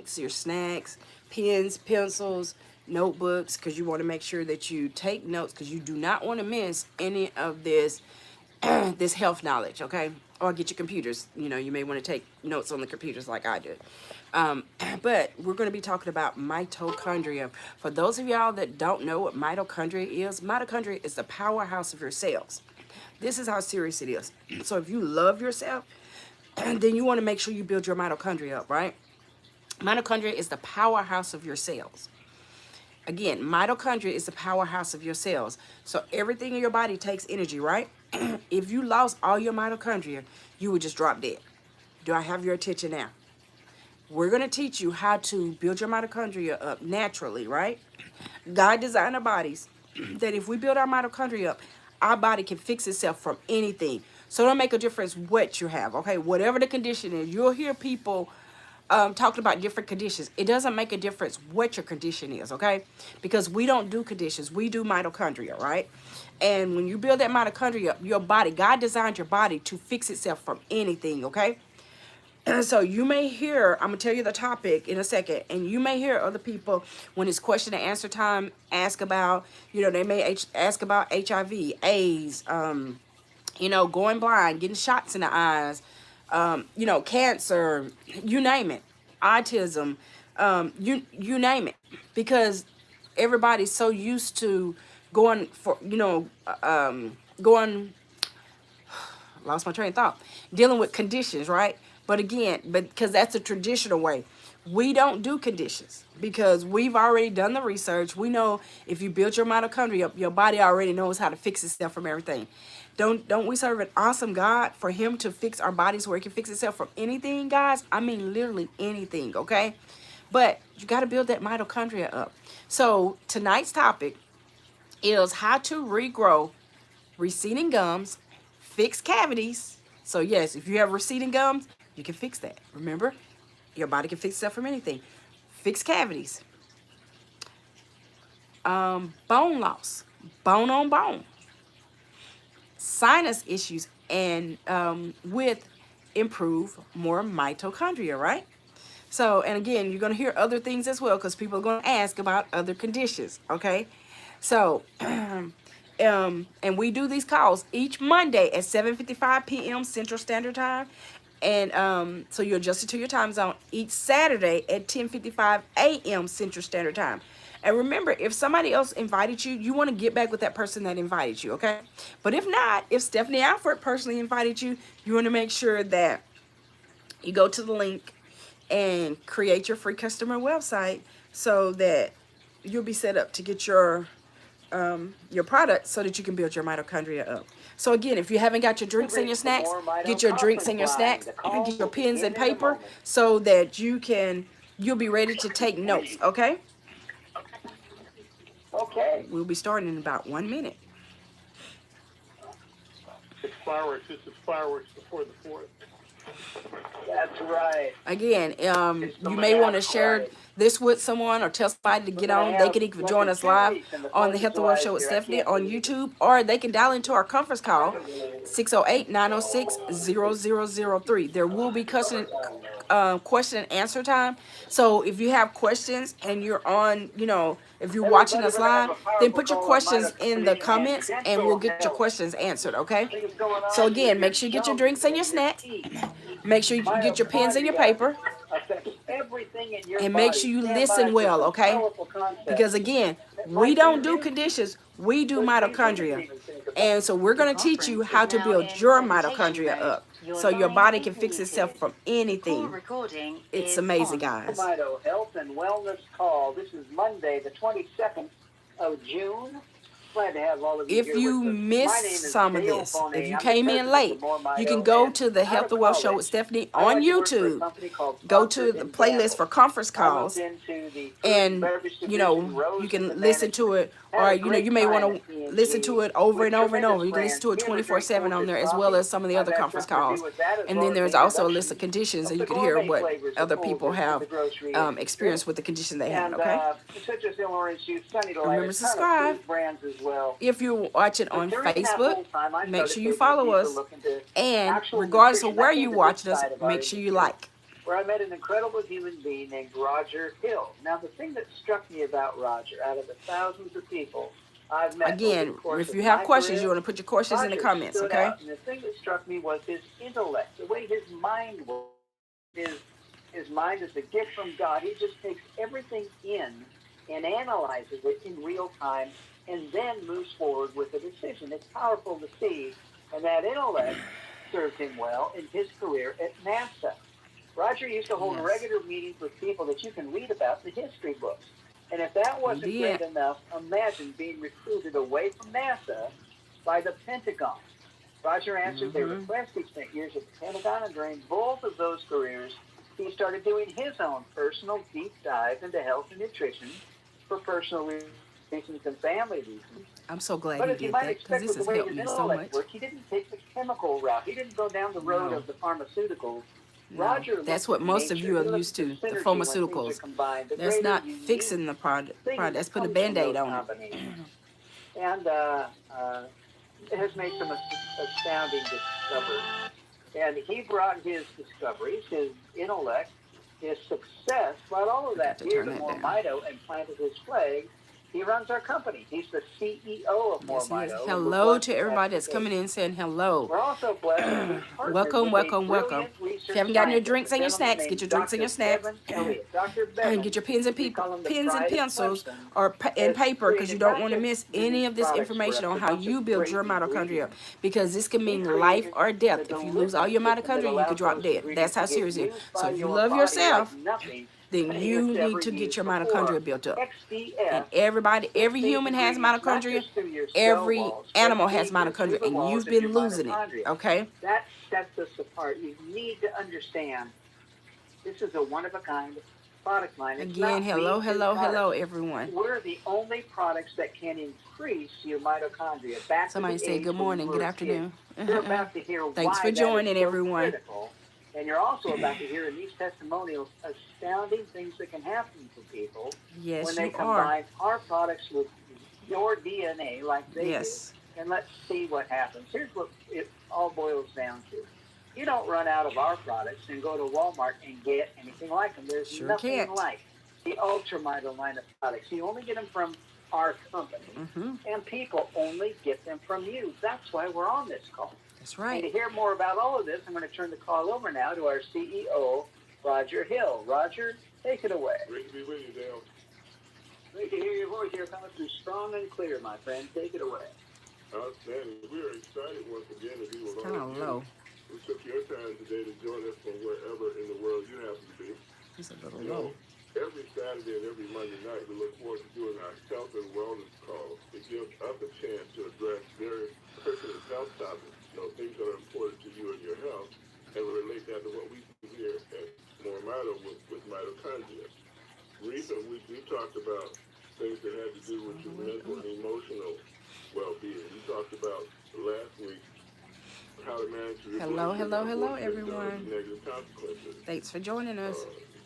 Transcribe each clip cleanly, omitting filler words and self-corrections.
drinks, your snacks, pens, pencils, notebooks, because you want to make sure that you take notes, because you do not want to miss any of this this health knowledge, okay? Or get your computers. You know, you may want to take notes on the computers like I did. But we're going to be talking about mitochondria. For those of y'all that don't know what mitochondria is the powerhouse of your cells. This is how serious it is. So if you love yourself, then you want to make sure you build your mitochondria up, right? Mitochondria is the powerhouse of your cells. Again, mitochondria is the powerhouse of your cells. So everything in your body takes energy, right? If you lost all your mitochondria, you would just drop dead. Do I have your attention now? We're going to teach you how to build your mitochondria up naturally, right? God designed our bodies that if we build our mitochondria up, our body can fix itself from anything. So it don't make a difference what you have, okay? Whatever the condition is, you'll hear people talking about different conditions. It doesn't make a difference what your condition is, okay? Because we don't do conditions. We do mitochondria, right? And when you build that mitochondria up, your body, God designed your body to fix itself from anything, okay? So you may hear, I'm going to tell you the topic in a second, and you may hear other people when it's question and answer time ask about, you know, they may ask about HIV, AIDS, you know, going blind, getting shots in the eyes, you know, cancer, you name it, autism, you name it, because everybody's so used to going for, you know, lost my train of thought, dealing with conditions, right? But again, because that's a traditional way. We don't do conditions because we've already done the research. We know if you build your mitochondria up, your body already knows how to fix itself from everything. Don't we serve an awesome God for him to fix our bodies where it can fix itself from anything, guys? I mean, literally anything, okay? But you got to build that mitochondria up. So tonight's topic is how to regrow receding gums, fix cavities. So yes, if you have receding gums, you can fix that. Remember, your body can fix itself from anything. Fix cavities, bone loss, bone on bone, sinus issues, and with improve more mitochondria, right? So, and again, you're going to hear other things as well because people are going to ask about other conditions, okay? So, and we do these calls each Monday at 7:55 p.m. Central Standard Time. And so you adjust it to your time zone each Saturday at 10:55 a.m. Central Standard Time. And remember, if somebody else invited you, you want to get back with that person that invited you, okay? But if not, if Stephanie Alford personally invited you, you want to make sure that you go to the link and create your free customer website so that you'll be set up to get your product so that you can build your mitochondria up. So again, if you haven't got your drinks and your snacks, get your drinks and your snacks, get your pens and paper so that you'll be ready to take notes, okay? Okay. We'll be starting in about 1 minute. It's fireworks. This is fireworks before the 4th. That's right. Again, you may want to share this with someone or tell somebody to get on. They can even join us live on the Health and Wealth Show with Stephanie on YouTube, or they can dial into our conference call, 608-906-0003. There will be question and answer time. So if you have questions and you're on, you know, if you're watching us live, then put your questions in the comments and we'll get your questions answered, okay? So again, make sure you get your drinks and your snacks. Make sure you get your pens and your paper. And make sure you listen well, okay? Because again, we don't do conditions, we do mitochondria. And so we're going to teach you how to build your mitochondria up so your body can fix itself from anything. It's amazing, guys. Mito Health and Wellness Call. This is Monday, the 22nd of June. Glad to have all of you If here you with us. missed some of this, if you came in late, you can go to the Health and Wealth Show with Stephanie on YouTube. Go to the playlist for conference calls, and you know you can listen to it, or you know you may want to listen to it over and over and over. You can listen to it 24/7 on there, as well as some of the other conference calls. And then there's also a list of conditions, and you can hear what other people have experienced with the condition they have. Okay. Remember to subscribe. If you watch it on Facebook, make sure you follow us. And regardless of where you watch us, make sure you like. where I met an incredible human being named Roger Hill. Now, the thing that struck me about Roger, out of the thousands of people I've met over the Again, course if of you have my questions, you career, want to put your questions in the Roger comments, stood okay? out. And the thing that struck me was his intellect, the way his mind worked. His mind is a gift from God. He just takes everything in and analyzes it in real time and then moves forward with a decision. It's powerful to see, and that intellect served him well in his career at NASA. Roger used to hold Yes. regular meetings with people that you can read about in the history books. And if that wasn't He great did. enough, imagine being recruited away from NASA by the Pentagon. Roger answered their request. He spent years at the Pentagon, and during both of those careers, he started doing his own personal deep dive into health and nutrition for personal reasons and family reasons. I'm so glad But he as you did might that, because expect this with the has way helped his me so intellect much. worked, he didn't take the chemical route. He didn't go down the road No. of the pharmaceuticals. No. Roger That's looked what at most of nature. you He are looked used at to, the the synergy when things pharmaceuticals. are combined. The That's greater not unique fixing the product. thing That's that putting a comes from Band-Aid those on it. combinations. And has made some astounding discoveries. And he brought his discoveries, his intellect, his success, brought all of Got that to here turn to that down. Mormito and planted his flag. He runs our company. He's the CEO of Yes, he is. Mormito. Hello to everybody that's coming in saying hello. We're also blessed to be partnered Welcome, with welcome, a welcome. brilliant If you research haven't gotten your scientist, drinks a and your gentleman snacks, get named your drinks and your Dr. snacks. Bevan Elliott. Dr. And Bevan, get your pens and we call him the pride of pencils Clemson, or and has paper, because you created don't not want to just miss unique any of this products for information us, on a how bunch you of build great your mitochondria, ingredients. because this can He mean life created or death. the If you lose all your delivery system that mitochondria, you could allows drop those dead. ingredients That's how to get serious it is. used So by if you your love body yourself, like nothing then you it's need ever to get used your before. mitochondria built up. And XDF everybody, gets every these human has ingredients not mitochondria. just through your cell Every walls, but animal has deeper through mitochondria, the and walls you've of your been losing it. mitochondria. Okay? That sets us apart. You need to understand this is a one-of-a-kind product line. It's Again, not hello, me-too hello, products. hello, everyone. We're the only products that can increase your mitochondria back Somebody to the say age good when morning, you good were a afternoon. kid. You're about to hear Thanks why for that joining, is so everyone. critical. And you're also about to hear in these testimonials astounding things that can happen to people Yes, when they you are. combine our products with your DNA like they Yes. do. And let's see what happens. Here's what it all boils down to. You don't run out of our products and go to Walmart and get anything like them. There's Sure nothing can't. like the Ultramito line of products. You only get them from our company, and people only get them from you. That's why we're on this call. That's And to right. hear more about all of this, I'm going to turn the call over now to our CEO, Roger Hill. Roger, take it away. Great to be with you, Dale. Great to hear your voice here coming through strong and clear, my friend. Take it away. Outstanding. We are excited once again to be with It's all kind of of you. low. We took your time today to join us from wherever in the world you happen to be. It's a little You low. know, every Saturday and every Monday night, we look forward to doing our health and wellness calls. It gives us a chance to address very pertinent health topics, things that are important to you and your health, and we relate that to what we do here at Mormito with mitochondria. Recently, we talked about things that had to do with your mental and emotional well-being. We talked about last week how to manage your Hello, blood sugar, hello, hello, avoid the everyone. negative consequences. Thanks for joining us.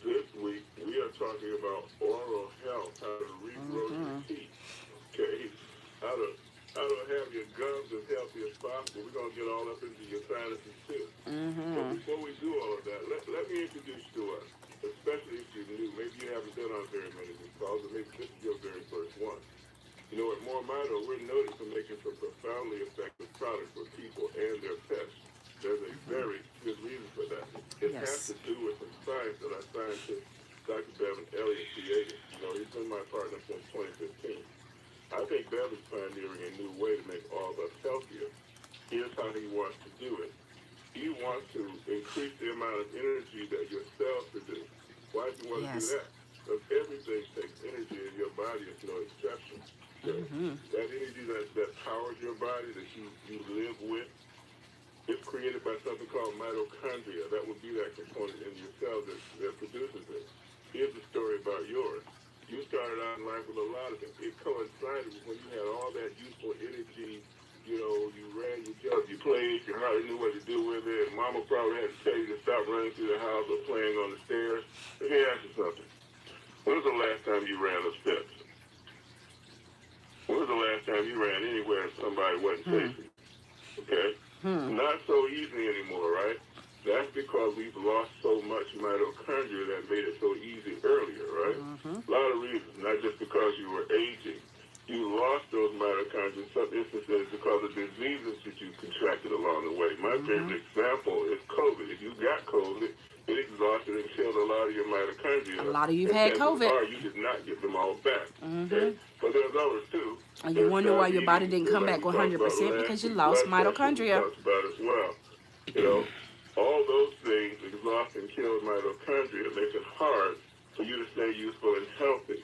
This week, we are talking about oral health, how to regrow your teeth, okay? How to have your gums as healthy as possible. We're going to get all up into your sinuses, too. But before we do all of that, let me introduce you to us, especially if you're new. Maybe you haven't been on very many of these calls, or maybe this is your very first one. You know, at Mormito, we're noted for making some profoundly effective products for people and their pets. There's a very good reason for that. It has to do with some science that our scientist, Dr. Bevan Elliott, created. He's been my partner since 2015. I think Bevan's pioneering a new way to make all of us healthier. Here's how he wants to do it. He wants to increase the amount of energy that your cells produce. Why do you want to do that? Because everything takes energy, and your body is no exception. That energy that powers your body, that you live with, is created by something called mitochondria. That would be that component in your cell that produces it. Here's the story about yours. You started out in life with a lot of it. It coincided with when you had all that useful energy. You ran, you jumped, you played, you hardly knew what to do with it. Mama probably had to tell you to stop running through the house or playing on the stairs. Let me ask you something. When was the last time you ran the steps? When was the last time you ran anywhere and somebody wasn't chasing you? Okay? Not so easy anymore, right? That's because we've lost so much mitochondria that made it so easy earlier, right? A lot of reasons, not just because you were aging. You lost those mitochondria in some instances because of diseases that you contracted along the way. My favorite example is COVID. If you got COVID, it exhausted and killed a lot of your mitochondria. A lot of you've had COVID. Or you did not get them all back. Okay? But there's others too. And you wonder why your body didn't come back 100% because you lost mitochondria. Talked about as well. You know, all those things exhaust and kill mitochondria, make it hard for you to stay useful and healthy.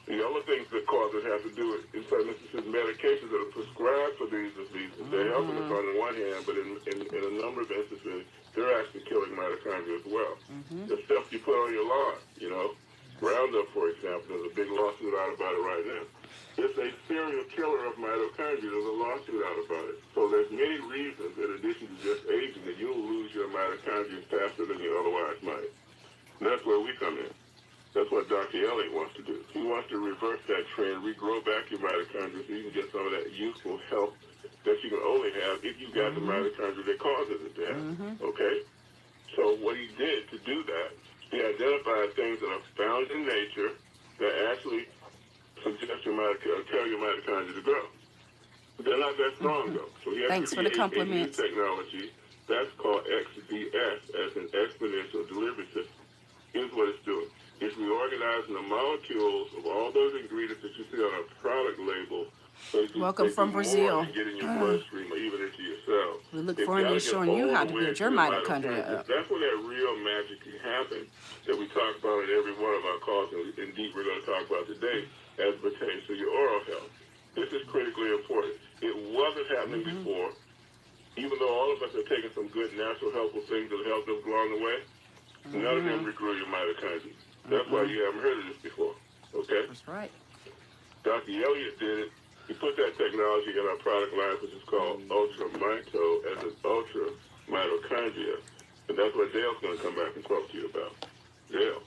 The other things that cause it have to do with, in some instances, medications that are prescribed for these diseases. They're helping us on the one hand, but in a number of instances, they're actually killing mitochondria as well. The stuff you put on your lawn, you know, Roundup, for example, there's a big lawsuit out about it right now. It's a serial killer of mitochondria. There's a lawsuit out about it. So there's many reasons, in addition to just aging, that you'll lose your mitochondria faster than you otherwise might. And that's where we come in. That's what Dr. Elliott wants to do. He wants to reverse that trend, regrow back your mitochondria so you can get some of that useful health that you can only have if you've got the mitochondria that causes it to happen. Okay? So what he did to do that, he identified things that are found in nature that actually suggest your mitochondria, tell your mitochondria to grow. But they're not that strong, though. So he Thanks for the compliments. Technology that's called XDS, as an exponential delivery system. Here's what it's doing. It's reorganizing the molecules of all those ingredients that you see on a product label. So Welcome from Brazil. Get in your bloodstream or even into your cells. We look forward to showing you how to build your mitochondria up. That's where that real magic can happen that we talk about in every one of our calls, and indeed we're going to talk about today as pertains to your oral health. This is critically important. It wasn't happening before, even though all of us are taking some good natural helpful things that help us along the way. None of them regrow your mitochondria. That's why you haven't heard of this before. Okay? That's right. Dr. Elliott did it. He put that technology in our product line, which is called Ultra Mito, as an Ultra Mitochondria. And that's what Dale's going to come back and talk to you about. Dale.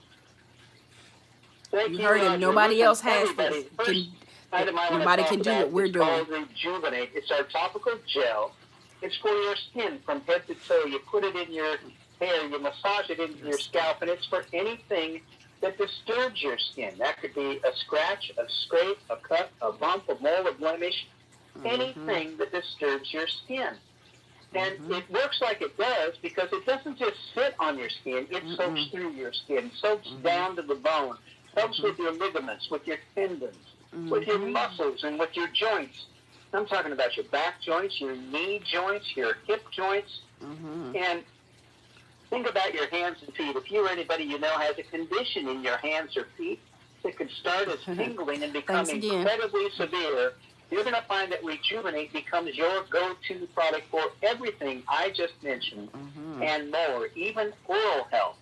Thank You heard him. Nobody else has this. Nobody can do what we're doing. It's called Rejuvenate. It's our topical gel. It's for your skin from head to toe. You put it in your hair, you massage it into your scalp, and it's for anything that disturbs your skin. That could be a scratch, a scrape, a cut, a bump, a mole, a blemish, anything that disturbs your skin. And it works like it does because it doesn't just sit on your skin, it soaks through your skin, soaks down to the bone, helps with your ligaments, with your tendons, with your muscles, and with your joints. I'm talking about your back joints, your knee joints, your hip joints, and think about your hands and feet. If you or anybody you know has a condition in your hands or feet that could start as tingling and become incredibly severe, you're going to find that Rejuvenate becomes your go-to product for everything I just mentioned and more, even oral health.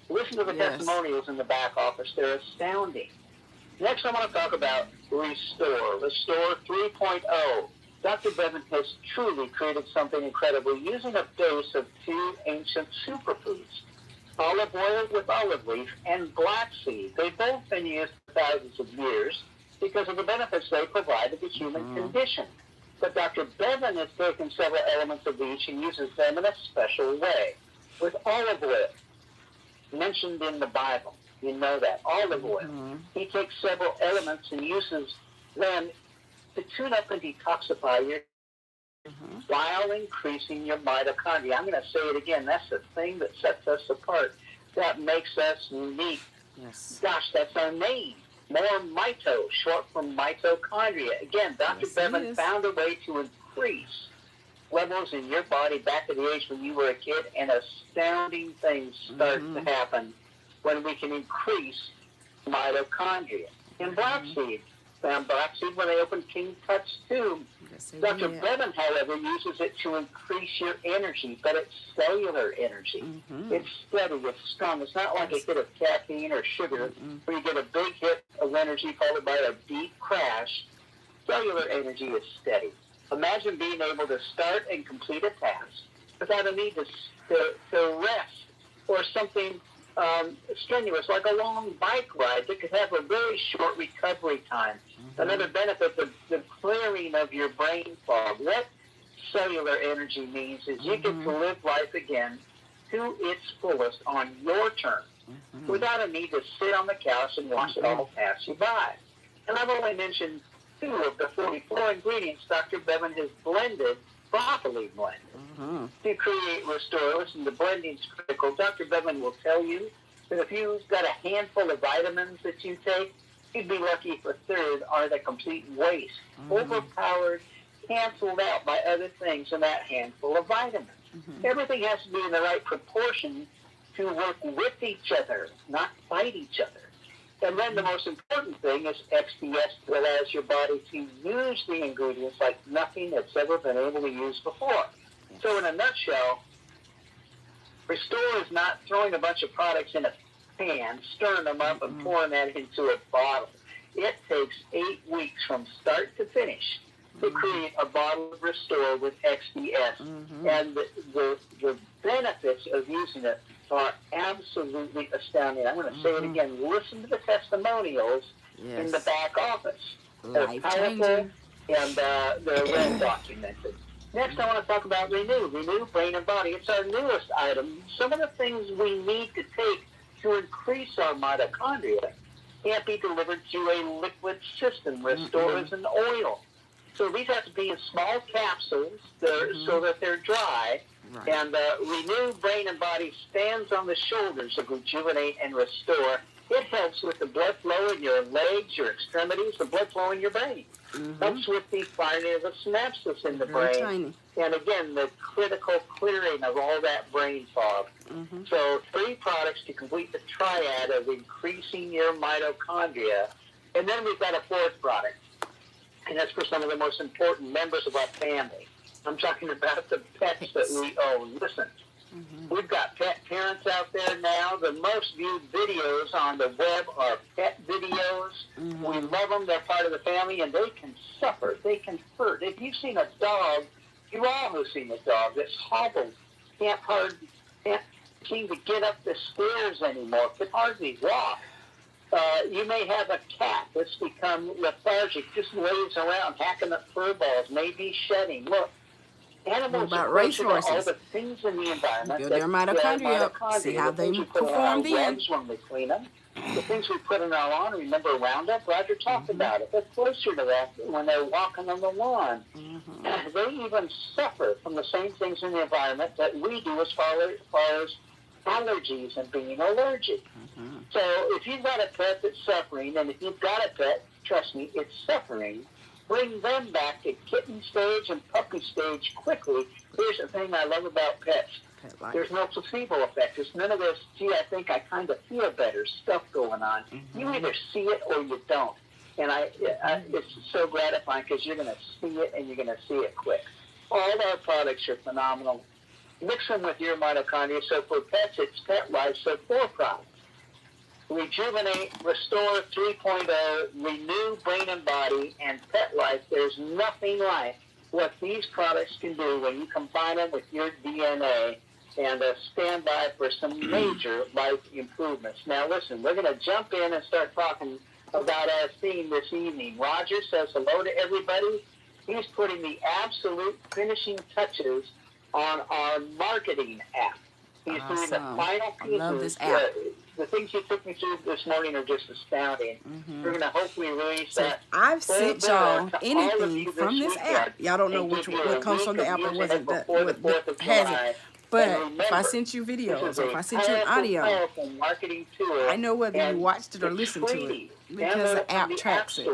Listen to the testimonials in the back office. They're astounding. Next, I want to talk about Restore 3.0. Dr. Bevan has truly created something incredible using a dose of two ancient superfoods, olive oil with olive leaf and black seed. They've both been used for thousands of years because of the benefits they provide to the human condition. But Dr. Bevan has taken several elements of each and uses them in a special way. With olive oil, mentioned in the Bible, you know that, olive oil. He takes several elements and uses them to tune up and detoxify your while increasing your mitochondria. I'm going to say it again. That's the thing that sets us apart. That makes us unique. Yes. Gosh, that's our name. More mito, short from mitochondria. Again, Dr. Bevan found a way to increase levels in your body back at the age when you were a kid, and astounding things start to happen when we can increase mitochondria. In black seed, found black seed when they opened King Tut's tomb. Dr. Bevan, however, uses it to increase your energy, but it's cellular energy. It's steady, it's strong. It's not like a hit of caffeine or sugar where you get a big hit of energy followed by a deep crash. Cellular energy is steady. Imagine being able to start and complete a task without a need to rest or something strenuous, like a long bike ride that could have a very short recovery time. Another benefit, the clearing of your brain fog. What cellular energy means is you get to live life again to its fullest on your terms, without a need to sit on the couch and watch it all pass you by. And I've only mentioned 2 of the 44 ingredients Dr. Bevan has blended, properly blended, to create Restore. Listen, the blending is critical. Dr. Bevan will tell you that if you've got a handful of vitamins that you take, you'd be lucky if a third are the complete waste, overpowered, canceled out by other things in that handful of vitamins. Everything has to be in the right proportion to work with each other, not fight each other. And then the most important thing is XPS that allows your body to use the ingredients like nothing it's ever been able to use before. So in a nutshell, Restore is not throwing a bunch of products in a pan, stirring them up and pouring that into a bottle. It takes 8 weeks from start to finish to create a bottle of Restore with XPS. And the benefits of using it are absolutely astounding. I'm going to say it again. Listen to the testimonials in the back office. They're powerful and they're well documented. Next, I want to talk about Renew. Renew, Brain and Body. It's our newest item. Some of the things we need to take to increase our mitochondria can't be delivered through a liquid system. Restore is an oil. So these have to be in small capsules so that they're dry. And Renew, Brain and Body stands on the shoulders of Rejuvenate and Restore. It helps with the blood flow in your legs, your extremities, the blood flow in your brain. Helps with the firing of the synapses in the brain. Tiny. And again, the critical clearing of all that brain fog. So 3 products to complete the triad of increasing your mitochondria. And then we've got a 4th product. And that's for some of the most important members of our family. I'm talking about the pets that we own. Listen, we've got pet parents out there now. The most viewed videos on the web are pet videos. We love them. They're part of the family, and they can suffer. They can hurt. If you've seen a dog, you all have seen a dog that's hobbled, can't seem to get up the stairs anymore, can hardly walk. You may have a cat that's become lethargic, just lays around hacking up fur balls, maybe shedding. Look, animals are all the things in the environment. Build their mitochondria up. See how they perform then. When we clean them. The things we put in our lawn, remember Roundup? Roger talked about it. They're closer to that when they're walking on the lawn. They even suffer from the same things in the environment that we do as far as allergies and being allergic. So if you've got a pet that's suffering, and if you've got a pet, trust me, it's suffering, bring them back to kitten stage and puppy stage quickly. Here's the thing I love about pets. There's no placebo effect. There's none of this, gee, I think I kind of feel better stuff going on. You either see it or you don't. And it's so gratifying because you're going to see it and you're going to see it quick. All our products are phenomenal. Mix them with your mitochondria. So for pets, it's Pet Life. So 4 products. Rejuvenate, Restore 3.0, Renew, Brain and Body, and Pet Life. There's nothing like what these products can do when you combine them with your DNA and stand by for some major life improvements. Now listen, we're going to jump in and start talking about our theme this evening. Roger says hello to everybody. He's putting the absolute finishing touches on our marketing app. He's doing the final pieces. I love this app. The things you took me through this morning are just astounding. We're going to hopefully release that. I've sent y'all anything from this app. Y'all don't know what comes from the app or what hasn't. But if I sent you videos, or if I sent you an audio, I know whether you watched it or listened to it because the app tracks it.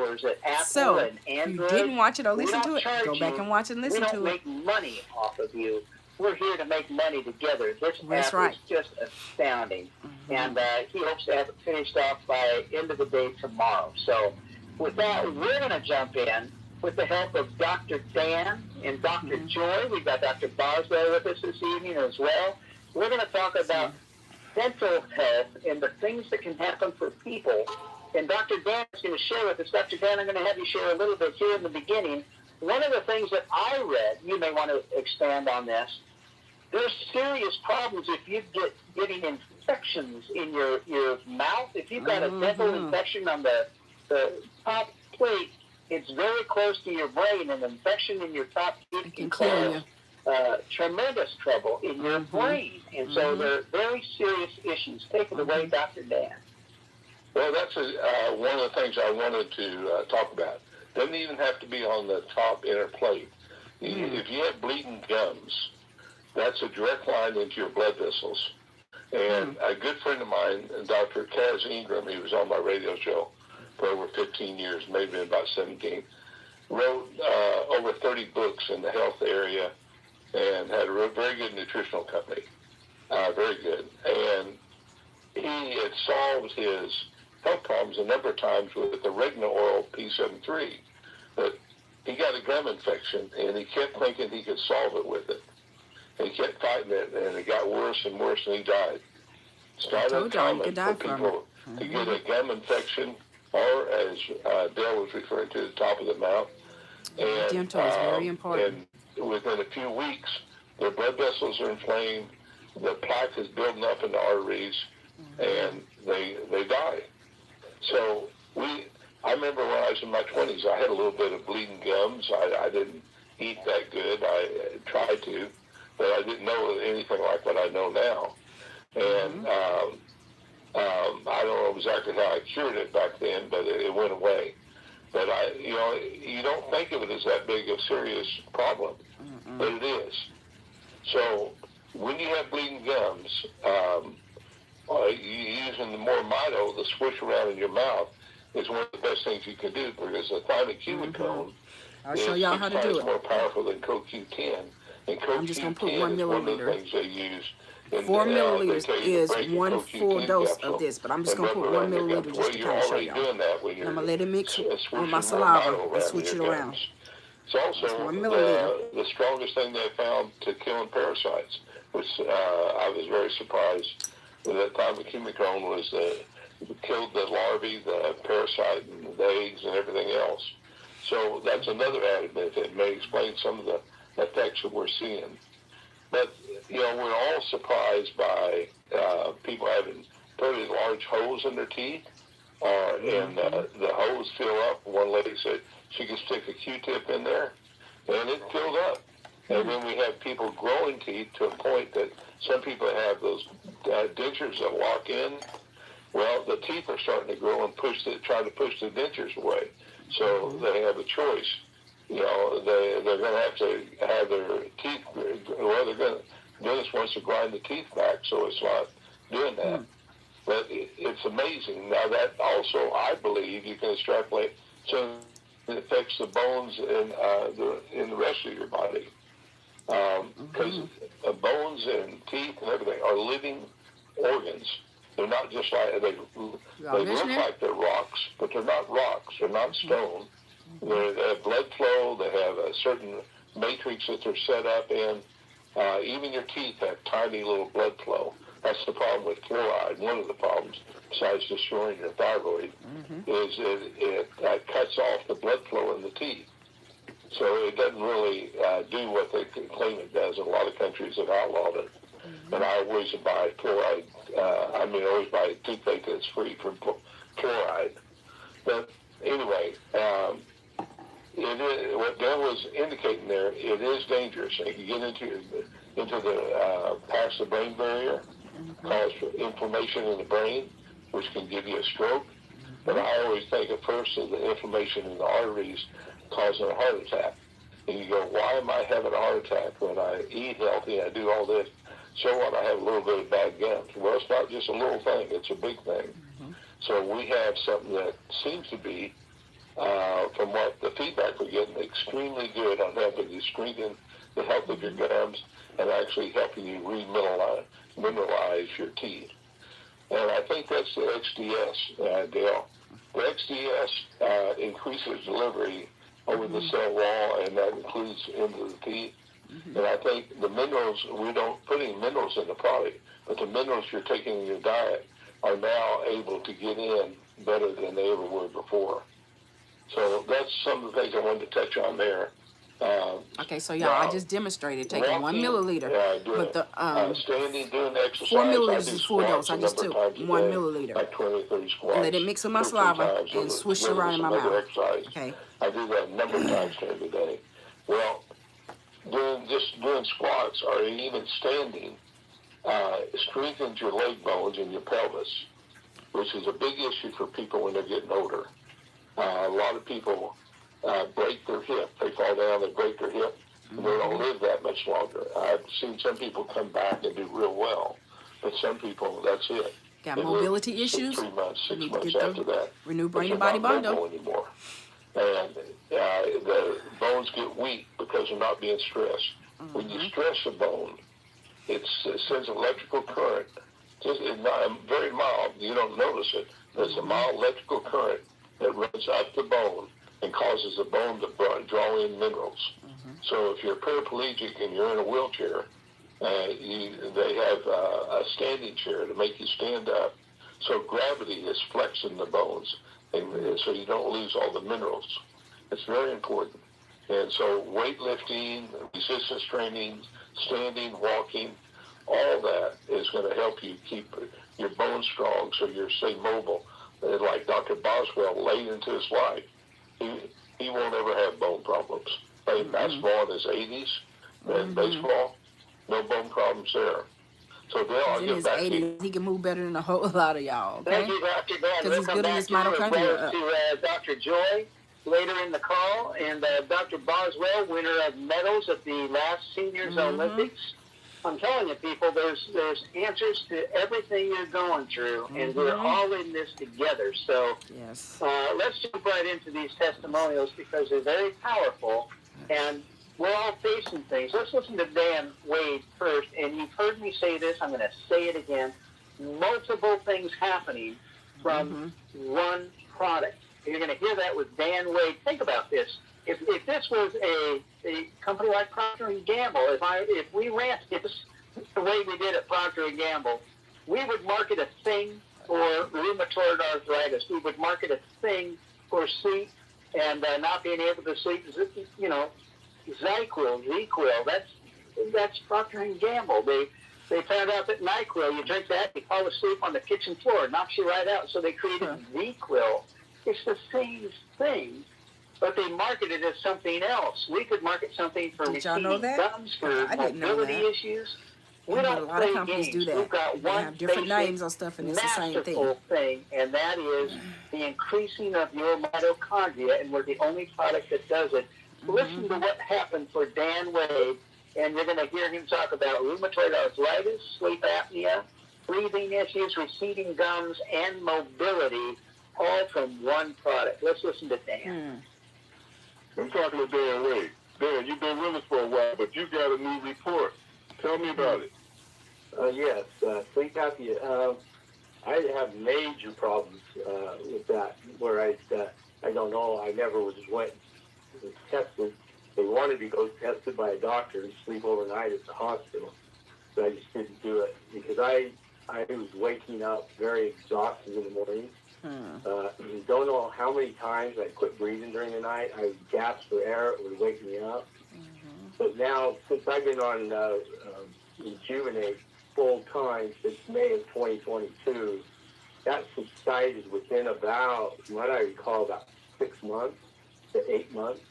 So if you didn't watch it or listen to it, go back and watch it and listen to it. We don't make money off of you. We're here to make money together. This app is just astounding. And he hopes to have it finished off by end of the day tomorrow. So with that, we're going to jump in with the help of Dr. Dan and Dr. Joy. We've got Dr. Boswell with us this evening as well. We're going to talk about dental health and the things that can happen for people. And Dr. Dan is going to share with us. Dr. Dan, I'm going to have you share a little bit here in the beginning. One of the things that I read, you may want to expand on this, there's serious problems if you getting infections in your mouth. If you've got a dental infection on the top plate it's very close to your brain, and an infection in your top teeth It can can kill you. cause tremendous trouble in your brain. And so they're very serious issues. Take it away, Dr. Dan. Well, that's one of the things I wanted to talk about. Doesn't even have to be on the top inner plate. If you have bleeding gums, that's a direct line into your blood vessels. And a good friend of mine, Dr. Kaz Ingram, he was on my radio show for over 15 years, maybe about 17, wrote over 30 books in the health area and had a very good nutritional company, very good. And he had solved his health problems a number of times with the Regrow oil P73. But he got a gum infection, and he kept thinking he could solve it with it. And he kept fighting it, and it got worse and worse, and he died. It's not uncommon for people to get a gum infection, or as Dale was referring to, the top of the mouth. And, dental is very important. And within a few weeks, their blood vessels are inflamed, the plaque is building up in the arteries, and they die. So I remember when I was in my 20s, I had a little bit of bleeding gums. I didn't eat that good. I tried to, but I didn't know anything like what I know now. And I don't know exactly how I cured it back then, but it went away. But you don't think of it as that big a serious problem, but it is. So when you have bleeding gums, using the more mito, the swish around in your mouth, is one of the best things you can do, because the thymocumicone I'll show y'all how to do it. more powerful than CoQ10. And CoQ10 I'm just going to put 1 is one of the milliliter. things they use. 4 milliliters is 1 full dose of this, but I'm just going to put 1 milliliter just to kind of show y'all. I'm going to let it mix with my saliva and switch it around. It's also 1 milliliter. the strongest thing they found to killing parasites, which I was very surprised that thymocumicone was killed the larvae, the parasite, and the eggs, and everything else. So that's another added benefit. It may explain some of the effects that we're seeing. But, we're all surprised by people having pretty large holes in their teeth, and the holes fill up. One lady said she could stick a Q-tip in there, and it filled up. And then we have people growing teeth to a point that some people have those dentures that lock in. Well, the teeth are starting to grow and try to push the dentures away. So they have a choice. They're going to have to have their teeth, dentist wants to grind the teeth back, so it's not doing that. But it's amazing. Now that also, I believe, you can extrapolate, so it affects the bones in the rest of your body. Because bones and teeth and everything are living organs. They're not just like, they look like they're rocks, but they're not rocks. They're not stone. They have blood flow. They have a certain matrix that they're set up in. Even your teeth have tiny little blood flow. That's the problem with fluoride. One of the problems, besides destroying your thyroid, is it cuts off the blood flow in the teeth. So it doesn't really do what they claim it does. In a lot of countries have outlawed it. And I always buy fluoride. Always buy toothpaste that's free from fluoride. But anyway, what Dale was indicating there, it is dangerous. It can get into the past the brain barrier, cause inflammation in the brain, which can give you a stroke. But I always think at first of the inflammation in the arteries causing a heart attack. And you go, why am I having a heart attack when I eat healthy and I do all this? So what, I have a little bit of bad gums. Well, it's not just a little thing, it's a big thing. So we have something that seems to be, from what the feedback we're getting, extremely good on helping you strengthen the health of your gums and actually helping you mineralize your teeth. And I think that's the XDS, Dale. The XDS increases delivery over the cell wall, and that includes into the teeth. And I think the minerals, we don't put any minerals in the product, but the minerals you're taking in your diet are now able to get in better than they ever were before. So that's some of the things I wanted to touch on there. Okay, so y'all, I just demonstrated taking walking, 1 milliliter, but the standing, doing exercise. 4 I milliliters do is full dose. squats I a just number took of times a 1 day, milliliter. like 20 or 30 squats. Let it mix with my 2 or 3 saliva times and swish it together around with in my some other mouth. exercise. Okay. I do that a number of times during the day. Well, doing squats or even standing strengthens your leg bones and your pelvis, which is a big issue for people when they're getting older. A lot of people break their hip. They fall down, they break their hip, and they don't live that much longer. I've seen some people come back and do real well, but some people, that's it. Got They mobility live issues? 3 months, 6 Need to months get after the that. Renew but Brain they're and Body not Bundle. mobile anymore. And the bones get weak because they're not being stressed. When you stress a bone, it sends electrical current. It's not very mild. You don't notice it. But it's a mild electrical current that runs up the bone and causes the bone to draw in minerals. So if you're paraplegic and you're in a wheelchair, they have a standing chair to make you stand up. So gravity is flexing the bones, and so you don't lose all the minerals. It's very important. And so weightlifting, resistance training, standing, walking, all that is going to help you keep your bones strong so you're, stay mobile. And like Dr. Boswell late into his life, he won't ever have bone problems. Playing basketball in his 80s and baseball, no bone problems there. So Dale, I'll In get his back to 80s, you. he can move better than a whole lot of y'all, okay? Thank you, Dr. Dan. Because he's building his mitochondria up. To Dr. Joy later in the call, and Dr. Boswell, winner of medals at the last Seniors Olympics. I'm telling you, people, there's answers to everything you're going through, and we're all in this together. So Yes. let's jump right into these testimonials because they're very powerful, and we're all facing things. Let's listen to Dan Wade first, and you've heard me say this. I'm going to say it again. Multiple things happening from one product. You're going to hear that with Dan Wade. Think about this. If this was a company like Procter & Gamble, if we ran this the way we did at Procter & Gamble, we would market a thing for rheumatoid arthritis. We would market a thing for sleep and not being able to sleep. You know, ZyQuil. That's Procter & Gamble. They found out that NyQuil, you drink that, you fall asleep on the kitchen floor, it knocks you right out. So they created ZQuil. It's the same thing, but they market it as something else. We could market something for receding gums, for mobility issues. We don't a lot play of companies games. do that. We've got They one have different basic, names on stuff, and it's the same masterful thing, and that is the increasing of your mitochondria, and we're the only product that does it. Listen to what happened for Dan Wade, and you're going to hear him talk about rheumatoid arthritis, sleep apnea, breathing issues, receding gums, and mobility, all from one product. Let's listen to Dan. I'm talking to Dan Wade. Dan, you've been with us for a while, but you got a new report. Tell me about it. Yes, sleep apnea. I have major problems with that, where I don't know. I never was tested. They wanted to go tested by a doctor and sleep overnight at the hospital, but I just didn't do it because I was waking up very exhausted in the morning. Don't know how many times I quit breathing during the night. I would gasp for air. It would wake me up. But now, since I've been on Rejuvenate full time since May of 2022, that subsided within about, what I recall, about 6 months to 8 months.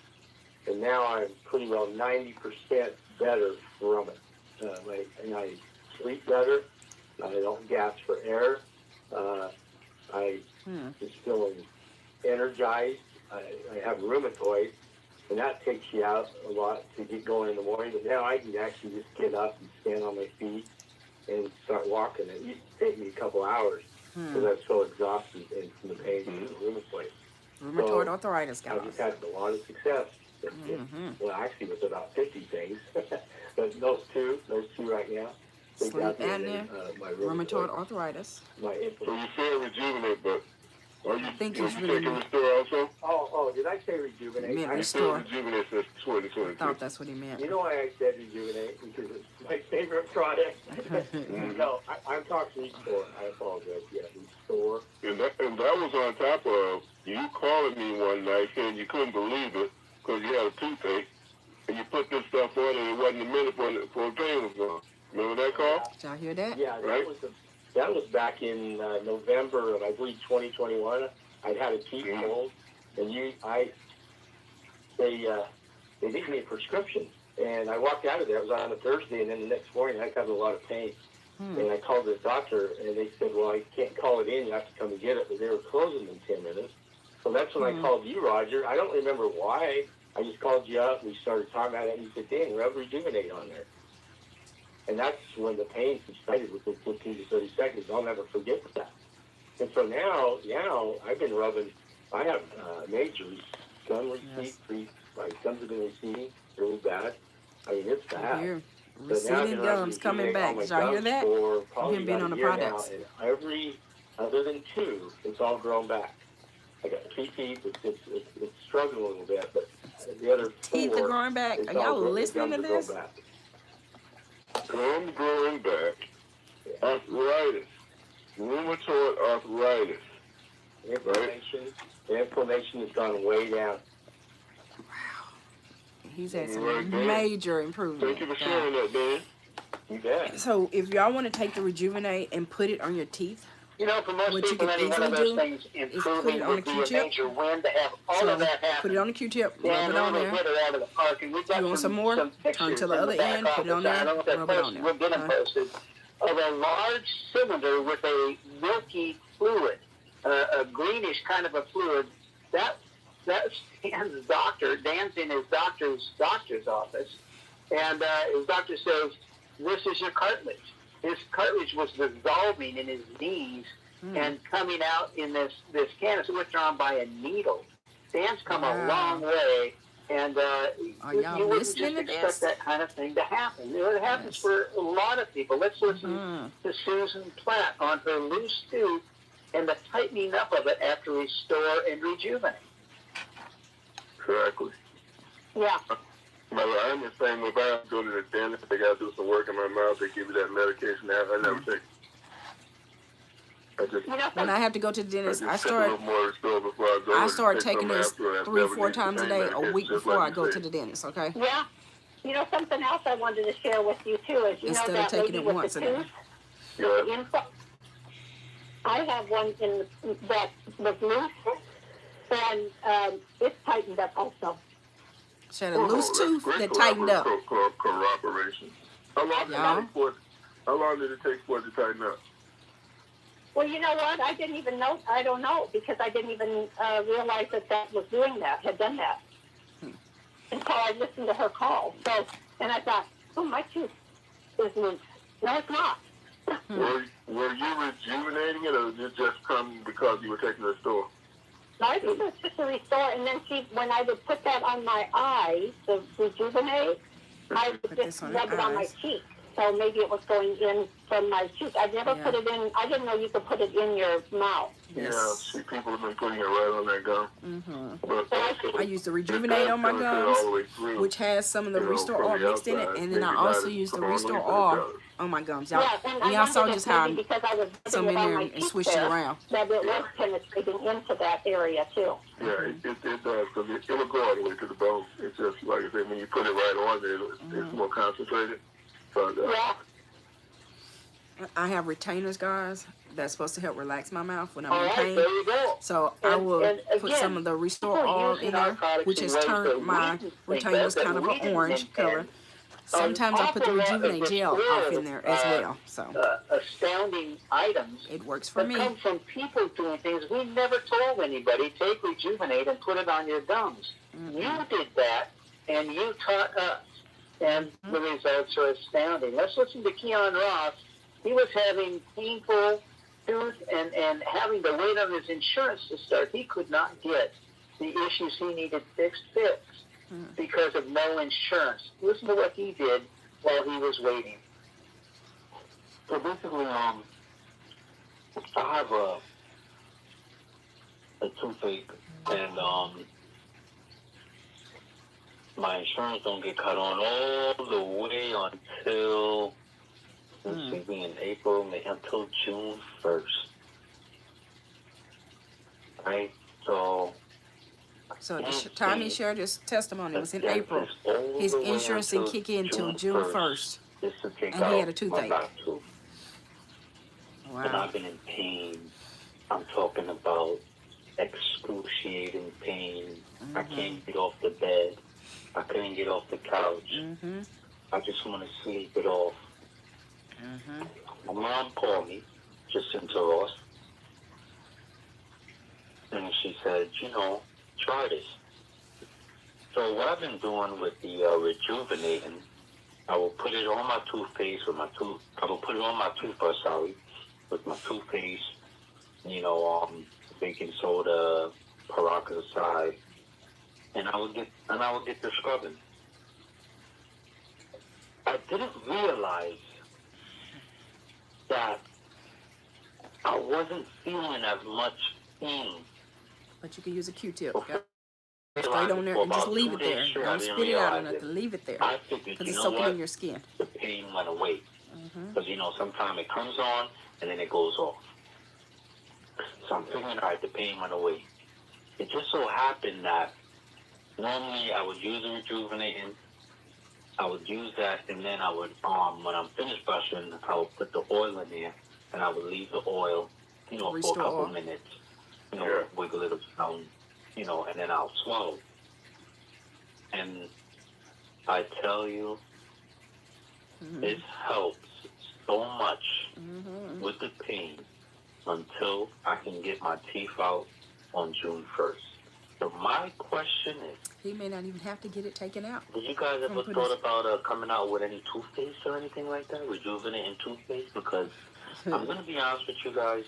And now I'm pretty well 90% better from it. And I sleep better. I don't gasp for air. I just feel energized. I have rheumatoid, and that takes you out a lot to get going in the morning. But now I can actually just get up and stand on my feet and start walking. It used to take me a couple hours because I was so exhausted and from the pain and the rheumatoid. Rheumatoid arthritis, guys. I've just had a lot of success. Well, actually, with about 50 things. But those two right now. Sleep apnea, rheumatoid arthritis. So you said Rejuvenate, but are you, I think you it's taking really Restore also? Oh, did I say Rejuvenate? meant I said Restore. Rejuvenate since I 2022. thought that's what he meant. You know why I said Rejuvenate? Because it's my favorite product. No, I'm talking Restore. I apologize. Yeah, Restore. And that was on top of you calling me one night saying you couldn't believe it because you had a toothache. and you put this stuff on, and it wasn't a minute before the pain was gone. Remember that call? Did y'all hear that? Yeah, Right. that was back in November of, I believe, 2021. I'd had a teeth pulled, and they gave me a prescription, and I walked out of there. It was on a Thursday, and then the next morning I got a lot of pain. And I called the doctor, and they said, well, I can't call it in. You have to come and get it. But they were closing in 10 minutes. So that's when I called you, Roger. I don't remember why. I just called you up. We started talking about it, and you said, Dan, rub Rejuvenate on there. And that's when the pain subsided within 15 to 30 seconds. I'll never forget that. And so now I've been rubbing. I have major gum receding. My gums have been receding really bad. I mean, it's bad. Here. So now Receding gums coming back. Did y'all hear that? Him being on the products. Every, other than 2, it's all grown back. I got 3 teeth. It's struggling a little bit, but the other 4, Teeth are growing back. Are y'all listening to this? Gums growing back, arthritis, rheumatoid arthritis. Inflammation has gone way down. He's had some major improvement. Thank you for sharing that, Dan. You bet. So if y'all want to take the Rejuvenate and put it on your teeth, You know, for most what you people, can any one of easily those do things is put it improving on a would be a Q-tip. major win to have all So of that happen. put it on the Q-tip, rub And it on really there. get it out of the park. And we've got You want some more? pictures Turn to the in other back end, put it on office. I there, don't know if that rub it on posted. there. We'll get them posted. Of a large cylinder with a milky fluid, a greenish kind of a fluid. That's Dan's doctor. Dan's in his doctor's office, and his doctor says, "This is your cartilage." His cartilage was dissolving in his knees and coming out in this can. It's withdrawn by a needle. Dan's come a long way, and y'all you wouldn't listening just to expect this? that kind of thing to happen. You know, it happens for a lot of people. Let's listen to Susan Platt on her loose tooth and the tightening up of it after Restore and Rejuvenate. Exactly. Yeah. I'm the same. If I go to the dentist, they got to do some work in my mouth. They give you that medication. I never take it. When I have to go to the dentist, I take a little more Restore before I go. I start take taking some this after. 3 or 4 Never times a used the day, same a medication, week just before like I go you to said. the dentist, okay? Yeah. You know, something else I wanted to share with you, too, is, you Instead know of that taking lady it with once the a day. tooth? Yeah. The info? I have one that was loose, and it's tightened up also. She had a loose that's tooth great that tightened up. Corroboration. How long did it take for it to tighten up? Well, you know what? I didn't even know. I don't know, because I didn't even realize that was doing that, had done that. Until I listened to her call. So, and I thought, oh, my tooth is loose. No, it's not. Were you rejuvenating it, or did it just come because you were taking the Restore? No, I think it was just a Restore. And then when I would put that on my eyes, the Rejuvenate, I would Put just this on rub your it on my eyes. cheek. So maybe it was going in from my cheek. I never put it in. I didn't know you could put it in your mouth. Yeah, see, people have been putting it right on their gum. But I use the Rejuvenate on my gums, which has some of the Restore All mixed in it, and then I also use the Restore All on my gums. Y'all, and y'all saw just how some in there and switched it around. That it was penetrating into that area too. Yeah, it does, because it will go all the way to the bone. It's just, like I said, when you put it right on there, it's more concentrated. But, Yeah. I have retainers, guys, that's supposed to help relax my mouth when I'm All in right, pain. there you go. So I will and put again, some of the Restore people All using in there, narcotics which in has ways that turned we my didn't think retainers of, kind that of we an didn't orange intend. color. Sometimes I put the An awful lot of Rejuvenate gel off in there as Restore, well. So astounding items it works for that me. come from people doing things we never told anybody. Take Rejuvenate and put it on your gums. You did that, and you taught us, and the results are astounding. Let's listen to Keon Ross. He was having painful tooth and having to wait on his insurance to start. He could not get the issues he needed fixed because of no insurance. Listen to what he did while he was waiting. So basically, I have a toothache, and my insurance don't get cut on all the way until maybe in April, until June 1st. Right? So So the can't time he see shared his testimony a was in April. dentist all His the way insurance didn't until kick in until June June 1st 1st, just to take and he had out a my toothache. back tooth. And Wow. I've been in pain. I'm talking about excruciating pain. I can't get off the bed. I couldn't get off the couch. Mm-hmm. I just want to sleep it off. Mm-hmm. My mom called me, Jacinta Ross, and she said, try this. So what I've been doing with the rejuvenating, I will put it on my toothpaste with my tooth. I will put it on my toothbrush, with my toothpaste. Baking soda, peroxide, and I would get the scrubbing. I didn't realize that I wasn't feeling as much pain. But you can use a Q-tip. Before. Straight on there and just leave it there. Straight, Don't spit it out or nothing. Leave it there. I figured, Because it's soaking in your skin. The pain went away. Because, sometimes it comes on and then it goes off. So I'm thinking, all right, the pain went away. It just so happened that normally I would use the rejuvenating. I would use that, and then I would, when I'm finished brushing, I would put the oil in there, and I would leave the oil, for a couple minutes, wiggle it around, and then I'll swallow. And I tell you, it helps so much with the pain until I can get my teeth out on June 1st. So my question is, he may not even have to get it taken out. did you guys ever thought about coming out with any toothpaste or anything like that? Rejuvenating toothpaste? Because I'm going to be honest with you guys,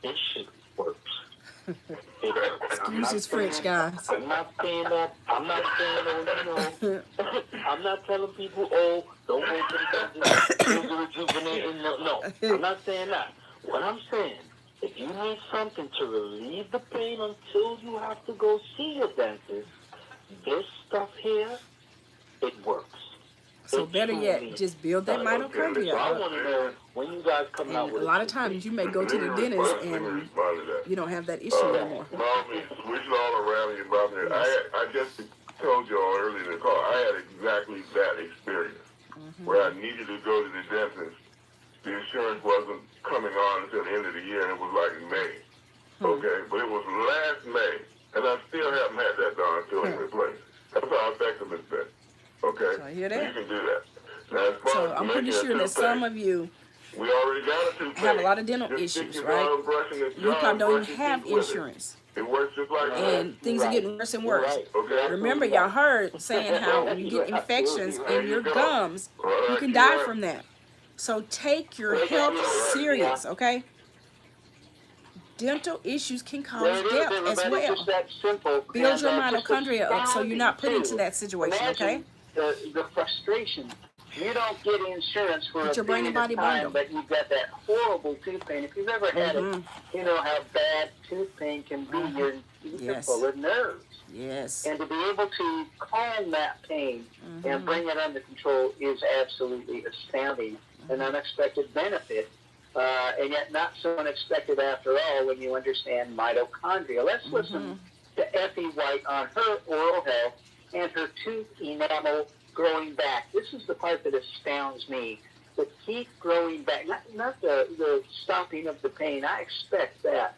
this shit works. It works. Excuse his French, guys. I'm not saying that, I'm not telling people, don't go to the dentist, use the rejuvenating. No, I'm not saying that. What I'm saying, if you need something to relieve the pain until you have to go see your dentist, this stuff here, it works. So better yet, just build that mitochondria So I up. want to know when you guys come out And with a lot of times you may go to the dentist and you don't have that issue anymore. Mommy, switching all around you, mommy. I just told you all earlier in the call, I had exactly that experience where I needed to go to the dentist. The insurance wasn't coming on until the end of the year, and it was like May. Okay, but it was last May, and I still haven't had that darn filling replaced. That's how effective it's been. Okay, So I hear so that. you can do that. Now, as far So as I'm pretty making a sure that some toothpaste, of you we already got a toothpaste. have a lot of dental Just stick issues, your right? gum, brushing this You gum, probably don't brush even your have teeth with it. insurance. It works just like that. And things are getting worse and worse. Okay. Remember, y'all heard saying how when you get infections in your gums, you can die from that. So take your health serious, okay? Dental issues can cause death as well. Just that simple. Build your And, just mitochondria up so you're not put into astounding, that situation, okay? Imagine the frustration. You don't get insurance for But a your brain period and body of time, bundle. but you've got that horrible tooth pain. If you've ever had it, you know how bad tooth pain can be. Your teeth are full of nerves. Yes. And to be able to calm that pain and bring it under control is absolutely astounding. An unexpected benefit, and yet not so unexpected after all when you understand mitochondria. Let's listen to Effie White on her oral health and her tooth enamel growing back. This is the part that astounds me. The teeth growing back, not the stopping of the pain. I expect that.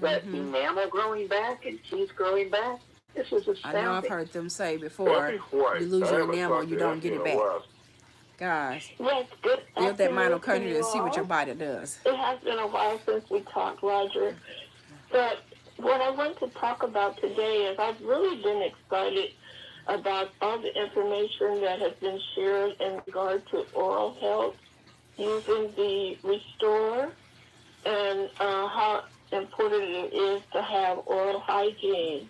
But enamel growing back and teeth growing back, this is astounding. I know I've heard them say before, you lose your enamel, you don't get it back. Guys, Yes, good. build that afternoon to mitochondria you and see what all. your body does. It has been a while since we talked, Roger. But what I want to talk about today is I've really been excited about all the information that has been shared in regard to oral health using the Restore and how important it is to have oral hygiene.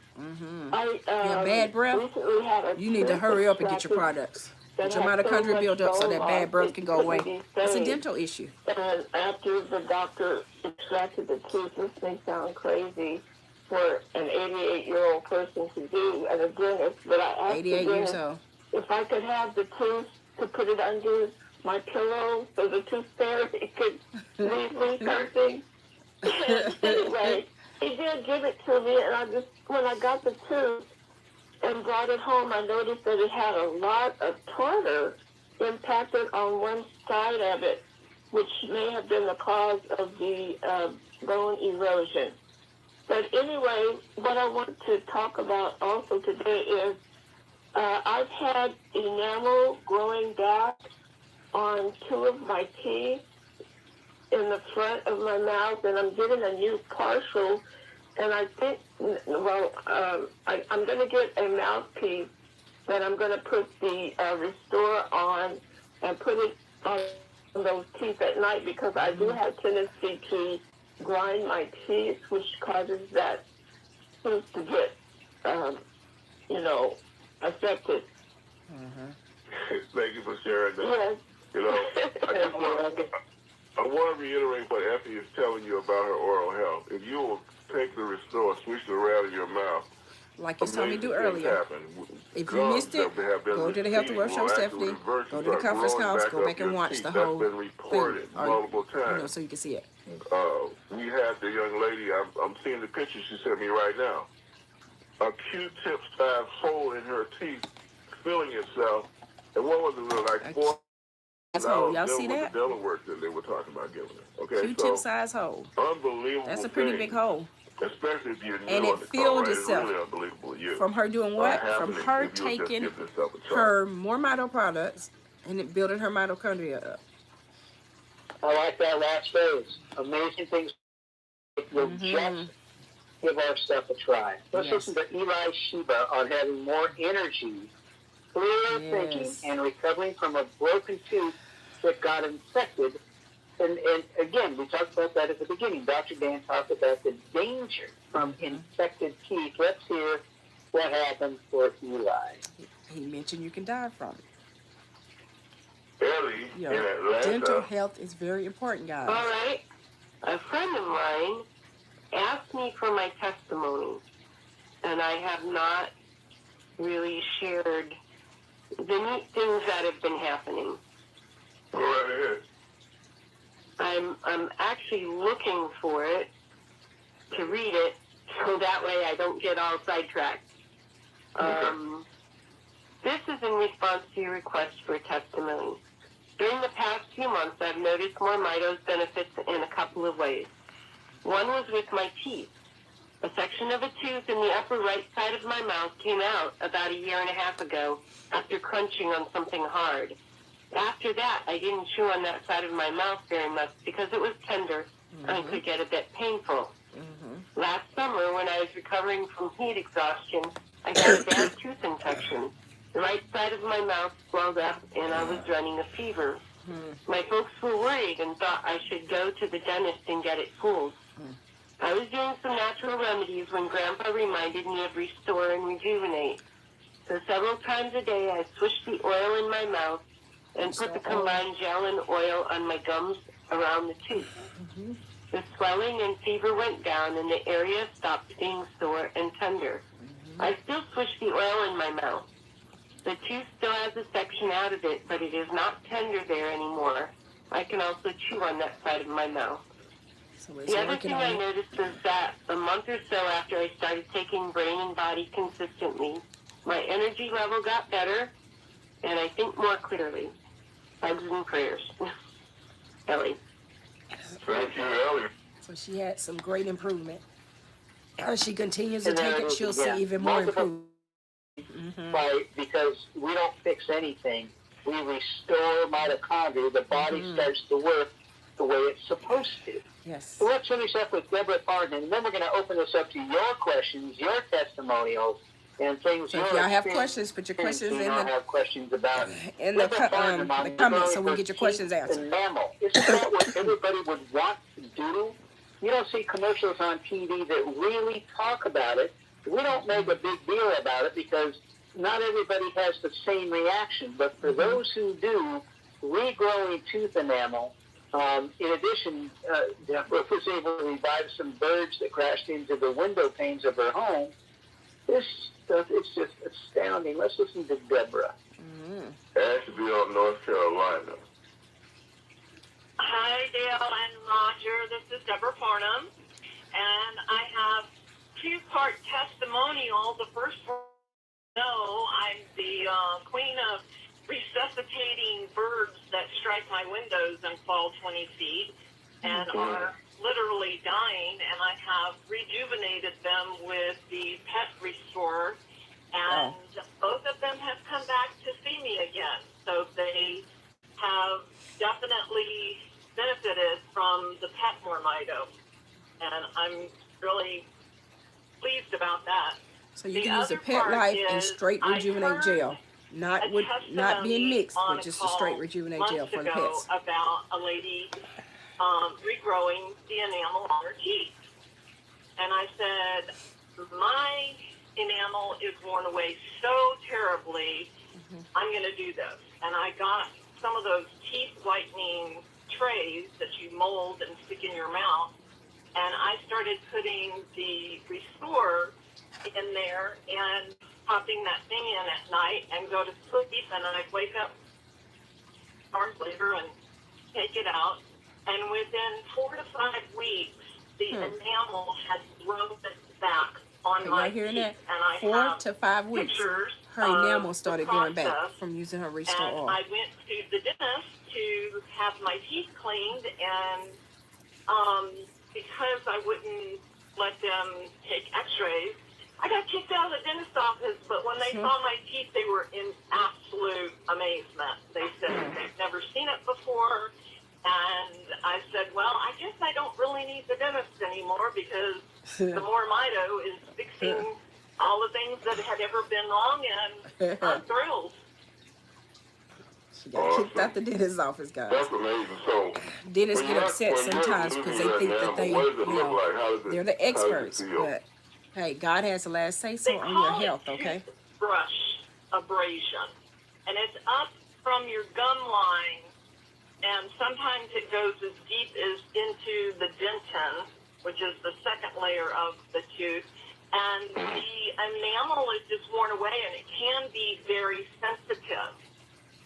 I bad breath? recently had a You need to hurry up and get your products. Get your mitochondria built up so that bad breath can go away. It's a dental issue. And after the doctor extracted the tooth, this may sound crazy for an 88-year-old person to do at a dentist, but I asked 88 the years dentist old. if I could have the tooth to put it under my pillow so the tooth fairy could leave me something. Anyway, he did give it to me, and when I got the tooth, and brought it home, I noticed that it had a lot of tartar impacted on one side of it, which may have been the cause of the bone erosion. But anyway, what I want to talk about also today is I've had enamel growing back on two of my teeth in the front of my mouth, and I'm getting a new partial. And I think, I'm going to get a mouthpiece that I'm going to put the Restore on and put it on those teeth at night, because I do have tendency to grind my teeth, which causes that tooth to get, affected. Thank you for sharing that. Yes. You know, I want to reiterate what Effie is telling you about her oral health. If you will take the Restore, switch it around in your mouth, Like you told me to do amazing things earlier. happen. If you Gums missed it, that have been go to the Healthy receding World Show, will actually Stephanie. reverse Go and to the start conference growing calls. back Go up back and your watch teeth. the That's whole been reported thing. multiple times. So you can see it. We had the young lady, I'm seeing the picture she sent me right now. A Q-tip size hole in her teeth filling itself. And what was it, like $4? Size hole. Y'all see with that? the dental work that they were talking about giving her. Okay, Q-tip size hole. unbelievable. That's a pretty big hole. Especially if you're new And on it the filled call, right? itself. It's really unbelievable. You. From her doing what? From her if you'll just taking give yourself a try. her more mito products and it building her mitochondria up. I like that last phrase. Amazing things. We'll just give our stuff a try. Let's listen to Eli Sheba on having more energy, clear thinking, and recovering from a broken tooth that got infected. And again, we talked about that at the beginning. Dr. Dan talked about the danger from infected teeth. Let's hear what happened for Eli. He mentioned you can die from it. Ellie in Atlanta. Dental health is very important, guys. All right. A friend of mine asked me for my testimony, and I have not really shared the neat things that have been happening. Go right ahead. I'm actually looking for it to read it, so that way I don't get all sidetracked. This is in response to your request for a testimony. During the past few months, I've noticed more Mito's benefits in a couple of ways. One was with my teeth. A section of a tooth in the upper right side of my mouth came out about 1.5 years ago after crunching on something hard. After that, I didn't chew on that side of my mouth very much because it was tender and could get a bit painful. Last summer, when I was recovering from heat exhaustion, I got a bad tooth infection. The right side of my mouth swelled up and I was running a fever. My folks were worried and thought I should go to the dentist and get it pulled. I was doing some natural remedies when Grandpa reminded me of Restore and Rejuvenate. So several times a day, I swished the oil in my mouth and put the combined gel and oil on my gums around the tooth. The swelling and fever went down and the area stopped being sore and tender. I still swish the oil in my mouth. The tooth still has a section out of it, but it is not tender there anymore. I can also chew on that side of my mouth. So The other thing I noticed is that a month or so after I started taking Brain and Body consistently, my energy level got better, and I think more clearly. Hugs and prayers. Ellie. Thank you, Ellie. So she had some great improvement. As she continues to And there take it it, is she'll again. see even more Multiple- improvement. Right, because we don't fix anything. We restore mitochondria. The body starts to work the way it's supposed to. Yes. So let's finish up with Deborah Pardon, and then we're going to open this up to your questions, your testimonials, and things. So if y'all have questions, put your questions in I have questions about the comments so we get your questions answered. Enamel. Isn't that what everybody would want to do? You don't see commercials on TV that really talk about it. We don't make a big deal about it because not everybody has the same reaction. But for those who do, regrowing tooth enamel, in addition, Deborah was able to revive some birds that crashed into the window panes of her home. This stuff is just astounding. Let's listen to Deborah. Asheville, North Carolina. Hi, Dale and Roger. This is Deborah Farnham, and I have two-part testimonial. The first part No, I'm the queen of resuscitating birds that strike my windows and fall 20 feet and are literally dying, and I have rejuvenated them with the pet restorer, and both of them have come back to see me again. So they have definitely benefited from the pet Mormito, and I'm really pleased about that. So you The can use the other Pet part Life and is straight I Rejuvenate heard gel, not a with not being testimony mixed, on but a just a straight call Rejuvenate gel months for the ago pets. about a lady regrowing the enamel on her teeth. And I said, my enamel is worn away so terribly, I'm going to do this. And I got some of those teeth whitening trays that you mold and stick in your mouth, and I started putting the Restore in there and popping that thing in at night and go to sleep, and I'd wake up hours later and take it out. And within 4 to 5 weeks, the enamel had grown back on Are my y'all hearing teeth. that? And I 4 have to 5 weeks. pictures Her of enamel the started growing back process. from using her Restore And oil. I went to the dentist to have my teeth cleaned, and because I wouldn't let them take x-rays, I got kicked out of the dentist's office, but when they saw my teeth, they were in absolute amazement. They said they've never seen it before, and I said, well, I guess I don't really need the dentist anymore because the Mormito is fixing all the things that had ever been wrong, and I'm thrilled. She got kicked out the dentist's office, guys. That's amazing. So Dentists when get upset sometimes because they think that they, what does it look like? they're the experts. But hey, God has the last say-so on your health, okay? Brush abrasion, and it's up from your gum line, and sometimes it goes as deep as into the dentin, which is the second layer of the tooth, and the enamel is just worn away, and it can be very sensitive.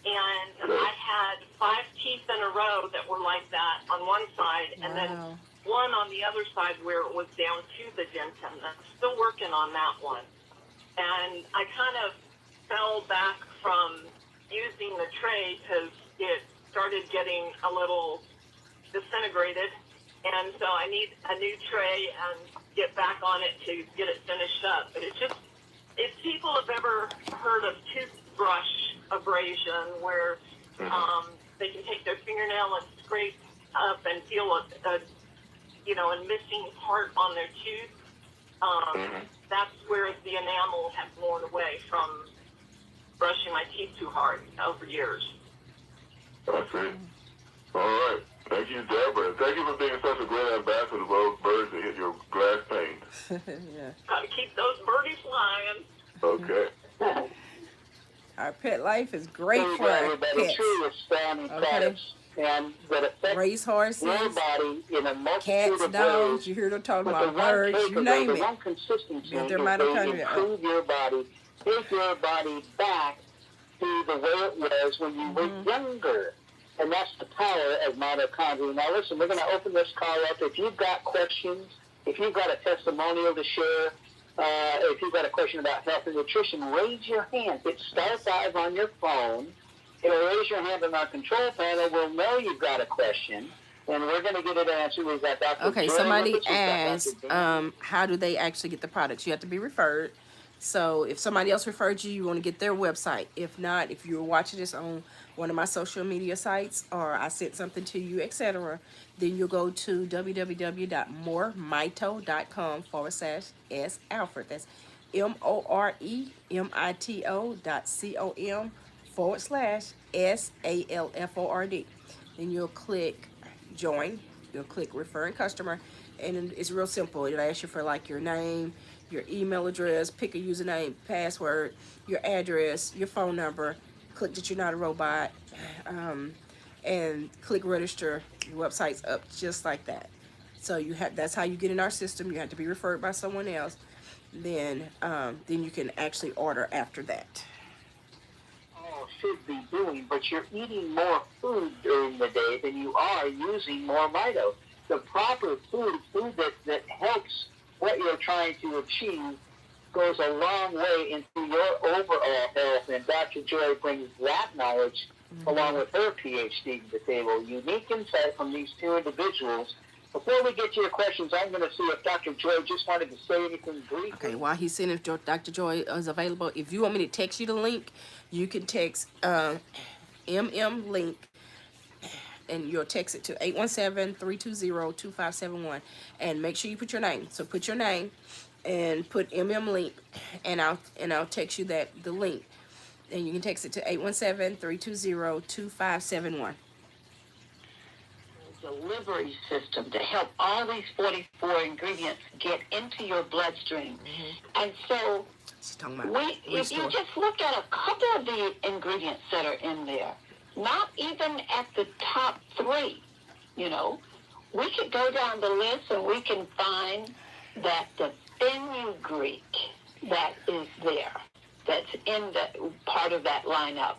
And I had 5 teeth in a row that were like that on one side, and then one on the other side where it was down to the dentin. I'm still working on that one. And I kind of fell back from using the tray because it started getting a little disintegrated. And so I need a new tray and get back on it to get it finished up. But it's just, if people have ever heard of toothbrush abrasion, where they can take their fingernail and scrape up and feel a missing part on their tooth, that's where the enamel has worn away from brushing my teeth too hard over years. I see. All right. Thank you, Deborah. Thank you for being such a great ambassador of those birds that hit your glass pane. Yeah. Gotta keep those birdies flying. Okay. Our Pet Life is great for our pets. True expanding products and that affect race horses, your body in a multitude cats, of dogs. ways. You hear them talking But about birds, you name the it. one consistency Build is their they mitochondria up. improve your body, take your body back to the way it was when you were younger. And that's the power of mitochondria. Now listen, we're going to open this call up. If you've got questions, if you've got a testimonial to share, if you've got a question about health and nutrition, raise your hand. Hit *5 on your phone. It'll raise your hand on our control panel. We'll know you've got a question, and we're going to get it answered. We've got Dr. Okay, Jerry somebody with us. We've got asked, Dr. Dan. how do they actually get the products? You have to be referred. So if somebody else referred you, you want to get their website. If not, if you're watching this on one of my social media sites or I sent something to you, etc., then you'll go to www.moremito.com/S Alfred. That's moremito.com/SALFORD. Then you'll click join. You'll click referring customer, and it's real simple. It'll ask you for like your name, your email address, pick a username, password, your address, your phone number. Click that you're not a robot, and click register. Your website's up just like that. So that's how you get in our system. You have to be referred by someone else. Then you can actually order after that. Should be doing, but you're eating more food during the day than you are using more Mito. The proper food that helps what you're trying to achieve goes a long way into your overall health, and Dr. Joy brings that knowledge along with her PhD to the table. Unique insight from these two individuals. Before we get to your questions, I'm going to see if Dr. Joy just wanted to say anything briefly. Okay, while he's seeing if Dr. Joy is available, if you want me to text you the link, you can text MM link, and you'll text it to 817-320-2571, and make sure you put your name. So put your name and put MM link, and I'll text you the link, and you can text it to 817-320-2571. Delivery system to help all these 44 ingredients get into your bloodstream. And so She's talking about if you just look at a couple of the ingredients that are in there, not even at the top 3, you know, we could go down the list and we can find that the fenugreek that is there, that's in the part of that lineup.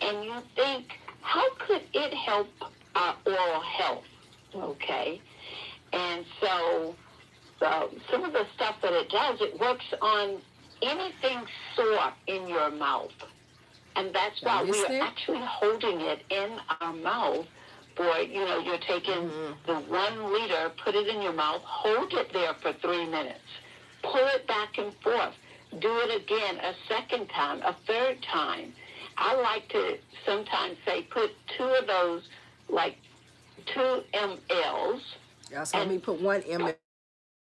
And you think, how could it help our oral health? Okay. And so some of the stuff that it does, it works on anything sore in your mouth. And that's why we are actually holding it in our mouth for, you know, you're taking the 1 liter, put it in your mouth, hold it there for 3 minutes, pull it back and forth, do it again a second time, a third time. I like to sometimes say put 2 of those, like 2 mLs. Yeah, so let me put 1 ml.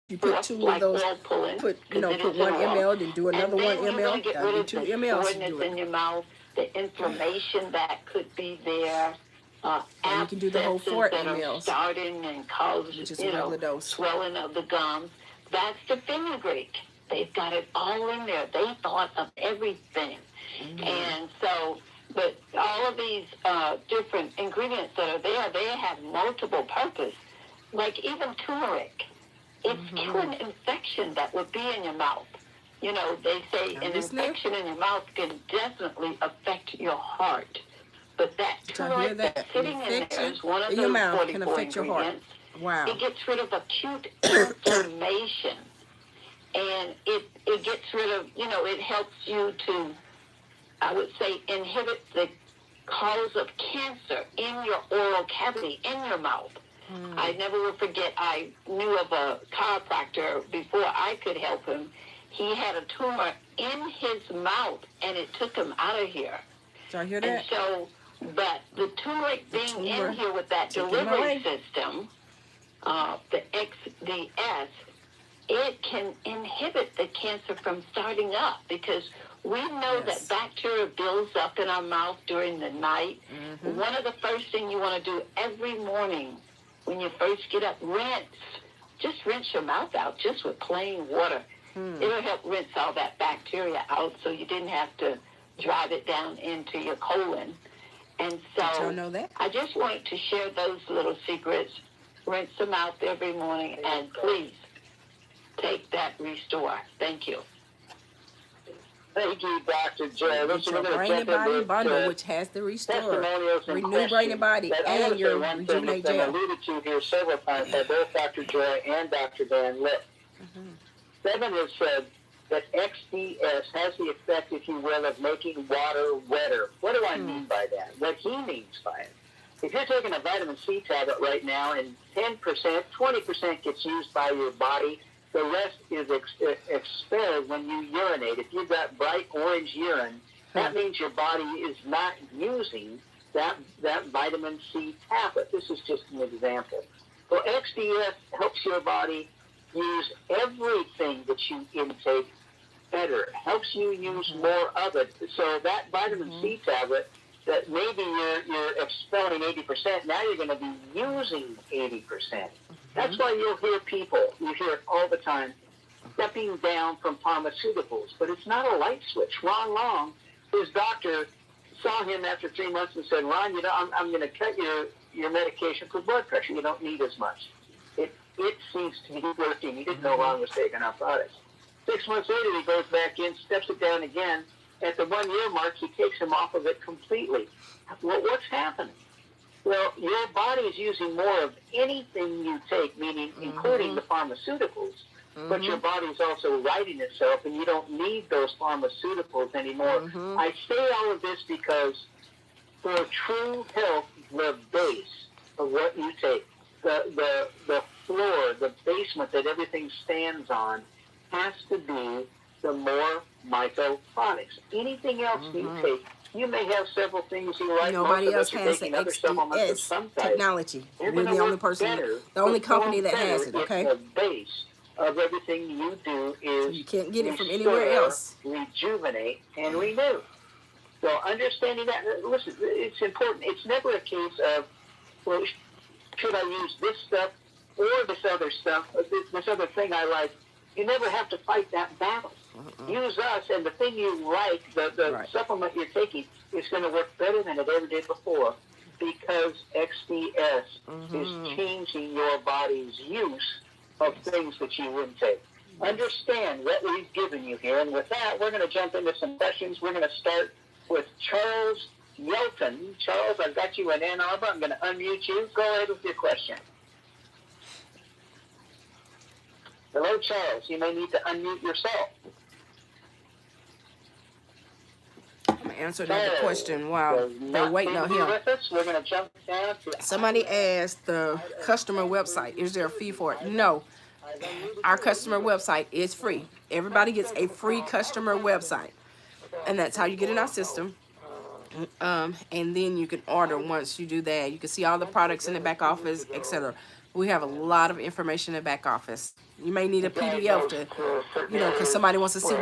You put Just 2 like of those. pulling, Put it 1 is in a ml, row. then do another And 1 then you're gonna ml. get Gotta rid do of 2 the mLs to soreness do in it. your mouth, the inflammation that could be there, And you can do the whole 4 abscesses that are mLs, starting and cause, which is a you know, regular dose. swelling of the gums. That's the fenugreek. They've got it all in there. They thought of everything. And so, but all of these different ingredients that are there, they have multiple purpose. Like even turmeric. It's killing infection that would be in your mouth. You know, they say an infection in your mouth can definitely affect your heart. But that turmeric that's sitting in there is one of those 44 ingredients. Wow. It gets rid of acute inflammation. And it gets rid of, you know, it helps you to, I would say, inhibit the cause of cancer in your oral cavity, in your mouth. I never will forget, I knew of a chiropractor before I could help him. He had a tumor in his mouth, and it took him out of here. Did I hear that? And so, but the turmeric being in here with that delivery system, the XDS, it can inhibit the cancer from starting up, because we know that bacteria builds up in our mouth during the night. One of the first things you want to do every morning when you first get up, just rinse your mouth out just with plain water. It'll help rinse all that bacteria out so you didn't have to drive it down into your colon. And so I just wanted to share those little secrets. Rinse them out every morning, and please take that Restore. Thank you. Thank you, Dr. Joe. It's your brain and body bundle, which has the Restore, renew brain and body, and your rejuvenate gel. I gel. alluded to here several times by both Dr. Joy and Dr. Dan Lipp. 7 has said that XDS has the effect, if you will, of making water wetter. What do I mean by that? What he means by it. If you're taking a vitamin C tablet right now and 10%, 20% gets used by your body, the rest is expelled when you urinate. If you've got bright orange urine, that means your body is not using that vitamin C tablet. This is just an example. So XDS helps your body use everything that you intake better. It helps you use more of it. So that vitamin C tablet, that maybe you're expelling 80%, now you're going to be using 80%. That's why you'll hear people, you hear it all the time, stepping down from pharmaceuticals. But it's not a light switch. Ron Long, his doctor, saw him after 3 months and said, Ron, you know, I'm going to cut your medication for blood pressure. You don't need as much. It seems to be working. He didn't know Ron was taking narcotics. 6 months later, he goes back in, steps it down again. At the 1 year mark, he takes him off of it completely. Well, what's happening? Well, your body is using more of anything you take, meaning including the pharmaceuticals. but your body's also righting itself, and you don't need those pharmaceuticals anymore. I say all of this because for true health, the base of what you take, the floor, the basement that everything stands on, has to be the more mitochondria. Anything else you take, you may have several things you like. Nobody else Most of us are has taking the other supplements of XDS some type. technology. You're We're gonna the only work person, better, the only perform company that has better it, okay? If the base of everything you do is So you can't get it from restore, anywhere else. rejuvenate, and renew. So understanding that, listen, it's important. It's never a case of, well, should I use this stuff or this other stuff, this other thing I like? You never have to fight that battle. Use us, and the thing you like, the supplement you're taking, is going to work better than it ever did before, because XDS is changing your body's use of things that you wouldn't take. Understand what we've given you here, and with that, we're going to jump into some questions. We're going to start with Charles Yelton. Charles, I've got you in Ann Arbor. I'm going to unmute you. Go ahead with your question. Hello, Charles. You may need to unmute yourself. I'm going to answer another question while they're waiting on him. With us. We're going to jump down to Somebody asked the customer website, is there a fee for it? No. Our customer website is free. Everybody gets a free customer website. And that's how you get in our system. And then you can order once you do that. You can see all the products in the back office, etc. We have a lot of information in the back office. You may need a PDF to, because somebody wants to see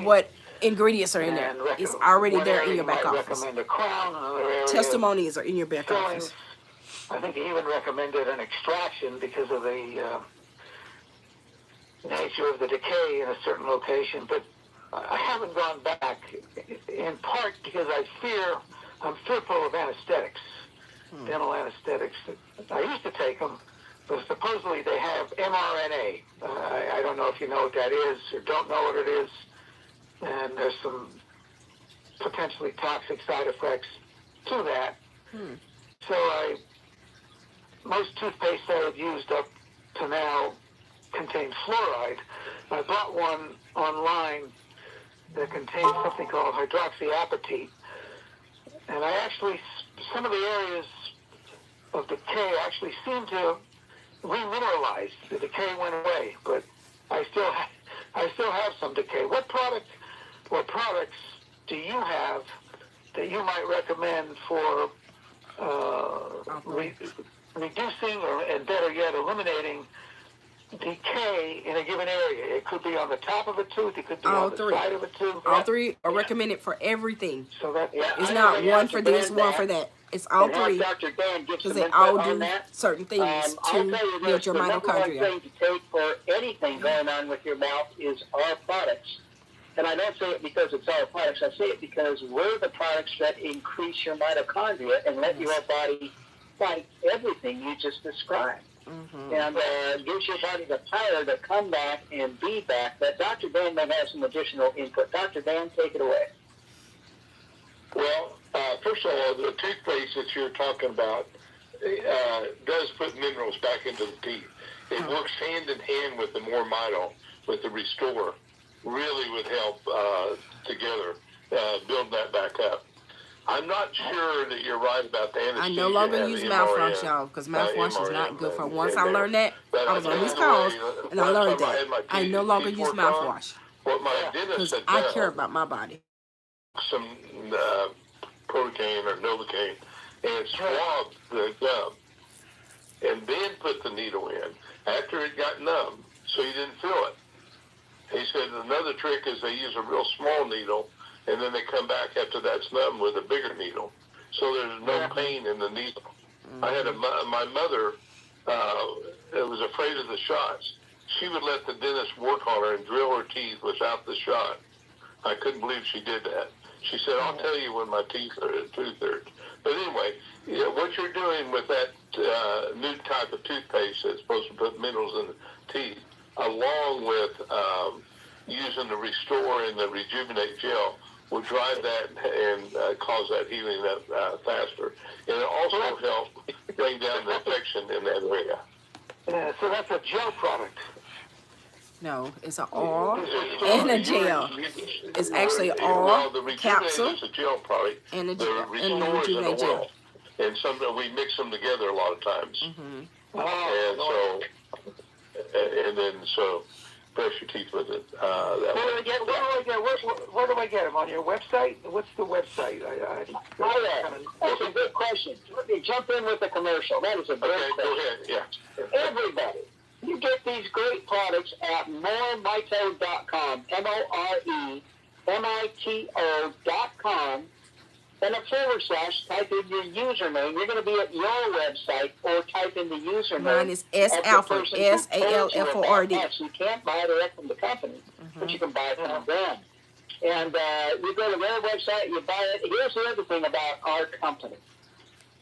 what ingredients are in there. It's already there in your back office. Testimonies are in your back office. I think he even recommended an extraction because of the nature of the decay in a certain location. But I haven't gone back, in part because I'm fearful of anesthetics, dental anesthetics. I used to take them, but supposedly they have mRNA. I don't know if you know what that is or don't know what it is. And there's some potentially toxic side effects to that. So most toothpaste I have used up to now contains fluoride. I bought one online that contains something called hydroxyapatite. And I actually, some of the areas of decay actually seem to remineralize. The decay went away, but I still have some decay. What products do you have that you might recommend for reducing and better yet eliminating decay in a given area? It could be on the top of a tooth, it could be on the side of a tooth. All three are recommended for everything. So that it's not one for this, one for that. It's all three, because they all do certain things to build your mitochondria. The number one thing to take for anything going on with your mouth is our products. And I don't say it because it's our products. I say it because we're the products that increase your mitochondria and let your body fight everything you just described. And gives your body the power to come back and be back. But Dr. Dan may have some additional input. Dr. Dan, take it away. Well, first of all, the toothpaste that you're talking about does put minerals back into the teeth. It works hand in hand with the more mito, with the Restore. Really would help together build that back up. I'm not sure that you're right about the anesthesia. I no longer use mouthwash, y'all, because mouthwash is not good for. Once I learned that, I was on these calls, and I learned that. I no longer use mouthwash, because I care about my body. Some Protein or Novocaine, and swab the gum, and then put the needle in after it got numb, so you didn't feel it. He said another trick is they use a real small needle, and then they come back after that's numb with a bigger needle, so there's no pain in the needle. I had my mother was afraid of the shots. She would let the dentist work on her and drill her teeth without the shot. I couldn't believe she did that. She said, "I'll tell you when my tooth hurts." But anyway, what you're doing with that new type of toothpaste that's supposed to put minerals in the teeth, along with using the Restore and the Rejuvenate gel, will drive that and cause that healing up faster. And it also helps bring down the infection in that area. So that's a gel product. No, it's an R and a gel. It's actually Well, the R Rejuvenate capsule is a gel product. and a The gel. And the Restore is an Rejuvenate gel. oil. And sometimes we mix them together a lot of times. Mm-hmm. And then brush your teeth with it. Where do I get them? On your website? What's the website? That's a good question. Let me jump in with a commercial. That is a great Okay, question. go ahead. Yeah. Everybody, you get these great products at moremito.com, MOREMITO.com, and a /, type in your username. You're going to be at your website, or type in the username. Mine is S Alford, SALFORD. You can't buy direct from the company, but you can buy from them. And you go to their website, you buy it. Here's the other thing about our company.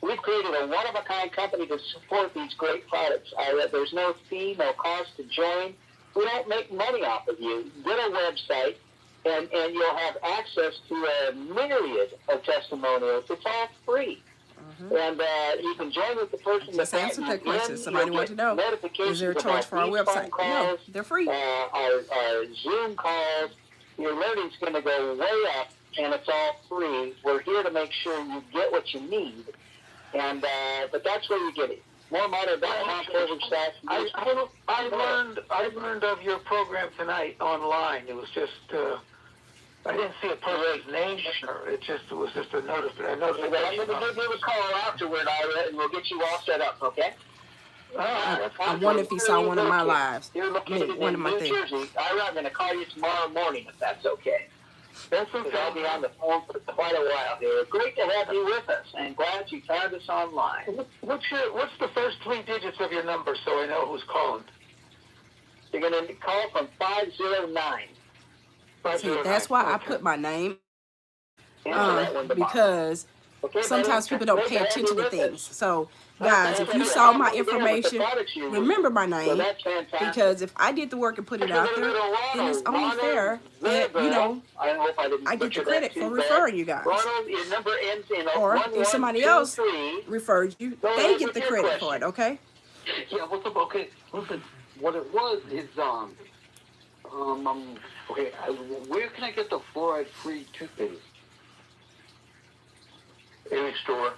We've created a one-of-a-kind company to support these great products. There's no fee, no cost to join. We don't make money off of you. Get a website, and you'll have access to a myriad of testimonials. It's all free. And you can join with the person Just that answer that question. Somebody wants to know, is there a charge for our website? No, they're free. Our Zoom calls, your learning's going to go way up, and it's all free. We're here to make sure you get what you need. And but that's where you get it. MoreMito.com /. I learned of your program tonight online. It was just I didn't see a person's name. It was just a notice. I noticed. I'm going to give you a call afterward, Ira, and we'll get you all set up. Okay? I wonder if he saw one of my lives. You're located one of in my New things. Jersey. Ira, I'm going to call you tomorrow morning if that's okay. That's okay. I'll be on the phone for quite a while here. Great to have you with us, and glad you found us online. What's the first 3 digits of your number so I know who's calling? You're going to call from 509. See, that's why I put my name That one, because sometimes people don't pay attention to things. So, guys, if you saw my information, remember my name, because if I did the work and put it out there, then it's only fair that, I get the credit for referring you guys. Or if somebody else referred you, they get the credit for it, okay? Yeah, what's up? Okay, listen, what it was is, where can I get the fluoride-free toothpaste? Any store.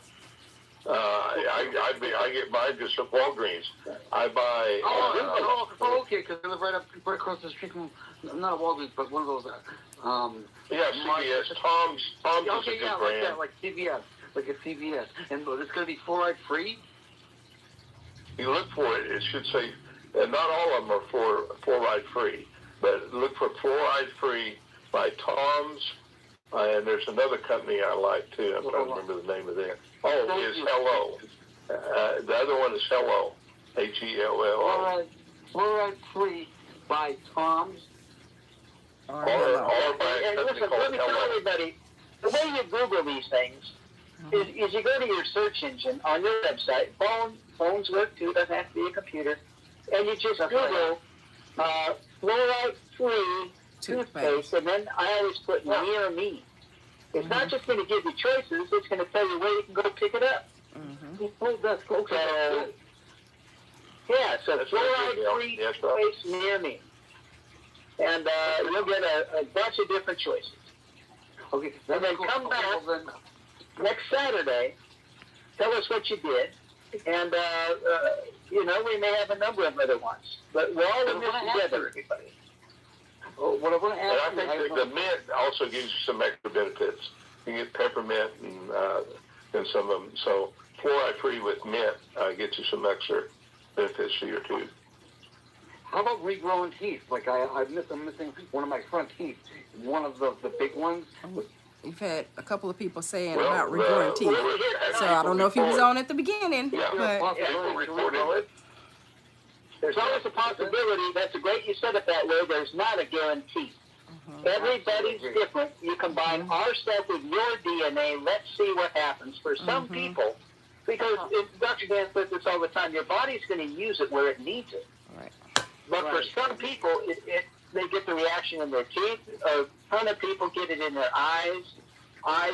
I get mine just at Walgreens. I buy. Okay, because I live right across the street from, not Walgreens, but one of those. CVS. Tom's is a good brand. Like CVS, like a CVS, and it's going to be fluoride-free. You look for it. It should say, and not all of them are fluoride-free, but look for fluoride-free by Tom's. And there's another company I like too. I'm trying to remember the name of that. It's Hello. The other one is Hello. HELLO. Fluoride-free by Tom's. Or by a company listen, called let me tell Hello. everybody, the way you Google these things is you go to your search engine on your website. Phones work too, doesn't have to be a computer. And you just Google fluoride-free toothpaste, and then I always put near me. It's not just going to give you choices, it's going to tell you where you can go pick it up. Oh, that's cool. So fluoride-free toothpaste near me. And you'll get a bunch of different choices. Okay, and then come back next Saturday, tell us what you did, and we may have a number of other ones. But we're all in this together, everybody. What I want to ask And I think the mint also gives you some extra benefits. You get peppermint and some of them. So fluoride-free with mint gets you some extra benefits to your tooth. How about regrowing teeth? Like I'm missing one of my front teeth. One of the big ones. We've had a couple of people saying about regrowing teeth. So I don't know if he was on at the beginning, but there's always a possibility. That's great you said it that way. There's not a guarantee. Everybody's different. You combine our stuff with your DNA. Let's see what happens. For some people, because Dr. Dan says this all the time, your body's going to use it where it needs it. Right. But for some people, they get the reaction in their teeth. A ton of people get it in their eyes,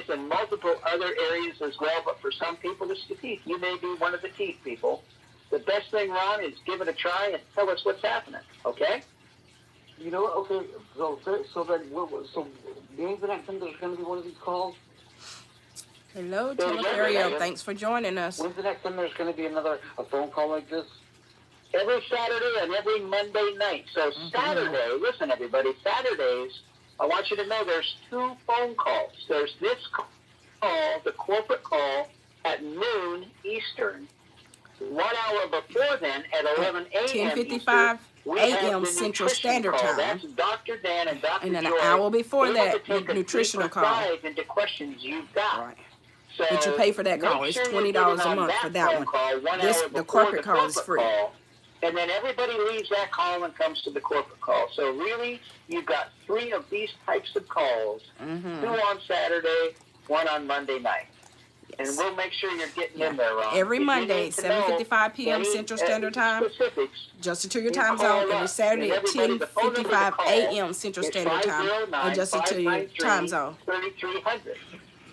and multiple other areas as well. But for some people, it's the teeth. You may be one of the teeth people. The best thing, Ron, is give it a try and tell us what's happening, okay? You know what? Okay, so then, so when's the next time there's going to be one of these calls? Hello, Teleferio. Thanks for joining us. When's the next time there's going to be a phone call like this? Every Saturday and every Monday night. So Saturday, listen everybody, Saturdays, I want you to know there's 2 phone calls. There's this call, the corporate call at noon Eastern. 1 hour before then at 11 a.m. 10:55 we a.m. have the Central nutrition Standard call. Time. That's Dr. Dan and Dr. And then an Joy hour before able that, to take the a nutritional deeper call. dive into questions you've got. Right. So But you pay for that call. make It's sure you're $20 getting a on month for that phone one. Call 1 This hour the before corporate call is free. call, and then everybody leaves that call and comes to the corporate call. So really, you've got 3 of these types of calls: 2 on Saturday, 1 on Monday night. And we'll make sure you're getting in there, Ron. Every If you Monday, need to know 7:55 p.m. any, Central Standard Time. Specifics, Adjusted to your you time call zone. Every us. Saturday And at everybody, the phone number to 10:55 call a.m. Central is Standard Time. Adjusted to your time zone. 509-593-3300.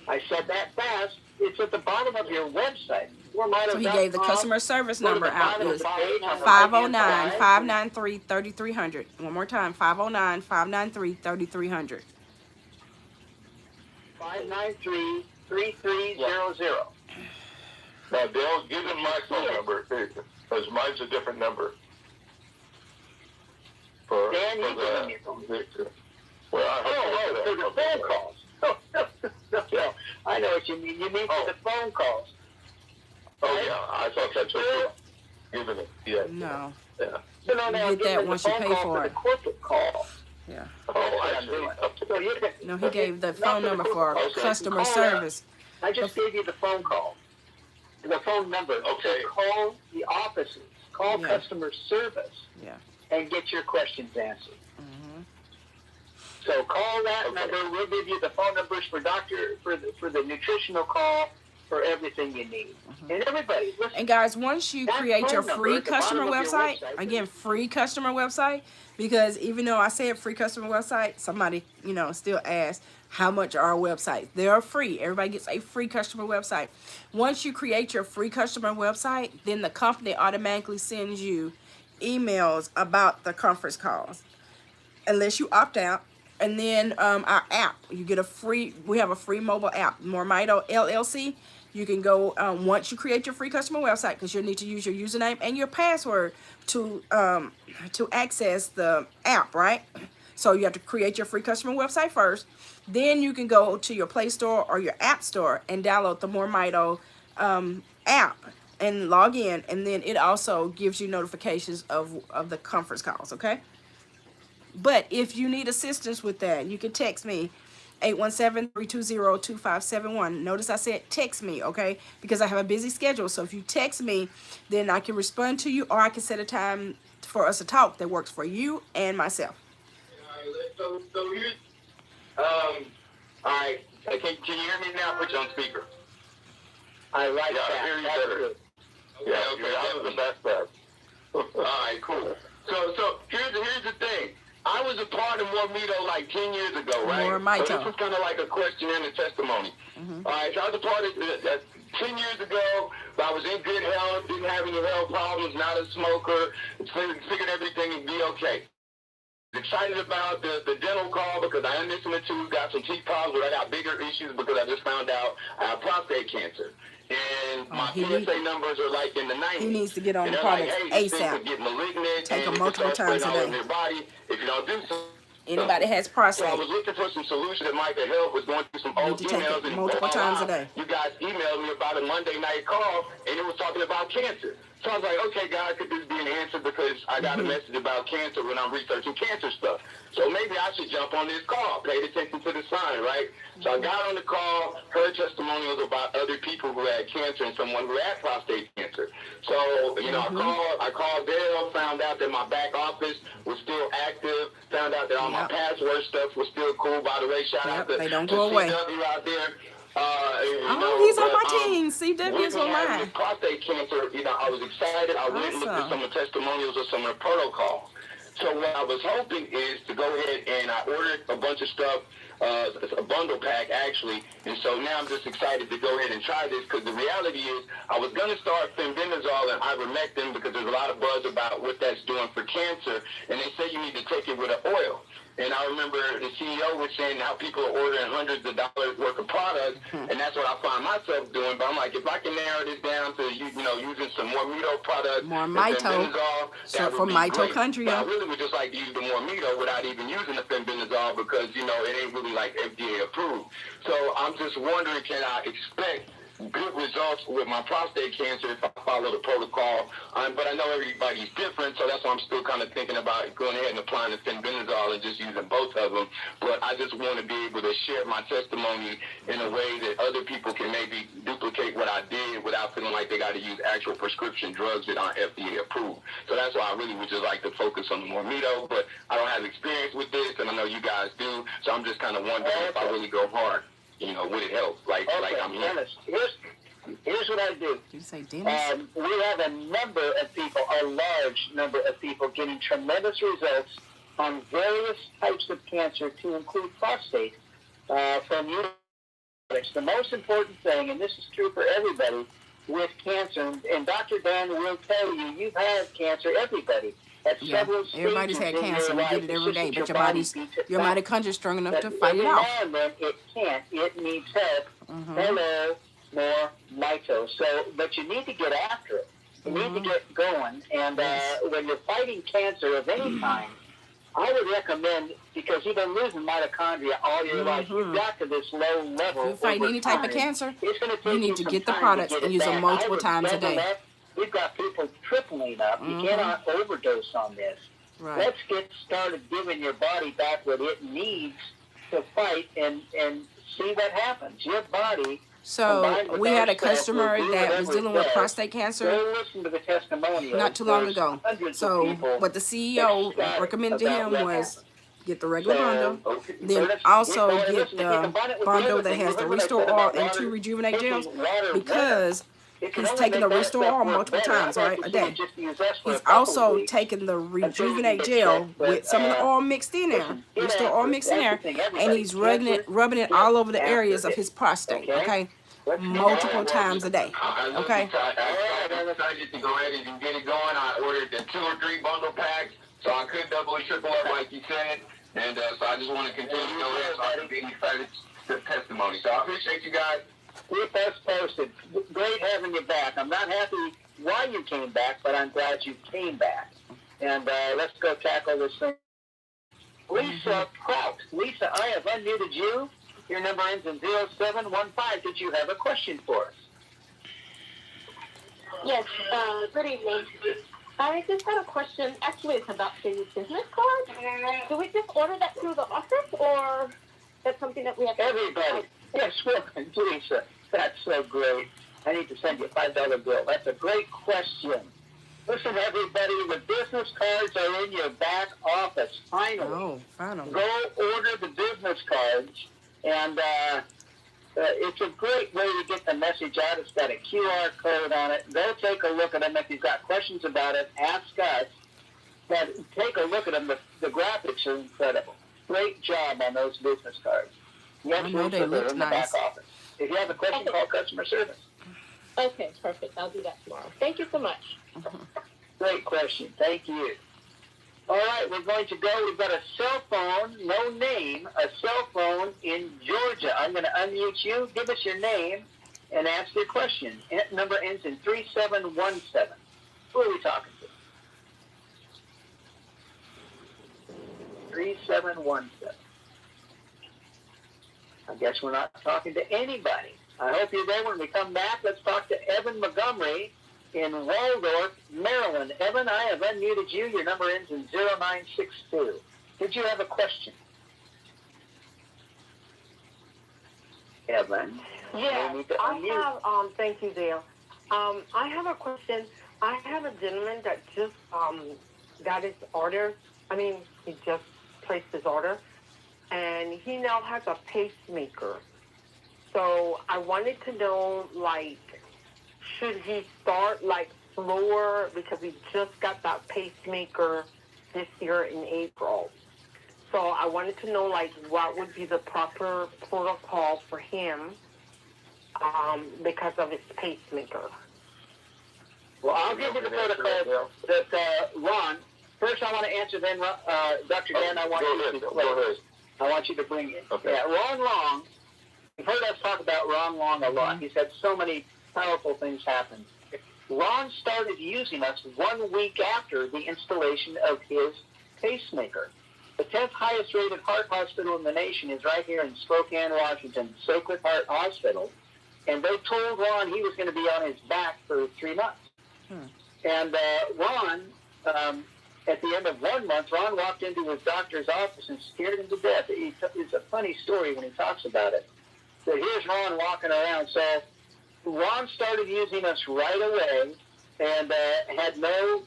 I said that fast. It's at the bottom of your website. So he gave the customer service number out. It was 509-593-3300. One more time, 509-593-3300. 593-3300. Now, Dale, give him my phone number, because mine's a different number. Dan, you give him your phone. Well, for the phone calls. No, I know what you mean. You mean for the phone calls. Oh, yeah, I thought that's what you were giving it. Yeah. No. Yeah. So no, You get that once you pay for the it. corporate call. Yeah. Oh, I So you can, No, he gave the phone number for Okay. customer Call service. I just gave you the phone call. The phone number. Okay. So call the offices. Call Yeah. customer service. Yeah. And get your questions answered. So call that number. We'll give you the phone numbers for the nutritional call for everything you need. And everybody, listen. And guys, once you That create phone your number free at the bottom customer of your website, website, again, free customer website, because even though I said free customer website, somebody, still asks, how much are our websites? They are free. Everybody gets a free customer website. Once you create your free customer website, then the company automatically sends you emails about the conference calls, unless you opt out. And then our app, you get we have a free mobile app, Mormito LLC. You can go, once you create your free customer website, because you'll need to use your username and your password to access the app, right? So you have to create your free customer website first. Then you can go to your Play Store or your App Store and download the Mormito app and log in. And then it also gives you notifications of the conference calls, okay? But if you need assistance with that, you can text me, 817-320-2571. Notice I said text me, okay? Because I have a busy schedule. So if you text me, then I can respond to you, or I can set a time for us to talk that works for you and myself. So here's, all right. Can you hear me now? Put you on speaker. I like that. I hear you That's better. good. Yeah, okay, I was the best. All right, cool. So here's the thing. I was a part of Mormito like 10 years ago, right? Mormito. So this was kind of like a question and a testimony. All right, so I was a part of that 10 years ago. I was in good health, didn't have any health problems, not a smoker, figured everything would be okay. Excited about the dental call because I am missing a tooth, got some teeth problems, but I got bigger issues because I just found out I have prostate cancer. And my PSA numbers are like in the 90s. He needs to get on and the they're products like, hey, this thing ASAP. could get malignant. Take them and multiple it can start times a spreading all day. over your body if you don't do something. Anybody has So I prostate, was looking for some solutions that might help. Was going through some you old need to take emails it and multiple times a day. You guys emailed me about a Monday night call, and it was talking about cancer. So I was like, okay, God, could this be an answer? Because I got a message about cancer when I'm researching cancer stuff. So maybe I should jump on this call, paid attention to the sign, right? So I got on the call, heard testimonials about other people who had cancer and someone who had prostate cancer. So, I called Dale, found out that my back office was still active, found out that all my password stuff was still cool. By the way, shout out to they don't go away. CW out there. He's on my team. CW is on mine. With prostate cancer, I was excited. I went and looked at some of the testimonials of some of the protocols. So what I was hoping is to go ahead and I ordered a bunch of stuff, a bundle pack actually, and so now I'm just excited to go ahead and try this because the reality is I was going to start fenbendazole and ivermectin because there's a lot of buzz about what that's doing for cancer, and they say you need to take it with an oil. And I remember the CEO was saying how people are ordering hundreds of dollars worth of products, and that's what I find myself doing. But I'm like, if I can narrow this down to using some more mito products, More mito, so for mitochondria. But I really would just like to use the more mito without even using the fenbendazole because it ain't really like FDA approved. So I'm just wondering, can I expect good results with my prostate cancer if I follow the protocol? But I know everybody's different, so that's why I'm still kind of thinking about going ahead and applying the fenbendazole and just using both of them. But I just want to be able to share my testimony in a way that other people can maybe duplicate what I did without feeling like they got to use actual prescription drugs that aren't FDA approved. So that's why I really would just like to focus on the more mito, but I don't have experience with this, and I know you guys do, so I'm just kind of wondering if I really go hard. Would it help? Like I'm here. Dennis, here's what I do. Did you say Dennis? We have a number of people, a large number of people, getting tremendous results on various types of cancer, to include prostate, from your products. The most important thing, and this is true for everybody with cancer, and Dr. Dan will tell you, you've had cancer, everybody. Everybody's had cancer. We get it every day, but your mitochondria is strong enough to fight it off. And then it can't. It needs help. Hello, more mito. So, but you need to get after it. You need to get going. And when you're fighting cancer of any kind, I would recommend, because you've been losing mitochondria all your life, you've got to this low level. If you fight any type of cancer, you need to get the products and use them multiple times a day. We've got people tripling up. You cannot overdose on this. Right. Let's get started giving your body back what it needs to fight and see what happens. Your body. So we had a customer that was dealing with prostate cancer listen to the testimonials. not too long ago. So what the CEO recommended to him was get the regular bundle, then also get the bundle that has the Restore Oil and 2 Rejuvenate gels, because he's taking the Restore Oil multiple times, right, a day. He's also taking the Rejuvenate gel with some of the oil mixed in there, Restore Oil mixed in there, and he's rubbing it all over the areas of his prostate, okay, multiple times a day, okay. I'm excited to go ahead and get it going. I ordered the 2 or 3 bundle packs, so I could double or triple up like you said, and so I just want to continue to go ahead so I can be excited to testimony. So I appreciate you guys. Keep us posted. Great having you back. I'm not happy why you came back, but I'm glad you came back. And let's go tackle this thing. Lisa Prout. Lisa, I have unmuted you. Your number ends in 0715. Did you have a question for us? Yes, good evening. I just had a question. Actually, it's about the business card. Do we just order that through the office, or that's something that we have to... Everybody. Yes, woman, Lisa. That's so great. I need to send you a $5 bill. That's a great question. Listen, everybody, the business cards are in your back office. Finally. Go order the business cards, and it's a great way to get the message out. It's got a QR code on it. Go take a look at them. If you've got questions about it, ask us. But take a look at them. The graphics are incredible. Great job on those business cards. I know they look nice. Back office. If you have a question, call customer service. Okay, perfect. I'll do that tomorrow. Thank you so much. Great question. Thank you. All right, we're going to go. We've got a cell phone, no name, a cell phone in Georgia. I'm going to unmute you. Give us your name and ask your question. Number ends in 3717. Who are we talking to? 3717. I guess we're not talking to anybody. I hope you're there when we come back. Let's talk to Evan Montgomery in Waldorf, Maryland. Evan, I have unmuted you. Your number ends in 0962. Did you have a question? Evan? Yeah, I have, thank you, Dale. I have a question. I have a gentleman that just got his order. He just placed his order, and he now has a pacemaker. So I wanted to know, should he start, slower, because he just got that pacemaker this year in April. So I wanted to know, like, what would be the proper protocol for him because of his pacemaker. Well, I'll give you the protocol that Ron. First, I want to answer. Then, Dr. Dan, I want you to I want you to bring it. Okay. Yeah, Ron Long. You've heard us talk about Ron Long a lot. He's had so many powerful things happen. Ron started using us 1 week after the installation of his pacemaker. The 10th highest rated heart hospital in the nation is right here in Spokane, Washington, Sacred Heart Hospital. And they told Ron he was going to be on his back for 3 months. And Ron, at the end of 1 month, Ron walked into his doctor's office and scared him to death. It's a funny story when he talks about it. So here's Ron walking around. So Ron started using us right away and had no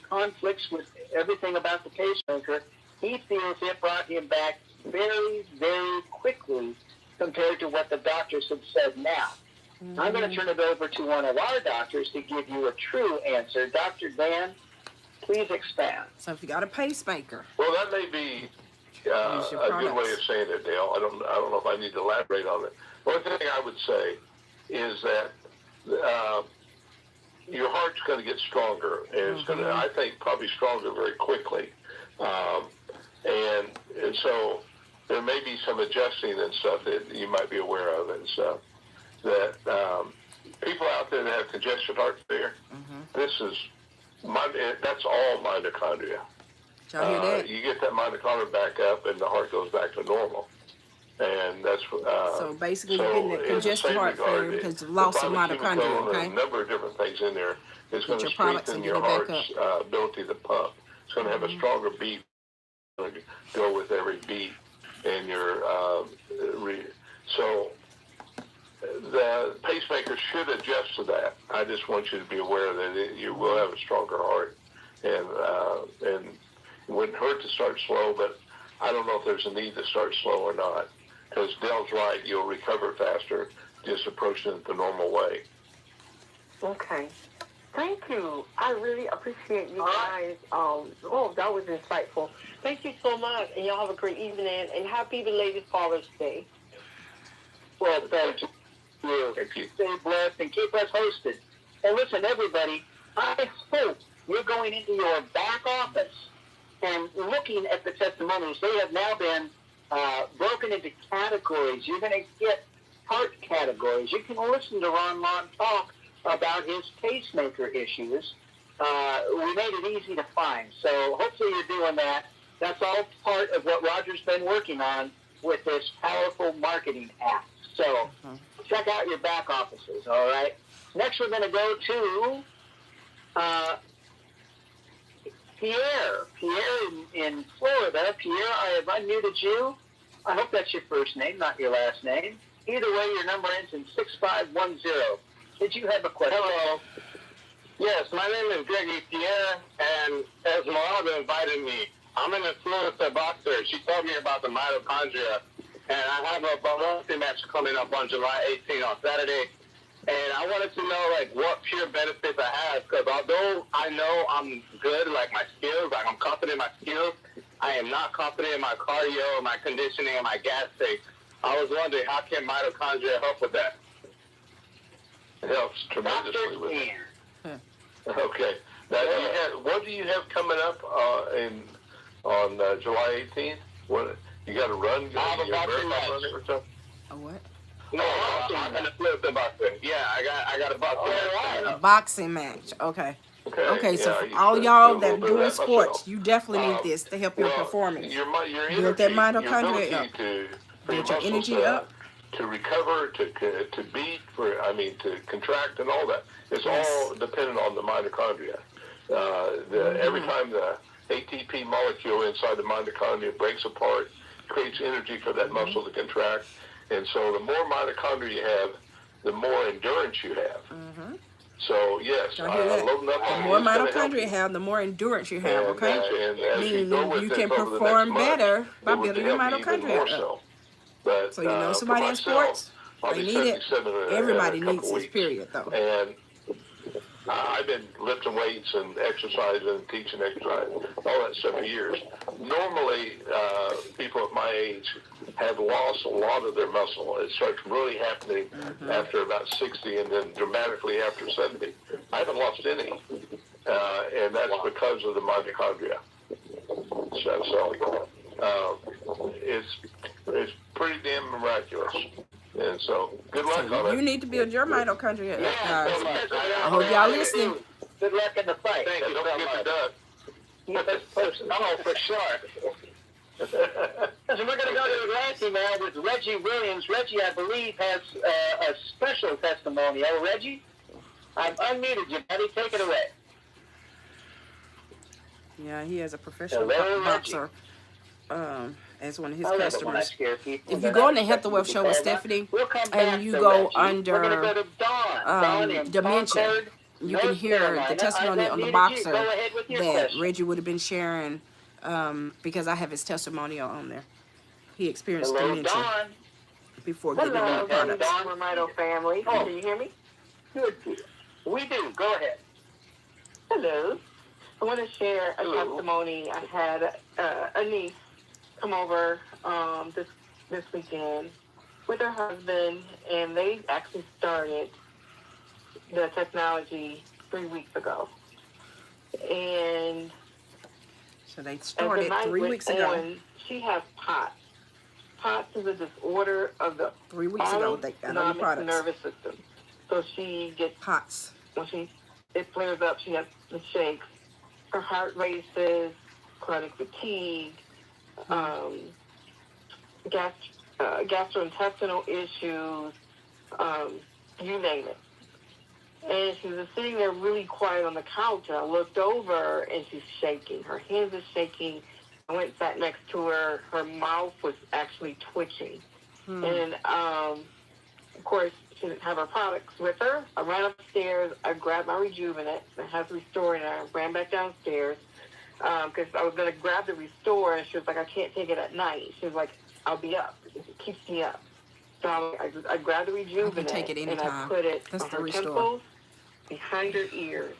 conflicts with everything about the pacemaker. He feels it brought him back very, very quickly compared to what the doctors have said now. I'm going to turn it over to one of our doctors to give you a true answer. Dr. Dan, please expand. So if you got a pacemaker, Well, that may be a good way of saying it, Dale. I don't know if I need to elaborate on it. One thing I would say is that your heart's going to get stronger, and it's going to, I think, probably stronger very quickly. And so there may be some adjusting and stuff that you might be aware of and stuff. That people out there that have congested heart failure, this is that's all mitochondria. Y'all hear that? You get that mitochondria back up, and the heart goes back to normal. And that's so basically you're getting that congested heart failure because of loss of mitochondria. Okay. A number of different things in there. It's going to products strengthen and your get it back heart's ability to pump. It's going to have a stronger beat. It's going to go with every beat, and your so the pacemaker should adjust to that. I just want you to be aware that you will have a stronger heart, and it wouldn't hurt to start slow, but I don't know if there's a need to start slow or not, because Dale's right, you'll recover faster just approaching it the normal way. Okay. Thank you. I really appreciate you guys. That was insightful. Thank you so much, and y'all have a great evening, and happy belated Father's Day. Well, thank you. Stay blessed and keep us hosted. And listen, everybody, I hope you're going into your back office and looking at the testimonies. They have now been broken into categories. You're going to get heart categories. You can listen to Ron Long talk about his pacemaker issues. We made it easy to find. So hopefully you're doing that. That's all part of what Roger's been working on with this powerful marketing app. So check out your back offices, all right? Next we're going to go to Pierre. Pierre in Florida. Pierre, I have unmuted you. I hope that's your first name, not your last name. Either way, your number ends in 6510. Did you have a question? Hello. Yes, my name is Gregory Pierre, and Esmeralda invited me. I'm an influencer boxer. She told me about the mitochondria, and I have a boxing match coming up on July 18th on Saturday. And I wanted to know, like, what pure benefits I have, because although I know I'm good, like my skills, like I'm confident in my skills, I am not confident in my cardio, my conditioning, and my gas tank. I was wondering, how can mitochondria help with that? It helps tremendously with it. Okay. Now, what do you have coming up on July 18th? What you got to run? I have a boxing match. Or something? A what? No, I'm gonna flip the boxing. Yeah, I got a boxing match. A boxing match. Okay. Okay, so yeah, for all y'all that are do doing that sports, myself. you definitely need this to help your performance. Your Build that mitochondria your up. ability Build your energy up. To recover, to beat, to contract, and all that. It's all dependent on the mitochondria. Every time the ATP molecule inside the mitochondria breaks apart, creates energy for that muscle to contract. And so the more mitochondria you have, the more endurance you have. So, yes, loading up the on more it is gonna help mitochondria you. you have, the more endurance you have, And, okay? and as Meaning go with you this can over the perform next month, better by it would building your help you even mitochondria more up. so. But, So you know for somebody in myself, sports, I'll they be need it. 77 in a Everybody couple needs this, weeks. period, though. And I've been lifting weights and exercising and teaching exercise, all that stuff for years. Normally, people at my age have lost a lot of their muscle. It starts really happening after about 60 and then dramatically after 70. I haven't lost any, and that's because of the mitochondria. So it's pretty damn miraculous. And so, good luck on it. You need to build your mitochondria, Yeah, guys. so much. I hope y'all listening. Good luck in the fight. Thank you. Don't forget the duck. Oh, for sure. So we're going to go to Atlantic now with Reggie Williams. Reggie, I believe, has a special testimonial. Reggie, I've unmuted you, buddy. Take it away. Yeah, he has a professional Hello, boxer as one of his customers. If If you go on the Health and Wealth Show with Stephanie and you go under dementia, you can hear the testimony on the boxer that Reggie would have been sharing because I have his testimonial on there. He experienced dementia before giving me the products. Hello, Mito family. Can you hear me? Good. We do. Go ahead. Hello. I want to share a testimony. I had a niece come over this weekend with her husband, and they actually started the technology 3 weeks ago. And so they started 3 weeks ago. She has POTS. POTS is a disorder of the 3 weeks ago they got on the products. Nervous system. So she gets POTS. When it flares up, she has the shakes. Her heart races, chronic fatigue, gastrointestinal issues, you name it. And she was sitting there really quiet on the couch, and I looked over, and she's shaking. Her hands are shaking. I went and sat next to her. Her mouth was actually twitching. And, of course, she didn't have her products with her. I ran upstairs. I grabbed my Rejuvenate. I had the Restore, and I ran back downstairs because I was going to grab the Restore, and she was like, I can't take it at night. She was like, I'll be up. It keeps me up. So I grabbed the Rejuvenate, take it and anytime. I put it That's on the her Restore. temples, behind her ears.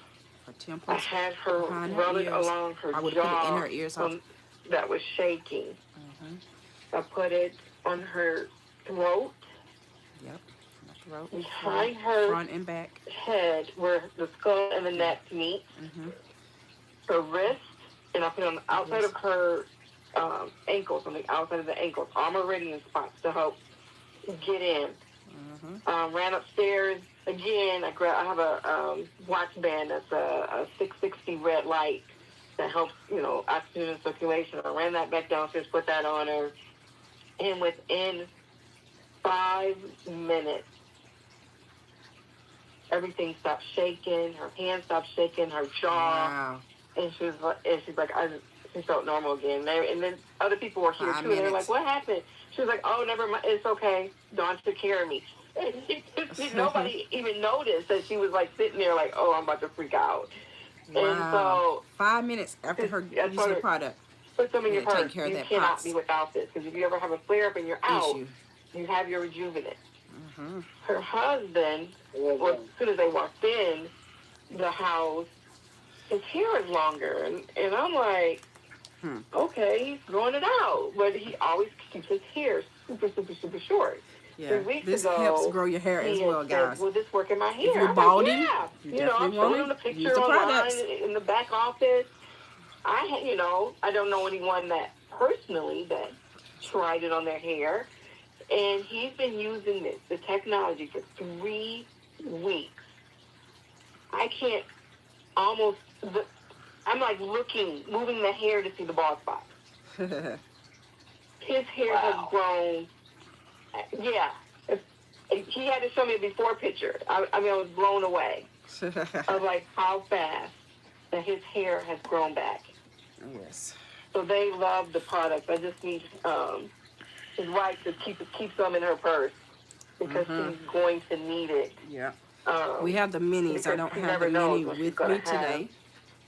Her temples, I had her behind rub it ears. along her I would jaw put it in her ears. that was shaking. I put it on her throat. Yep. Throat, behind her front and back head, where the skull and the neck meet. Her wrist, and I put it on the outside of her ankles, on the outside of the ankles, all meridian spots to help get in. Ran upstairs again. I have a watch band that's a 660 red light that helps, oxygen and circulation. I ran that back downstairs, put that on her, and within 5 minutes, everything stopped shaking. Her hands stopped shaking. Her jaw, and she's like, she felt normal again. And then other people were here too. And they were like, "What happened?" She was like, "Oh, never mind. It's okay. Dawn took care of me." Nobody even noticed that she was like sitting there, like, "Oh, I'm about to freak out." Wow. And so 5 minutes after her using the product, put some in your purse. care of You that cannot POTS be without this, because if you ever have a flare up and you're out, issue. you have your Rejuvenate. Her husband, well, as soon as they walked in the house, his hair is longer, and I'm like, okay, he's growing it out, but he always keeps his hair super, super, super short. Yeah, this helps grow your hair as well, guys. Will this work in my hair? If you're I'm balding, like, you I'm definitely showing want him the to picture use the online products. in the back office. I don't know anyone that personally that tried it on their hair, and he's been using the technology for 3 weeks. I can't I'm like moving the hair to see the bald spot. His hair has grown. Yeah. He had to show me a before picture. I was blown away of like how fast that his hair has grown back. Yes. So they love the product. I just need his wife to keep some in her purse because she's going to need it. Yeah. We have the minis. I don't have the mini with me today.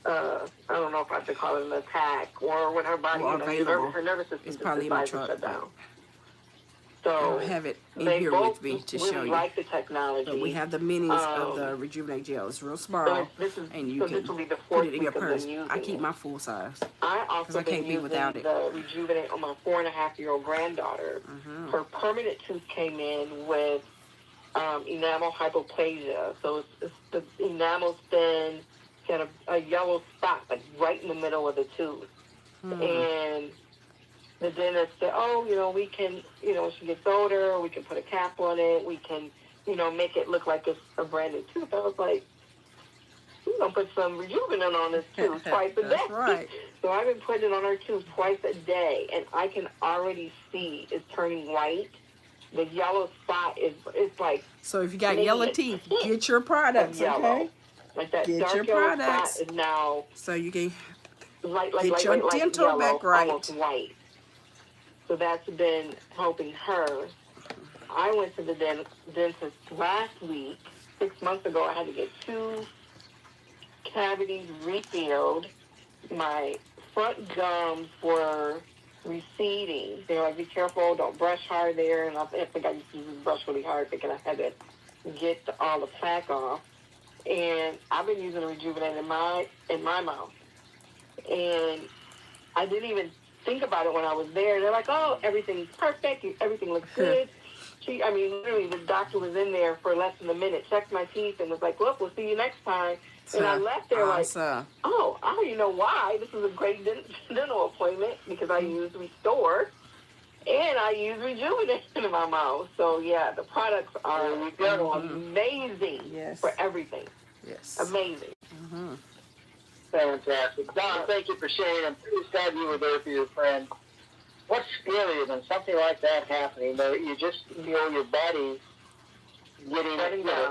I don't know if I should call it an attack or when her body, available. her nervous system it's probably in my truck. shut down. I don't So have it in they here both with me to really show you. like the technology. But we have the minis of the Rejuvenate gel. It's real small, and you can this will be the put fourth it in your week of purse. them using I keep it. my full size. I I also been can't be using without it. the Rejuvenate on my 4.5-year-old granddaughter. Her permanent tooth came in with enamel hypoplasia. So it's the enamel's been got a yellow spot like right in the middle of the tooth. And the dentist said, oh, we can, as she gets older, we can put a cap on it. We can, make it look like it's a brand new tooth. I was like, we're going to put some rejuvenant on this tooth twice a day. That's right. So I've been putting it on her tooth twice a day, and I can already see it's turning white. The yellow spot is like... So if you got yellow teeth, get your products, okay? Like that get dark your yellow products. spot is now... So you can get your dental yellow, back right. Almost white. So that's been helping her. I went to the dentist last week. 6 months ago, I had to get 2 cavities refilled. My front gums were receding. They were like, be careful, don't brush hard there. And I think I used to brush really hard thinking I had to get all the plaque off. And I've been using the Rejuvenate in my mouth. And I didn't even think about it when I was there. They're like, oh, everything's perfect. Everything looks good. Literally, the doctor was in there for less than a minute, checked my teeth, and was like, well, we'll see you next time. And I left there like, oh, I already know why. This is a great dental appointment because I use Restore and I use Rejuvenate in my mouth. So, yeah, the products are amazing for everything. Yes. Amazing. Fantastic. Don, thank you for sharing. I'm pretty sad you were there for your friend. What's scarier than something like that happening? You just feel your body getting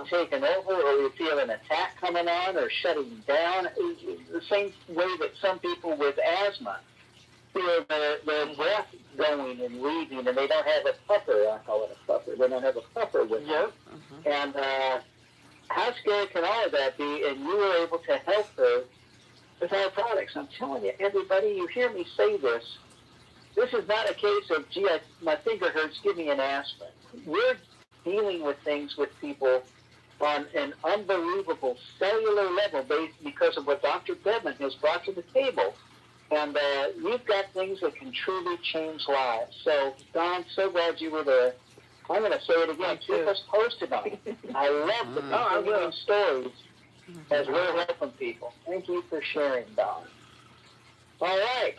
taken over, or you feel an attack coming on, or shutting down. The same way that some people with asthma feel their breath going and leaving, and they don't have a puffer. I call it a puffer. They don't have a puffer with them. And how scary can all of that be? And you were able to help her with our products. I'm telling you, everybody, you hear me say this. This is not a case of, gee, my finger hurts, give me an aspirin. We're dealing with things with people on an unbelievable cellular level because of what Dr. Bedman has brought to the table. And you've got things that can truly change lives. So, Don, so glad you were there. I'm going to say it again. Keep us posted on it. I love the continuing stories as we're helping people. Thank you for sharing, Don. All right.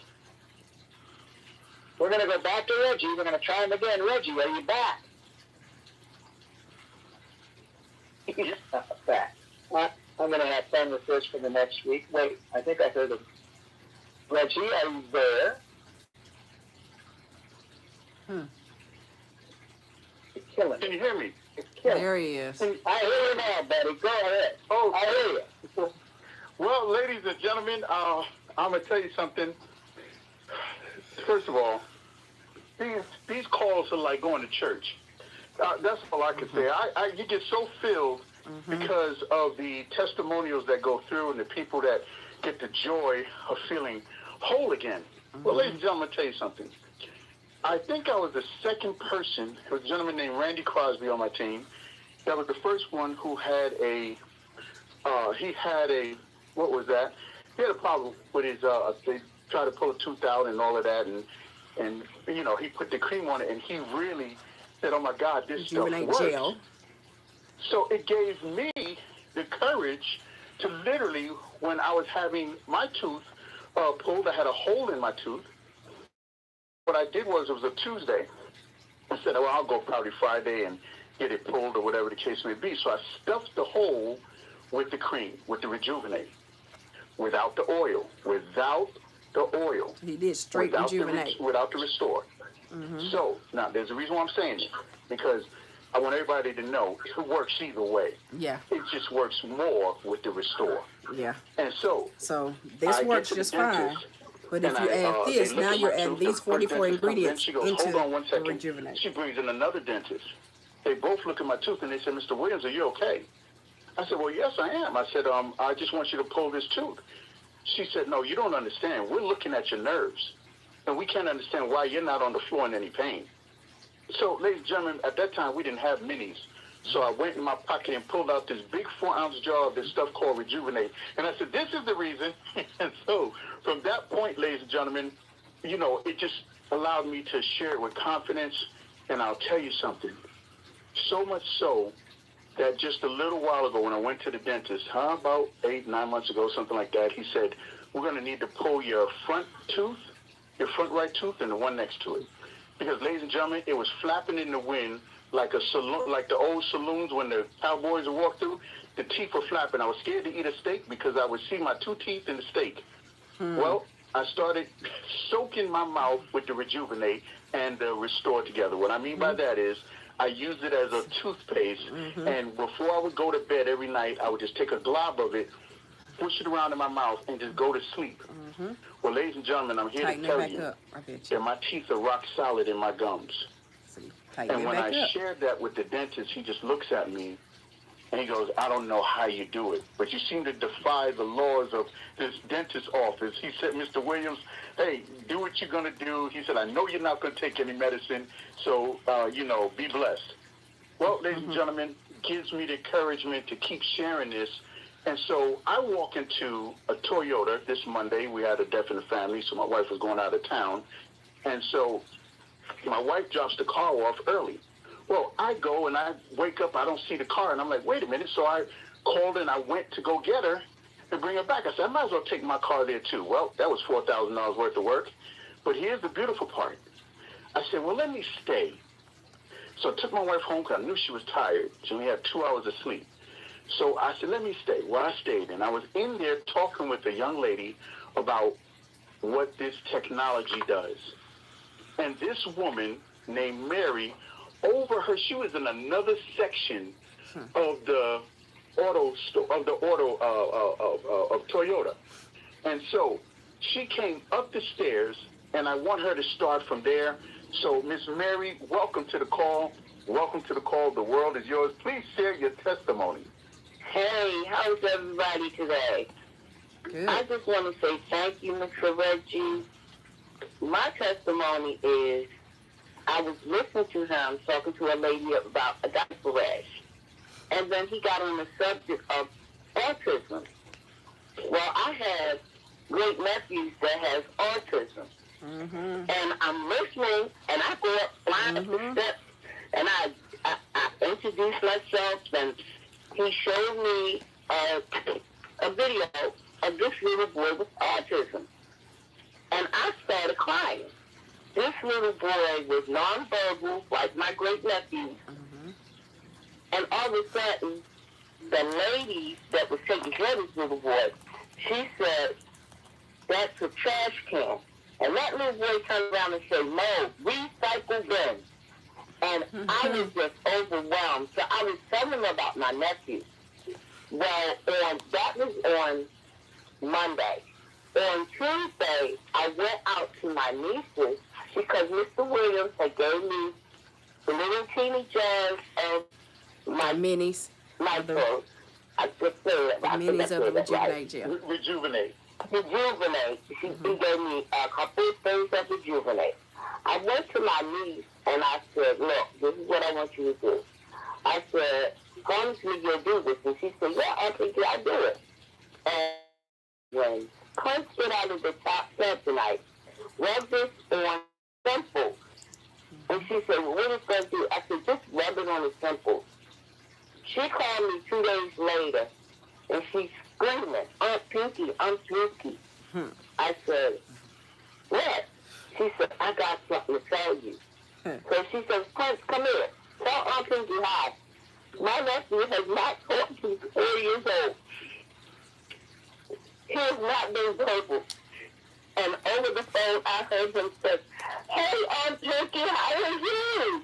We're going to go back to Reggie. We're going to try him again. Reggie, are you back? He's not back. I'm going to have fun with this for the next week. Wait, I think I heard him. Reggie, are you there? You're killing me. Can you hear me? There he is. I hear you now, buddy. Go ahead. Oh, I hear you. Well, ladies and gentlemen, I'm going to tell you something. First of all, these calls are like going to church. That's all I can say. You get so filled because of the testimonials that go through and the people that get the joy of feeling whole again. Well, ladies and gentlemen, I'll tell you something. I think I was the second person. There was a gentleman named Randy Crosby on my team. That was the first one who had what was that? He had a problem with his, they tried to pull a tooth out and all of that, and he put the cream on it, and he really said, oh my God, this stuff works. Gel. So it gave me the courage to literally, when I was having my tooth pulled, I had a hole in my tooth. What I did was, it was a Tuesday. I said, well, I'll go probably Friday and get it pulled or whatever the case may be. So I stuffed the hole with the cream, with the Rejuvenate, without the oil, He did straight Rejuvenate. Without the Restore. So, now, there's a reason why I'm saying it, because I want everybody to know it works either way. Yeah. It just works more with the Restore. Yeah. And so this works just fine. But if you add this, now you're adding these 44 ingredients into the Rejuvenate. She brings in another dentist. They both look at my tooth and they said, Mr. Williams, are you okay? I said, well, yes, I am. I said, I just want you to pull this tooth. She said, no, you don't understand. We're looking at your nerves. And we can't understand why you're not on the floor in any pain. So ladies and gentlemen, at that time we didn't have minis. So I went in my pocket and pulled out this big 4-ounce jar of this stuff called Rejuvenate. And I said, this is the reason. And so from that point, ladies and gentlemen, you know, it just allowed me to share it with confidence. And I'll tell you something. So much so that just a little while ago when I went to the dentist, about 8-9 months ago, something like that, he said, we're going to need to pull your front tooth, your front right tooth, and the one next to it. Because, ladies and gentlemen, it was flapping in the wind like a saloon, like the old saloons when the cowboys would walk through. The teeth were flapping. I was scared to eat a steak because I would see my 2 teeth in the steak. Well, I started soaking my mouth with the Rejuvenate and the Restore together. What I mean by that is I use it as a toothpaste, and before I would go to bed every night, I would just take a glob of it, push it around in my mouth, and just go to sleep. Well, ladies and gentlemen, I'm here to tell you that my teeth are rock solid in my gums. And when I shared that with the dentist, he just looks at me and he goes, I don't know how you do it, but you seem to defy the laws of this dentist's office. He said, Mr. Williams, hey, do what you're going to do. He said, I know you're not going to take any medicine, so, you know, be blessed. Well, ladies and gentlemen, gives me the encouragement to keep sharing this. And so I walk into a Toyota this Monday. We had a death in the family, so my wife was going out of town. And so my wife drops the car off early. Well, I go and I wake up, I don't see the car, and I'm like, wait a minute. So I called and I went to go get her and bring her back. I said, I might as well take my car there too. Well, that was $4,000 worth of work. But here's the beautiful part. I said, well, let me stay. So I took my wife home because I knew she was tired. She only had 2 hours of sleep. So I said, let me stay. Well, I stayed, and I was in there talking with a young lady about what this technology does. And this woman named Mary, over her, she was in another section of the auto of Toyota. And so she came up the stairs, and I want her to start from there. So, Miss Mary, welcome to the call. Welcome to the call. The world is yours. Please share your testimony. Hey, how's everybody today? Good. I just want to say thank you, Mr. Reggie. My testimony is I was listening to him talking to a lady about a diaper rash. And then he got on the subject of autism. Well, I have great nephews that has autism. And I'm listening, and I go up, flying up the steps, and I introduce myself, and he showed me a video of this little boy with autism. And I started crying. This little boy was nonverbal, like my great nephew. And all of a sudden, the lady that was taking care of this little boy, she said, that's a trash can. And that little boy turned around and said, no, recycle bin. And I was just overwhelmed. So I was telling them about my nephew. Well, that was on Monday. On Tuesday, I went out to my nieces because Mr. Williams had gave me the little teeny jars of my minis. I just said it. Minis of the Rejuvenate gel. Rejuvenate. He gave me a couple of things of Rejuvenate. I went to my niece and I said, look, this is what I want you to do. I said, promise me you'll do this. And she said, yeah, I think I'll do it. And when Prince get out of the top step tonight, rub this on temples. And she said, well, what is it going to do? I said, just rub it on the temples. She called me 2 days later, and she's screaming, Aunt Pinky, Aunt Pinky. I said, what? She said, I got something to tell you. So she says, Prince, come here. Tell Aunt Pinky hi. My nephew has not talked to 4 years old. He has not been verbal. And over the phone, I heard him say, hey, Aunt Pinky, how are you?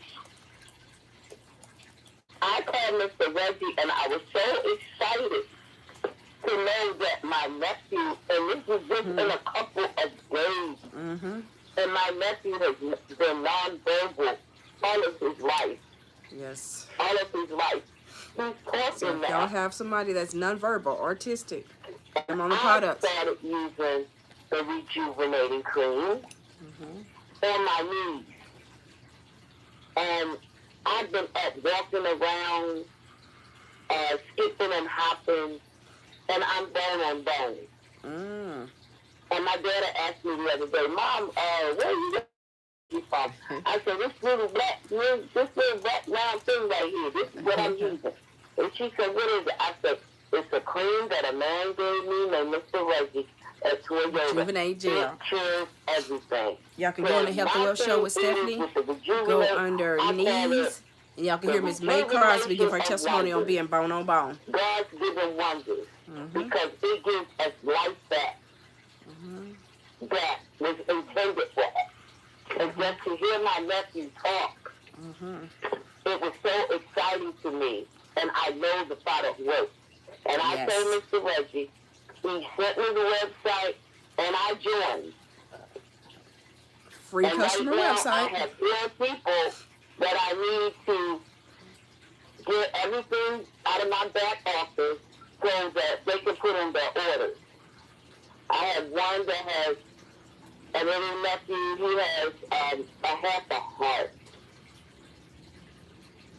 I called Mr. Reggie, and I was so excited to know that my nephew, and this was just in a couple of days, and my nephew has been nonverbal all of his life. Yes. All of his life. He's talking so if now. y'all have somebody that's nonverbal, autistic, I'm on the products. I started using the rejuvenating cream on my knees. And I've been up walking around, skipping and hopping, and I'm bone on bone. And my daughter asked me the other day, Mom, where you from? I said, this little black round thing right here, this is what I'm using. And she said, what is it? I said, it's a cream that a man gave me named Mr. Reggie at Toyota. Rejuvenate gel. It cures everything. Y'all can go on the Health and Wealth Show with Stephanie. Go under knees. And y'all can hear Miss May Crosby give her testimony on being bone on bone. God's given wonders. Because it gives us life back. That was intended for us. And just to hear my nephew talk, it was so exciting to me. And I know the product works. And I told Mr. Reggie, he sent me the website, and I joined. Free and customer right now, website. I have 4 people that I need to get everything out of my back office so that they can put in their orders. I have one that has a little nephew. He has a half a heart.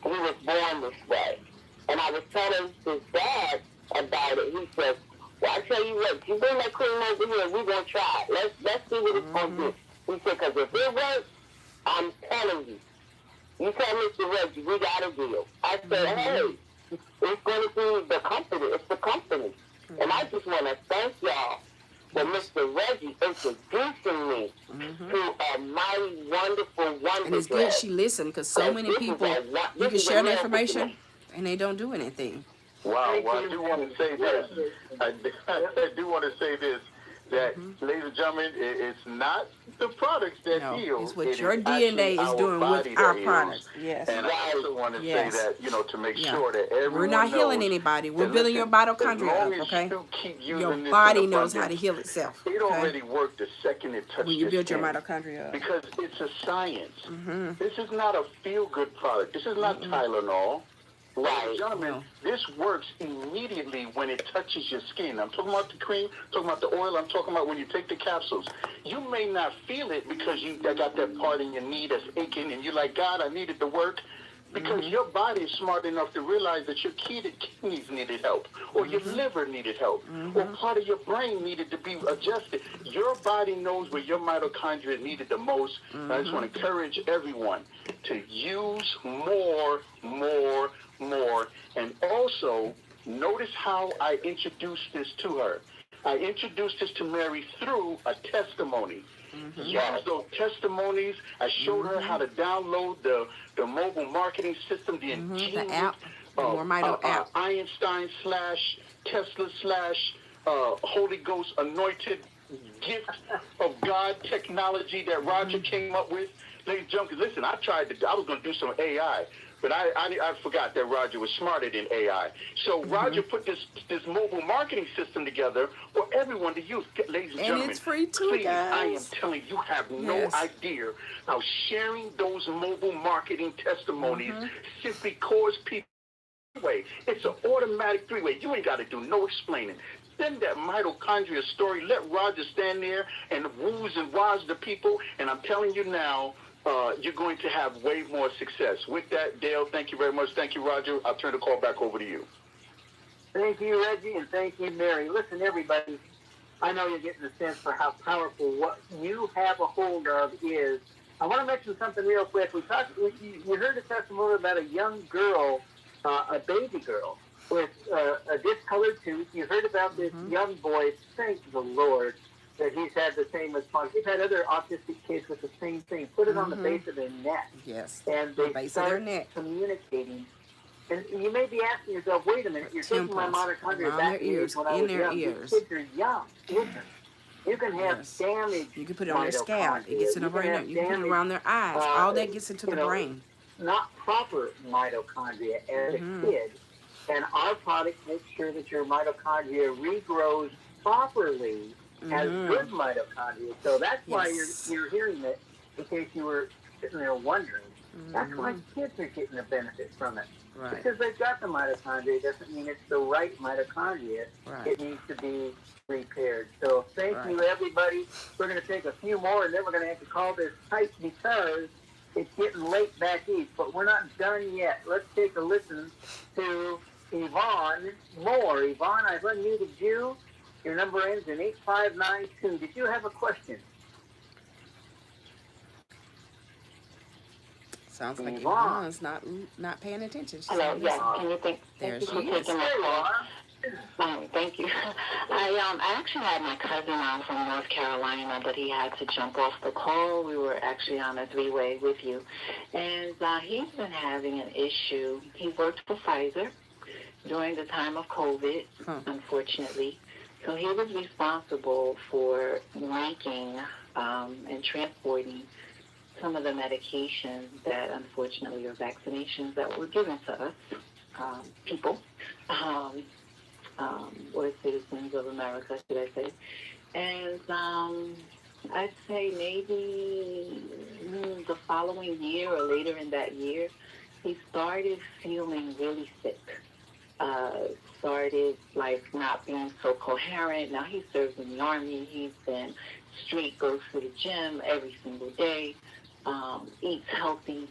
He was born this way. And I was telling his dad about it. He said, well, I tell you what, you bring that cream over here, we're going to try it. Let's see what it's going to do. He said, because if it works, I'm telling you. You tell Mr. Reggie, we got a deal. I said, hey, it's going to be the company. It's the company. And I just want to thank y'all for Mr. Reggie introducing me to a mighty, wonderful, wonderful. And it's good she listened, because so many people, you can share the information, and they don't do anything. Wow, well, I do want to say this. I do want to say this, that, ladies and gentlemen, it's not the products that heal. It's what your DNA is doing with our products. Yes. And I also want to say that, to make sure that everyone We're not healing knows anybody. We're that, building your mitochondria up, okay? Your body knows how to heal itself. It already worked the second it touched when you build your skin. mitochondria up. Because it's a science. This is not a feel-good product. This is not Tylenol. Ladies and gentlemen, this works immediately when it touches your skin. I'm talking about the cream, talking about the oil, I'm talking about when you take the capsules. You may not feel it because you got that part in your knee that's aching and you're like, God, I need it to work. Because your body is smart enough to realize that your kidneys needed help, or your liver needed help, or part of your brain needed to be adjusted. Your body knows where your mitochondria needed the most. I just want to encourage everyone to use more. And also, notice how I introduced this to her. I introduced this to Mary through a testimony. Use those testimonies. I showed her how to download the mobile marketing system, the ingenious app, app. Einstein / Tesla / Holy Ghost anointed gift of God technology that Roger came up with. Ladies and gentlemen, listen, I was going to do some AI. But I forgot that Roger was smarter than AI. So Roger put this mobile marketing system together for everyone to use. Ladies and gentlemen, it's free too, please, guys. I am telling you, have no idea how sharing those mobile marketing testimonies simply cause people way. It's an automatic 3-way. You ain't got to do no explaining. Send that mitochondria story. Let Roger stand there and woos and wahs the people. And I'm telling you now, you're going to have way more success. With that, Dale, thank you very much. Thank you, Roger. I'll turn the call back over to you. Thank you, Reggie, and thank you, Mary. Listen, everybody, I know you're getting a sense for how powerful what you have a hold of is. I want to mention something real quick. You heard a testimony about a young girl, a baby girl, with a discolored tooth. You heard about this young boy, thank the Lord, that he's had the same response. We've had other autistic kids with the same thing. Put it on the base of their neck. Yes. And they start communicating. And you may be asking yourself, wait a minute, you're taking my mitochondria back when I was young. These kids are young. Listen, you can have damage. You can put it on their scalp. It gets in the brain. You can put it around their eyes. All that gets into the brain. Not proper mitochondria as a kid. And our product makes sure that your mitochondria regrows properly as good mitochondria. So that's why you're hearing it, in case you were sitting there wondering. That's why kids are getting a benefit from it. Right. Because they've got the mitochondria doesn't mean it's the right mitochondria. Right. It needs to be repaired. So thank you, everybody. We're going to take a few more, and then we're going to have to call this tight because it's getting late back east, but we're not done yet. Let's take a listen to Yvonne Moore. Yvonne, I've unmuted you. Your number ends in 8592. Did you have a question? Sounds like Yvonne's not paying attention. She's Hello, yes. Can you think? There Thank you she for is. taking my call. Thank you. I actually had my cousin on from North Carolina, but he had to jump off the call. We were actually on a three-way with you. And he's been having an issue. He worked for Pfizer during the time of COVID, unfortunately. So he was responsible for making and transporting some of the medications that, unfortunately, are vaccinations that were given to us, people, or citizens of America, should I say. And I'd say maybe the following year or later in that year, he started feeling really sick. Started like not being so coherent. Now he serves in the Army. He's been straight, goes to the gym every single day, eats healthy,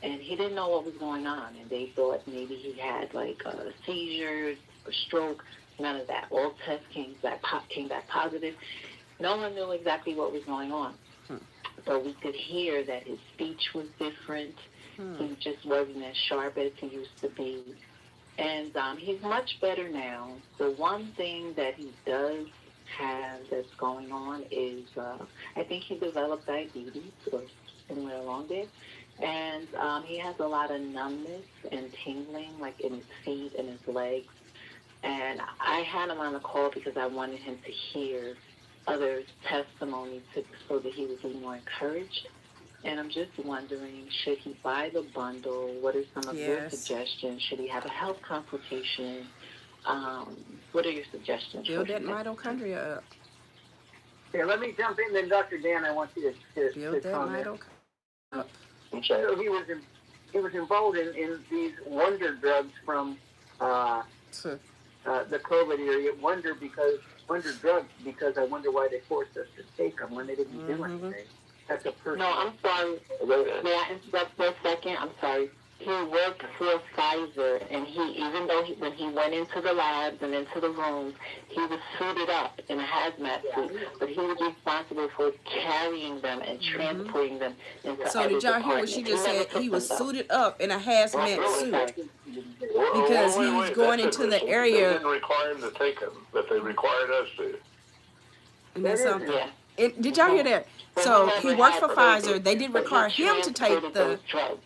and he didn't know what was going on. And they thought maybe he had like a seizure, a stroke. None of that. All tests came back positive. No one knew exactly what was going on. So we could hear that his speech was different. He just wasn't as sharp as he used to be. And he's much better now. The one thing that he does have that's going on is I think he developed diabetes or somewhere along there. And he has a lot of numbness and tingling, like in his feet and his legs. And I had him on the call because I wanted him to hear other testimonies so that he would be more encouraged. And I'm just wondering, should he buy the bundle? What are some of your suggestions? Should he have a health consultation? What are your suggestions? Build that mitochondria up. Yeah, let me jump in then, Dr. Dan. I want you to build that comment. mitochondria up. So he was involved in these wonder drugs from the COVID area. Wonder drugs because I wonder why they forced us to take them when they didn't do anything. That's a person. No, I'm sorry. May I interrupt for a second? I'm sorry. He worked for Pfizer, and even though when he went into the labs and into the rooms, he was suited up in a hazmat suit, but he was responsible for carrying them and transporting them into So did y'all hear what she just said? He was suited up in a hazmat suit because he was going into the area. They didn't require him to take them, but they required us to. And that's something. Did y'all hear that? So he worked for Pfizer. They did require him to take the shot.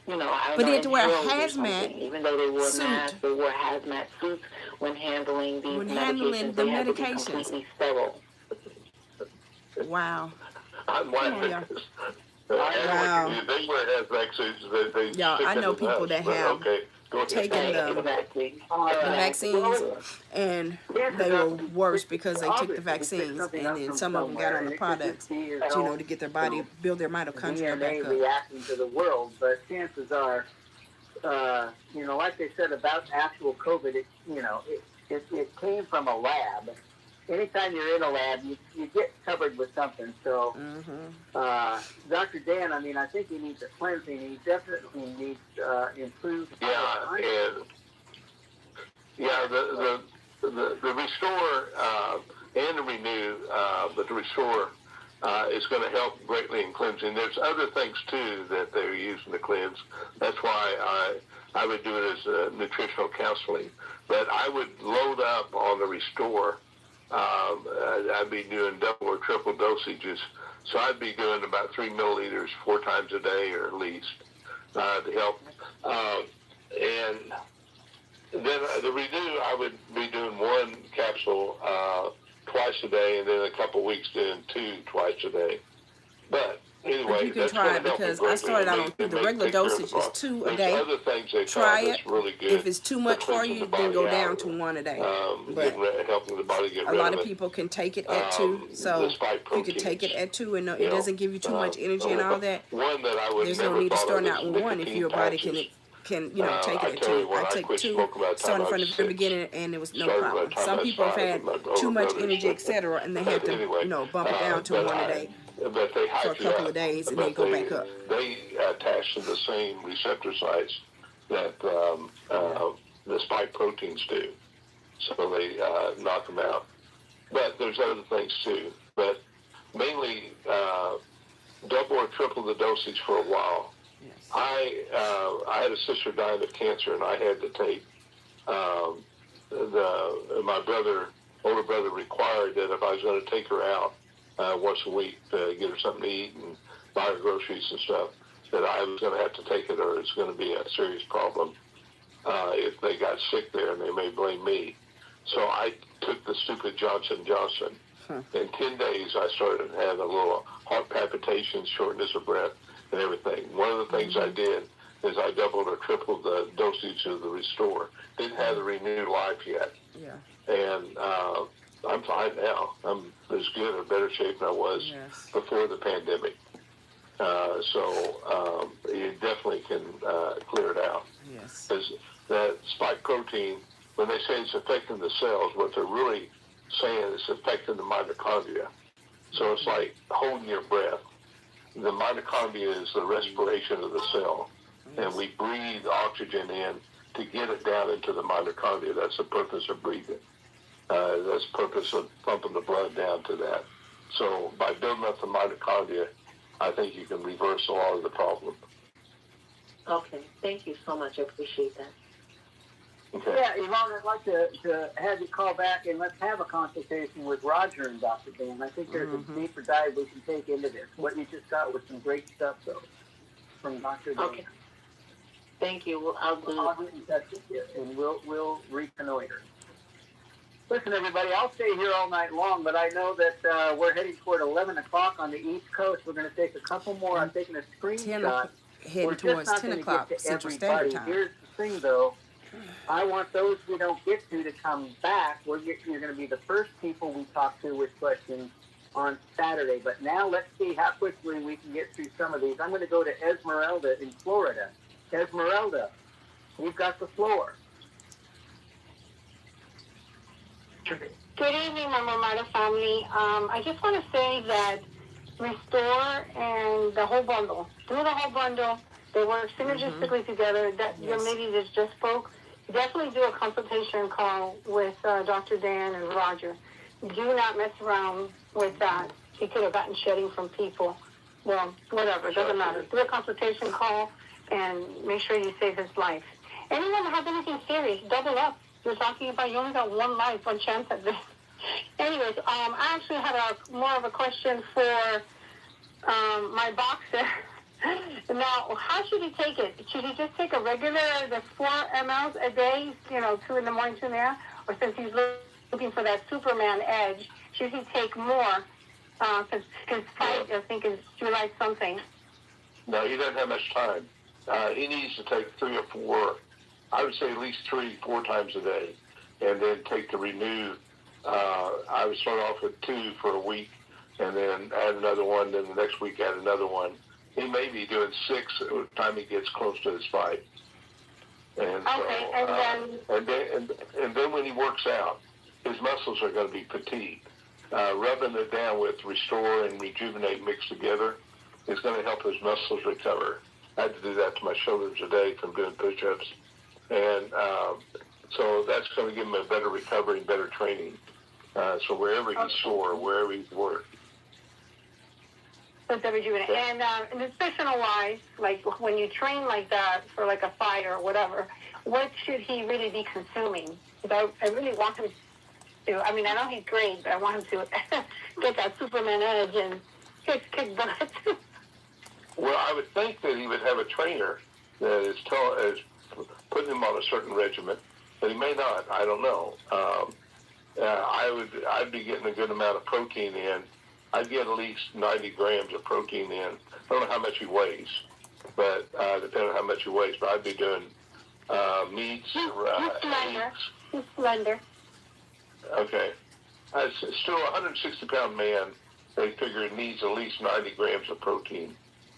But he had to wear a hazmat even though they wore suit. masks, they wore hazmat suits when handling these medications. The they had to be medications. completely sterile. Wow. I'm laughing. Wow. They wear hazmat suits. Y'all, I know people that have taken the vaccines, and they were worse because they took the vaccines, and then some of them got on the products, to get their body, build their mitochondria back up. Reacting to the world, but chances are, like they said about actual COVID, it came from a lab. Anytime you're in a lab, you get covered with something. So, Dr. Dan, I think he needs a cleansing. He definitely needs improved. The Restore and the Renew, but the Restore is going to help greatly in cleansing. There's other things too that they're using to cleanse. That's why I would do it as nutritional counseling. But I would load up on the Restore. I'd be doing double or triple dosages. So I'd be doing about 3 milliliters 4 times a day or at least to help. And then the Renew, I would be doing 1 capsule twice a day, and then a couple weeks doing 2 twice a day. But anyway, you can try it because I started out on the regular dosage is 2 a day. Try it. Really good if it's too much for you, then go down to 1 a day. But helping the body get a lot of people can take it at 2, so you can take it at 2 and it doesn't give you too much energy and all that. There's no need to start out with 1 if your body can, you know, take it at 2. I took 2 starting from the very beginning, and it was no problem. Some people have had too much energy, etc., and they had to, you know, bump it down to 1 a day for a couple of days and then go back up. They attach to the same receptor sites that the spike proteins do, so they knock them out. But there's other things too. But mainly double or triple the dosage for a while. Yes. I had a sister dying of cancer, and I had to take my older brother required that if I was going to take her out once a week to get her something to eat and buy her groceries and stuff, that I was going to have to take it, or it's going to be a serious problem if they got sick there, and they may blame me. So I took the stupid Johnson & Johnson. In 10 days, I started having a little heart palpitations, shortness of breath, and everything. One of the things I did is I doubled or tripled the dosage of the Restore. Didn't have the Renew Life yet. Yeah. And I'm fine now. I'm as good or better shape than I was before the pandemic. So you definitely can clear it out. Yes. Because that spike protein, when they say it's affecting the cells, what they're really saying is affecting the mitochondria. So it's like holding your breath. The mitochondria is the respiration of the cell, and we breathe oxygen in to get it down into the mitochondria. That's the purpose of breathing. That's the purpose of pumping the blood down to that. So by building up the mitochondria, I think you can reverse a lot of the problem. Okay, thank you so much. I appreciate that. Okay. Yeah, Yvonne, I'd like to have you call back and let's have a consultation with Roger and Dr. Dan. I think there's a deeper dive we can take into this. What you just got was some great stuff, though, from Dr. Dan. Okay. Thank you. I'll get in touch with you, and we'll reconnoiter. Listen, everybody, I'll stay here all night long, but I know that we're heading toward 11 o'clock on the East Coast. We're going to take a couple more. I'm taking a screenshot. Heading towards 10 o'clock Central Standard Time. Here's the thing, though. I want those we don't get to come back. You're going to be the first people we talk to with questions on Saturday. But now let's see how quickly we can get through some of these. I'm going to go to Esmeralda in Florida. Esmeralda, you've got the floor. Good evening, Mama Mata family. I just want to say that Restore and the whole bundle, do the whole bundle. They work synergistically together. That your lady that just spoke, definitely do a consultation call with Dr. Dan and Roger. Do not mess around with that. He could have gotten shedding from people. Well, whatever, it doesn't matter. Do a consultation call and make sure you save his life. Anyone that has anything serious, double up. You're talking about you only got one life, one chance at this. Anyways, I actually had more of a question for my boxer. Now, how should he take it? Should he just take a regular, the 4 mLs a day, 2 in the morning, 2 in the afternoon? Or since he's looking for that Superman edge, should he take more? Because his fight, I think, is July something. No, he doesn't have much time. He needs to take 3 or 4, I would say at least 3-4 times a day, and then take the Renew. I would start off with 2 for a week, and then add another one, then the next week add another one. He may be doing 6 by the time he gets close to his fight. And and then when he works out, his muscles are going to be fatigued. Rubbing it down with Restore and Rejuvenate mixed together is going to help his muscles recover. I had to do that to my shoulders today from doing push-ups. And so that's going to give him a better recovery and better training. So wherever he's sore, wherever he's worked. So rejuvenate. And nutritional-wise, like when you train like that for like a fight or whatever, what should he really be consuming? Because I really want him to, I mean, I know he's great, but I want him to get that Superman edge and kick butt. Well, I would think that he would have a trainer that is putting him on a certain regimen, but he may not. I don't know. I'd be getting a good amount of protein in. I'd get at least 90 grams of protein in. I don't know how much he weighs, but depending on how much he weighs, but I'd be doing meats. He's slender. Okay. Still, a 160-pound man, they figure it needs at least 90 grams of protein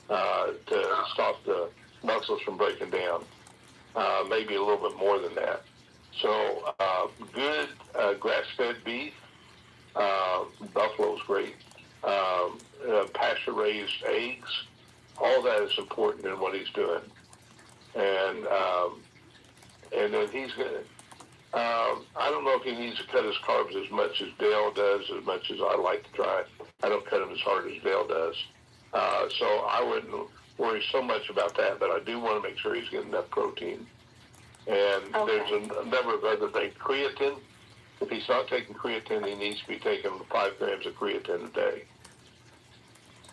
to stop the muscles from breaking down. maybe a little bit more than that. So good grass-fed beef, buffalo's great, pasture-raised eggs, all that is important in what he's doing. And then he's going to, I don't know if he needs to cut his carbs as much as Dale does, as much as I like to try. I don't cut them as hard as Dale does. So I wouldn't worry so much about that, but I do want to make sure he's getting enough protein. And there's a number of other things. Creatine, if he's not taking creatine, he needs to be taking 5 grams of creatine a day.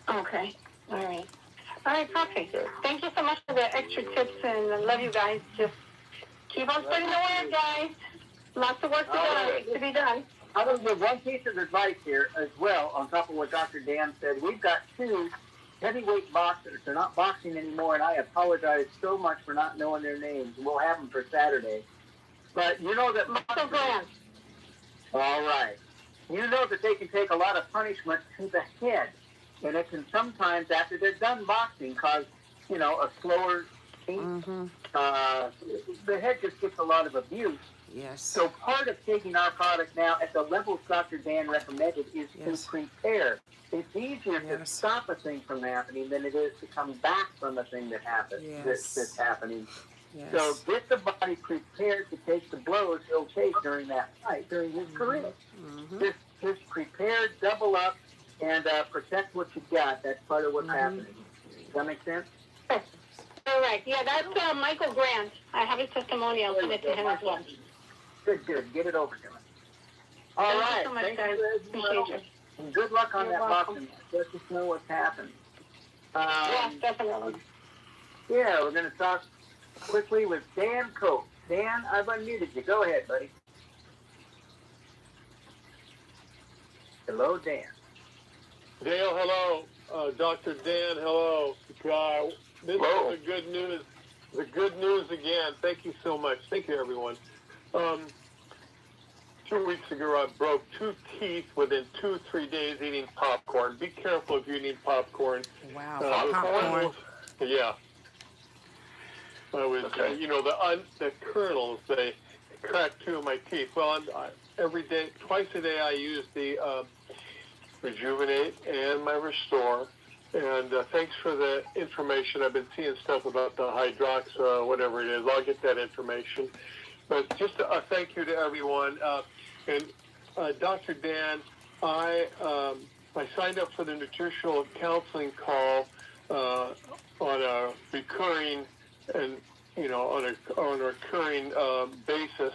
Okay. All right. All right, perfect. Thank you so much for the extra tips, and I love you guys. Just keep on spreading the word, guys. Lots of work to be done. I will give one piece of advice here as well, on top of what Dr. Dan said. We've got 2 heavyweight boxers. They're not boxing anymore, and I apologize so much for not knowing their names. We'll have them for Saturday. But you know that... Michael Grant. All right. You know that they can take a lot of punishment to the head. And it can sometimes, after they're done boxing, cause, a slower beat. The head just gets a lot of abuse. Yes. So part of taking our product now at the levels Dr. Dan recommended is to prepare. It's easier to stop a thing from happening than it is to come back from a thing that happened, that's happening. Yes. So get the body prepared to take the blows he'll take during that fight, during his career. Just prepare, double up, and protect what you got. That's part of what's happening. Does that make sense? All right. Yeah, that's Michael Grant. I have his testimonial. I'll send it to him as well. Good. Get it over to him. All right. Thank you so much, guys. Appreciate you. And good luck on that welcome. boxing. Let us know what's happened. Yes, definitely. Yeah, we're going to talk quickly with Dan Coates. Dan, I've unmuted you. Go ahead, buddy. Hello, Dan. Dale, hello. Dr. Dan, hello. This is the good news. The good news again. Thank you so much. Thank you, everyone. 2 weeks ago, I broke 2 teeth within 2-3 days eating popcorn. Be careful if you're eating popcorn. Wow, popcorn. Yeah. I was, the kernels, they cracked 2 of my teeth. Well, every day, twice a day, I use the Rejuvenate and my Restore. And thanks for the information. I've been seeing stuff about the hydroxa, whatever it is. I'll get that information. But just a thank you to everyone. And Dr. Dan, I signed up for the nutritional counseling call on a recurring on a recurring basis.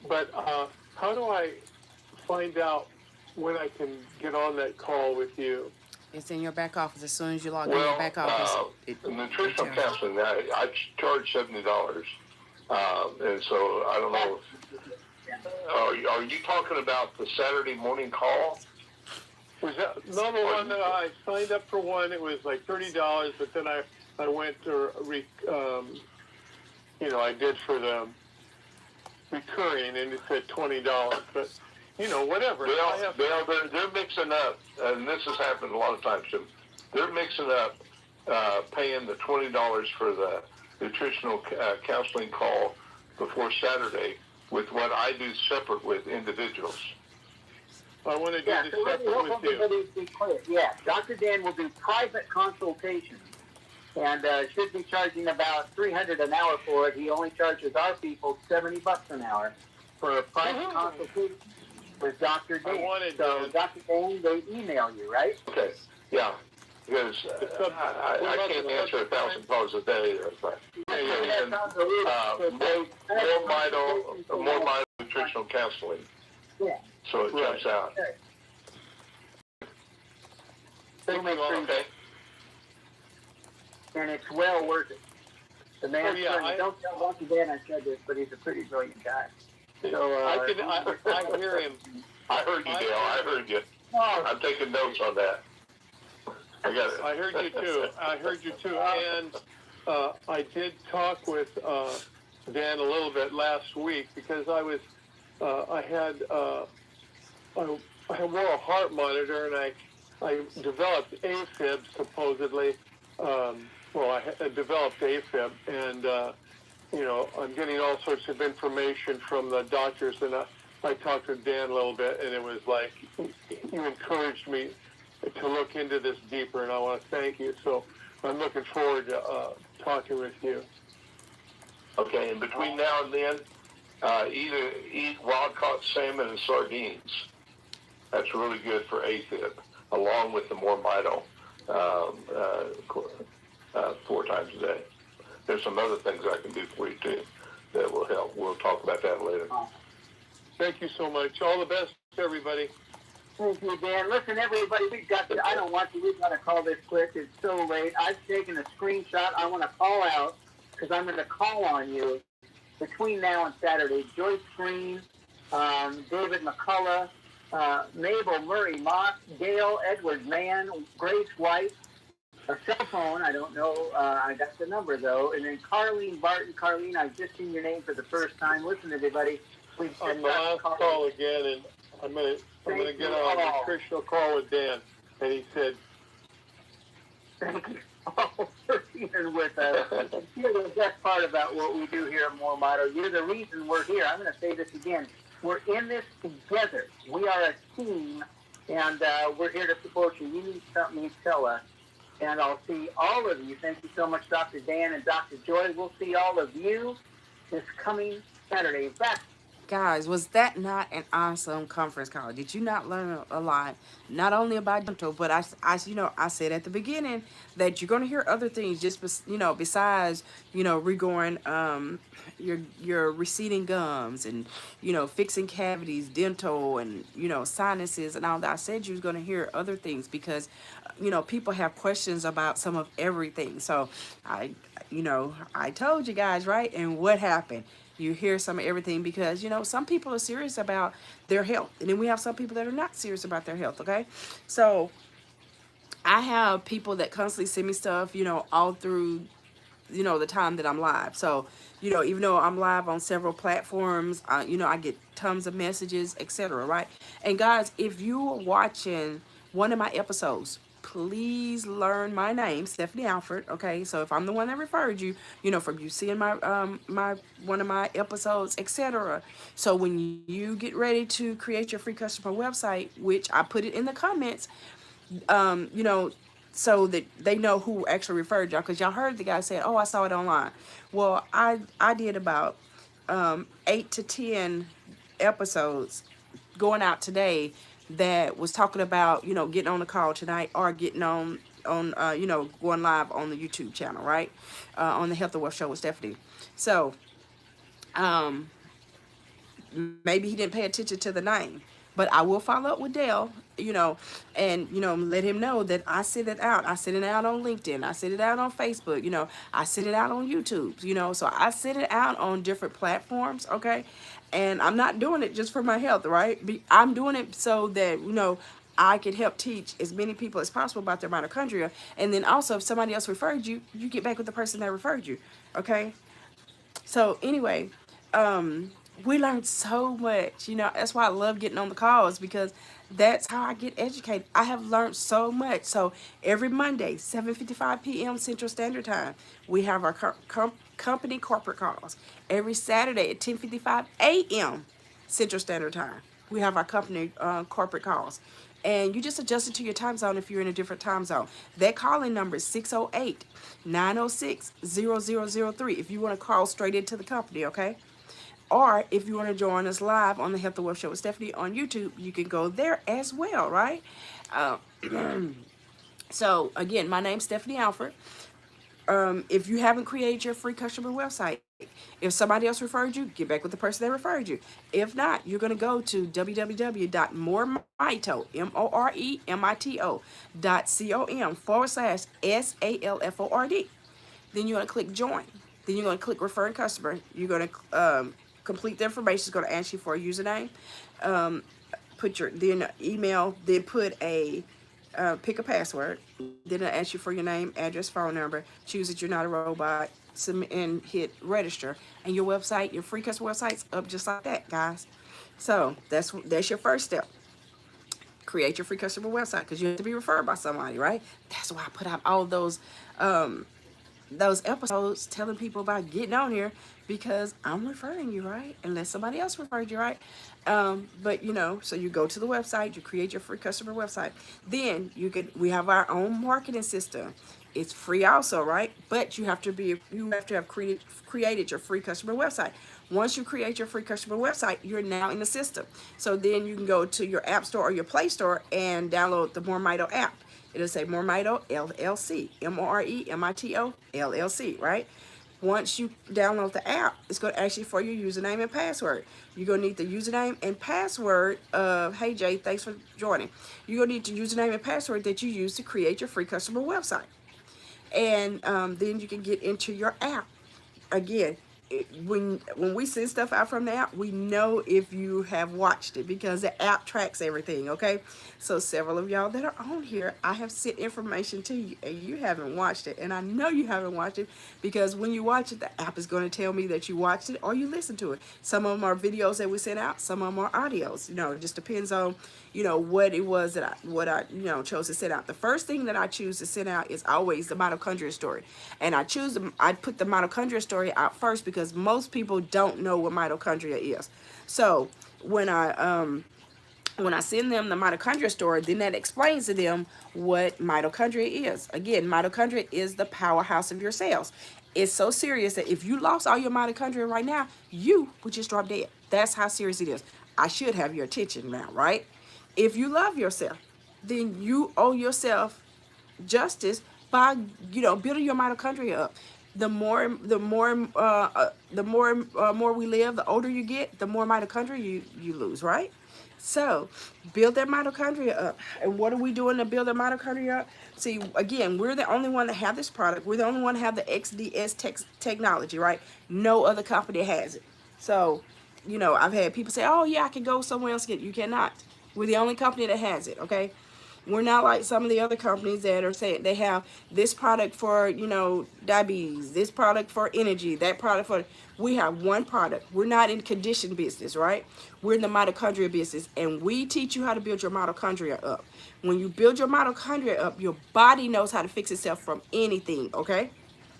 But how do I find out when I can get on that call with you? It's in your back office. As soon as you log in your back office. Nutritional counseling, I charge $70. And so I don't know. Are you talking about the Saturday morning call? Was that another one that I signed up for? One, it was like $30, but then I went to I did for the recurring, and it said $20. But whatever. They're mixing up, and this has happened a lot of times too. They're mixing up paying the $20 for the nutritional counseling call before Saturday with what I do separate with individuals. I want to do this separate with you. Yeah, Dr. Dan will do private consultations, and should be charging about $300 an hour for it. He only charges our people $70 an hour for a private consultation with Dr. Dan. So Dr. Dan, they email you, right? Okay, yeah. Because I can't answer 1,000 calls a day. More vital nutritional counseling. Yeah. So it jumps out. Okay. And it's well worth it. The man, don't tell Dr. Dan I said this, but he's a pretty brilliant guy. So I hear him. I heard you, Dale. I heard you. I'm taking notes on that. I got it. I heard you too. And I did talk with Dan a little bit last week because I wore a heart monitor, and I developed AFib supposedly. I developed AFib, and I'm getting all sorts of information from the doctors, and I talked to Dan a little bit, and it was like you encouraged me to look into this deeper, and I want to thank you. So I'm looking forward to talking with you. Okay, and between now and then, either eat wild-caught salmon and sardines. That's really good for AFib, along with the more mito 4 times a day. There's some other things I can do for you, too, that will help. We'll talk about that later. Thank you so much. All the best, everybody. Thank you, Dan. Listen, everybody, I don't want to, we've got to call this quick. It's so late. I've taken a screenshot. I want to call out, because I'm going to call on you between now and Saturday. Joyce Green, David McCullough, Mabel Murray Moss, Gail Edward Mann, Grace White, a cell phone, I don't know, I got the number though, and then Carlene Barton. Carlene, I've just seen your name for the first time. Listen, everybody, we've just on the last call again, and I'm gonna get on a nutritional call with Dan, and he said, thank you all for being with us. You're the best part about what we do here at More Motto. You're the reason we're here. I'm going to say this again. We're in this together. We are a team, and we're here to support you. You need something, you tell us. And I'll see all of you. Thank you so much, Dr. Dan and Dr. Joy. We'll see all of you this coming Saturday. In fact, guys, was that not an awesome conference call? Did you not learn a lot? Not only about dental, but I said at the beginning that you're going to hear other things just, besides, regrowing your receding gums and, fixing cavities, dental and, sinuses and all that. I said you was going to hear other things because, people have questions about some of everything. So I told you guys, right? And what happened? You hear some of everything because, some people are serious about their health. And then we have some people that are not serious about their health, okay? So I have people that constantly send me stuff, all through, the time that I'm live. So, even though I'm live on several platforms, I get tons of messages, etc., right? And guys, if you are watching one of my episodes, please learn my name, Stephanie Alford. Okay, so if I'm the one that referred you, from you seeing my one of my episodes, etc. So when you get ready to create your free customer website, which I put it in the comments, so that they know who actually referred y'all, because y'all heard the guy say, "Oh, I saw it online." Well, I did about 8 to 10 episodes going out today that was talking about, getting on the call tonight or getting on going live on the YouTube channel, right? On the Health and Wealth Show with Stephanie. So, maybe he didn't pay attention to the name, but I will follow up with Dale, and, let him know that I send it out. I send it out on LinkedIn. I send it out on Facebook. I send it out on YouTube, so I send it out on different platforms. Okay. And I'm not doing it just for my health, right? I'm doing it so that, I can help teach as many people as possible about their mitochondria. And then also, if somebody else referred you, you get back with the person that referred you. Okay. So anyway, we learned so much, that's why I love getting on the calls, because that's how I get educated. I have learned so much. So every Monday, 7:55 p.m. Central Standard Time, we have our company corporate calls. Every Saturday at 10:55 a.m. Central Standard Time, we have our company corporate calls. And you just adjust it to your time zone if you're in a different time zone. That calling number is 608-906-0003 if you want to call straight into the company, okay? Or if you want to join us live on the Health and Wealth Show with Stephanie on YouTube, you can go there as well, right? So, again, my name's Stephanie Alford. If you haven't created your free customer website, if somebody else referred you, get back with the person that referred you. If not, you're going to go to www.moremito.com/SALFORD. Then you're going to click join. Then you're going to click referring customer. You're going to complete the information. It's going to ask you for a username. Put your email. Then put a pick a password. Then it'll ask you for your name, address, phone number. Choose that you're not a robot. Submit and hit register. And your website, your free customer website's up just like that, guys. So that's your first step. Create your free customer website, because you have to be referred by somebody, right? That's why I put out all those those episodes telling people about getting on here because I'm referring you, right? Unless somebody else referred you, right? But you know, so you go to the website, you create your free customer website. Then we have our own marketing system. It's free also, right? But you have to have created your free customer website. Once you create your free customer website, you're now in the system. So then you can go to your app store or your Play Store and download the More Mito app. It'll say More Mito LLC, MOREMITO LLC, right? Once you download the app, it's going to ask you for your username and password. You're going to need the username and password of, hey Jay, thanks for joining. You're going to need the username and password that you use to create your free customer website. And then you can get into your app. Again, when we send stuff out from the app, we know if you have watched it because the app tracks everything, okay? So several of y'all that are on here, I have sent information to you and you haven't watched it. And I know you haven't watched it because when you watch it, the app is going to tell me that you watched it or you listened to it. Some of them are videos that we sent out, some of them are audios. You know, it just depends on, you know, what it was that I chose to send out. The first thing that I choose to send out is always the mitochondria story. And I put the mitochondria story out first because most people don't know what mitochondria is. So when I send them the mitochondria story, then that explains to them what mitochondria is. Again, mitochondria is the powerhouse of your cells. It's so serious that if you lost all your mitochondria right now, you would just drop dead. That's how serious it is. I should have your attention now, right? If you love yourself, then you owe yourself justice by, you know, building your mitochondria up. The more we live, the older you get, the more mitochondria you lose, right? So build that mitochondria up. And what are we doing to build the mitochondria up? See, again, we're the only one that have this product. We're the only one that have the XDS technology, right? No other company has it. So, you know, I've had people say, oh yeah, I can go somewhere else get it. You cannot. We're the only company that has it, okay? We're not like some of the other companies that are saying they have this product for, you know, diabetes, this product for energy, that product for. We have one product. We're not in condition business, right? We're in the mitochondria business, and we teach you how to build your mitochondria up. When you build your mitochondria up, your body knows how to fix itself from anything, okay?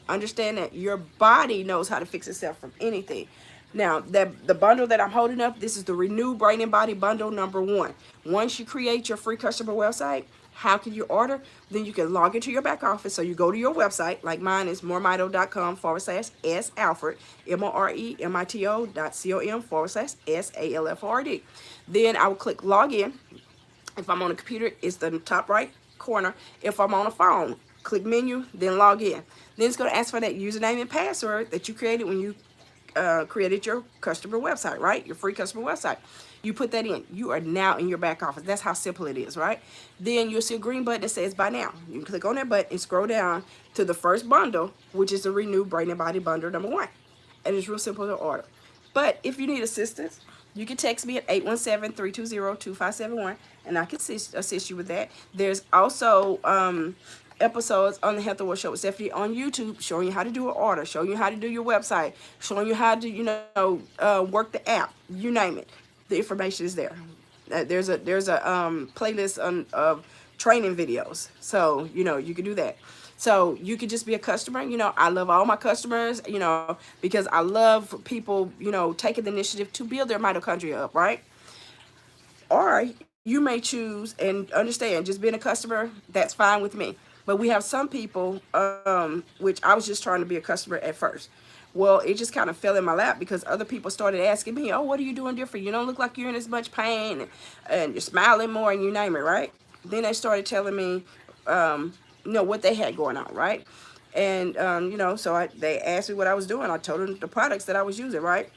Understand that your body knows how to fix itself from anything. Now, the bundle that I'm holding up, this is the Renew Brain and Body Bundle #1. Once you create your free customer website, how can you order? Then you can log into your back office. So you go to your website, like mine is moremito.com/S Alfred, MOREMITO.com/S ALFRD. Then I will click login. If I'm on a computer, it's the top right corner. If I'm on a phone, click menu, then log in. Then it's going to ask for that username and password that you created when you created your customer website, right? Your free customer website. You put that in. You are now in your back office. That's how simple it is, right? Then you'll see a green button that says buy now. You can click on that button and scroll down to the first bundle, which is the Renew Brain and Body Bundle #1. And it's real simple to order. But if you need assistance, you can text me at 817-320-2571 and I can assist you with that. There's also episodes on the Health and World Show with Stephanie on YouTube showing you how to do an order, showing you how to do your website, showing you how to, you know, work the app, you name it. The information is there. There's a playlist of training videos. So, you know, you can do that. So you could just be a customer. You know, I love all my customers, you know, because I love people, you know, taking the initiative to build their mitochondria up, right? Or you may choose and understand just being a customer, that's fine with me. But we have some people, which I was just trying to be a customer at first. Well, it just kind of fell in my lap because other people started asking me, oh, what are you doing different? You don't look like you're in as much pain and you're smiling more and you name it, right? Then they started telling me, you know, what they had going on, right? And, you know, so they asked me what I was doing. I told them the products that I was using, right?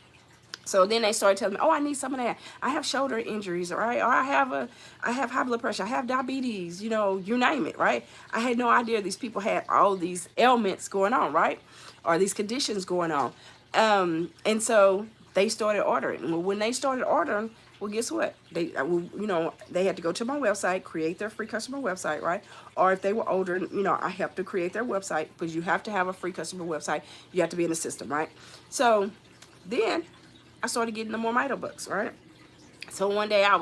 So then they started telling me, oh, I need some of that. I have shoulder injuries, right? Or I have high blood pressure. I have diabetes, you know, you name it, right? I had no idea these people had all these ailments going on, right? Or these conditions going on. And so they started ordering. Well, when they started ordering, well, guess what? They, you know, they had to go to my website, create their free customer website, right? Or if they were older, you know, I helped to create their website because you have to have a free customer website. You have to be in the system, right? So then I started getting the more Mito books, right? So one day I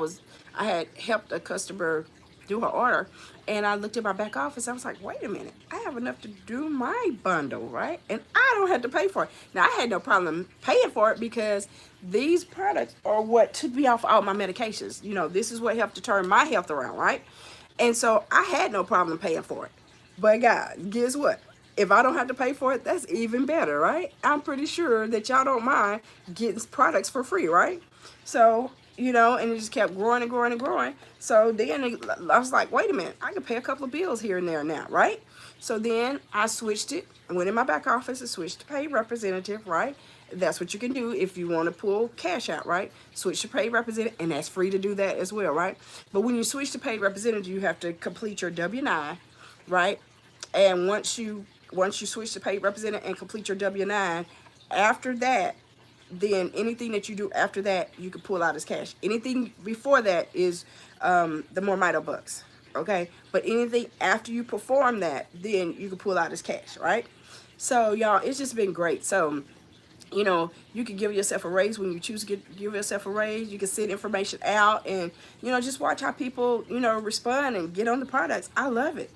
had helped a customer do her order, and I looked at my back office. I was like, wait a minute, I have enough to do my bundle, right? And I don't have to pay for it. Now, I had no problem paying for it because these products are what took me off all my medications. You know, this is what helped to turn my health around, right? And so I had no problem paying for it. But God, guess what? If I don't have to pay for it, that's even better, right? I'm pretty sure that y'all don't mind getting products for free, right? So, you know, and it just kept growing and growing and growing. So then I was like, wait a minute, I can pay a couple of bills here and there now, right? So then I switched it. I went in my back office and switched to pay representative, right? That's what you can do if you want to pull cash out, right? Switch to paid representative, and that's free to do that as well, right? But when you switch to paid representative, you have to complete your W-9, right? And once you switch to paid representative and complete your W-9, after that, then anything that you do after that, you can pull out as cash. Anything before that is the more mito bucks, okay? But anything after you perform that, then you can pull out as cash, right? So, y'all, it's just been great. So, you know, you can give yourself a raise when you choose to give yourself a raise. You can send information out and, you know, just watch how people, you know, respond and get on the products. I love it.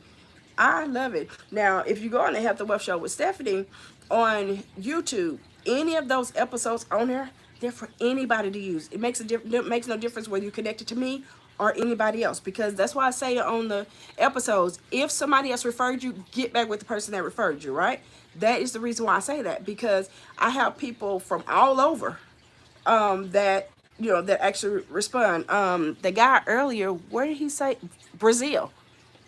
I love it. Now, if you go on the Health and Wealth Show with Stephanie on YouTube, any of those episodes on there, they're for anybody to use. It makes no difference whether you connected to me or anybody else, because that's why I say on the episodes, if somebody else referred you, get back with the person that referred you, right? That is the reason why I say that, because I have people from all over that, you know, that actually respond. The guy earlier, where did he say? Brazil.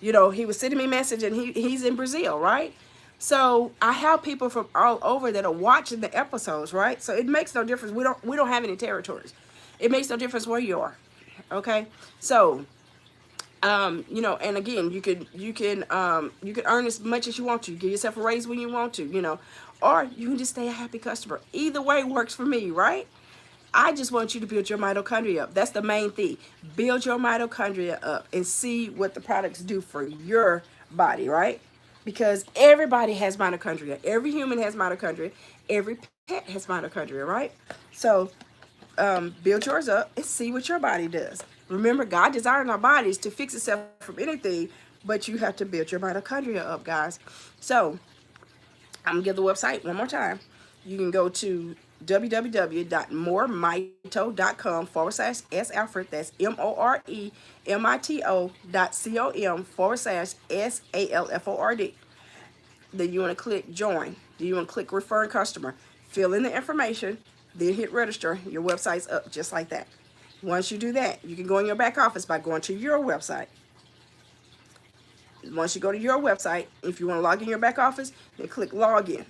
You know, he was sending me a message, and he's in Brazil, right? So I have people from all over that are watching the episodes, right? So it makes no difference. We don't have any territories. It makes no difference where you are. Okay? So you know, and again, you can earn as much as you want to. Give yourself a raise when you want to, you know, or you can just stay a happy customer. Either way works for me, right? I just want you to build your mitochondria up. That's the main thing. Build your mitochondria up and see what the products do for your body, right? Because everybody has mitochondria. Every human has mitochondria. Every pet has mitochondria, right? So build yours up and see what your body does. Remember, God designed our bodies to fix itself from anything, but you have to build your mitochondria up, guys. So I'm going to give the website one more time. You can go to www.moremito.com/S Alfred. That's moremito.com/SALFORD. Then you want to click join. Then you want to click referring customer. Fill in the information, then hit register. Your website's up just like that. Once you do that, you can go in your back office by going to your website. Once you go to your website, if you want to log in your back office, then click login.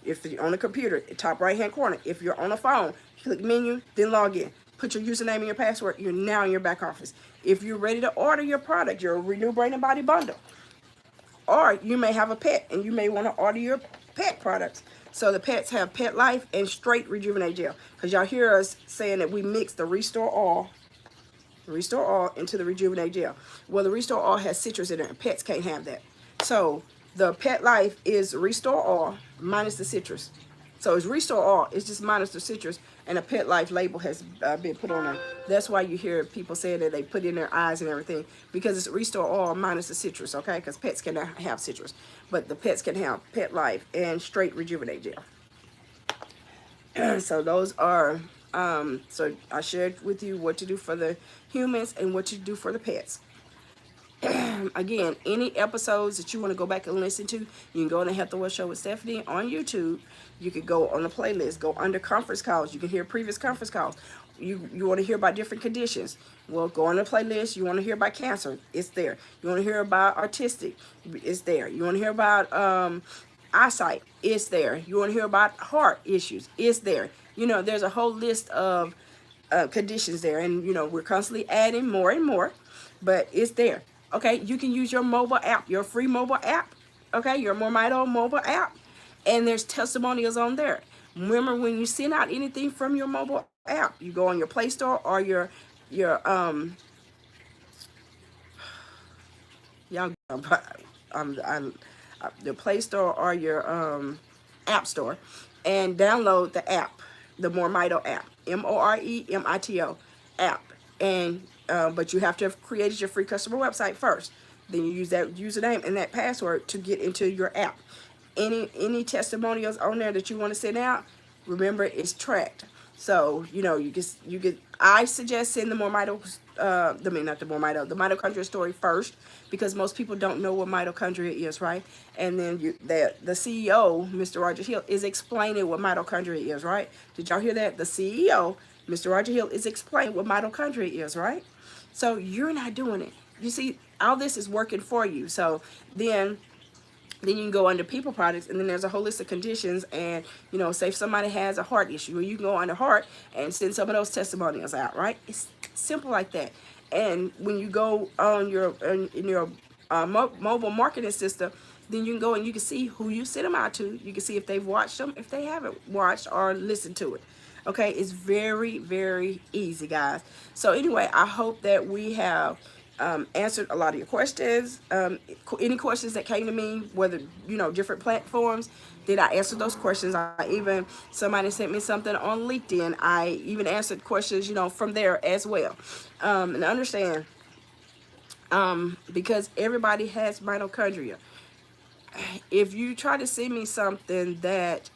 If you're on the computer, top right hand corner. If you're on a phone, click menu, then log in. Put your username and your password. You're now in your back office. If you're ready to order your product, your Renew Brain and Body Bundle, or you may have a pet and you may want to order your pet products. So the pets have Pet Life and Straight Rejuvenate Gel. Because y'all hear us saying that we mix the Restore Oil into the Rejuvenate Gel. Well, the Restore Oil has citrus in it, and pets can't have that. So the Pet Life is Restore Oil minus the citrus. So it's Restore Oil, it's just minus the citrus, and a Pet Life label has been put on there. That's why you hear people saying that they put in their eyes and everything, because it's Restore Oil minus the citrus, okay? Because pets cannot have citrus, but the pets can have Pet Life and Straight Rejuvenate Gel. So those are, so I shared with you what to do for the humans and what to do for the pets. Again, any episodes that you want to go back and listen to, you can go on the Health and Wealth Show with Stephanie on YouTube. You could go on the playlist, go under conference calls. You can hear previous conference calls. You want to hear about different conditions. Well, go on the playlist. You want to hear about cancer, it's there. You want to hear about autistic, it's there. You want to hear about eyesight, it's there. You want to hear about heart issues, it's there. You know, there's a whole list of conditions there, and you know, we're constantly adding more and more, but it's there. Okay, you can use your mobile app, your free mobile app. Okay, your More Mito mobile app, and there's testimonials on there. Remember, when you send out anything from your mobile app, you go on your Play Store or your y'all the Play Store or your App Store, and download the app, the More Mito app, MOREMITO app, and but you have to have created your free customer website first. Then you use that username and that password to get into your app. Any testimonials on there that you want to send out, remember it's tracked. So I suggest send the the mitochondria story first, because most people don't know what mitochondria is, right? And then the CEO, Mr. Roger Hill, is explaining what mitochondria is, right? Did y'all hear that? The CEO, Mr. Roger Hill, is explaining what mitochondria is, right? So you're not doing it. You see, all this is working for you. So then you can go under people products, and then there's a whole list of conditions. And say if somebody has a heart issue, well, you can go under heart and send some of those testimonials out, right? It's simple like that. And when you go on in your mobile marketing system, then you can go and you can see who you send them out to. You can see if they've watched them, if they haven't watched or listened to it. Okay, it's very, very easy, guys. So anyway, I hope that we have answered a lot of your questions. Any questions that came to me, whether different platforms, did I answer those questions? Somebody sent me something on LinkedIn. I even answered questions from there as well. And understand, because everybody has mitochondria. If you try to send me something that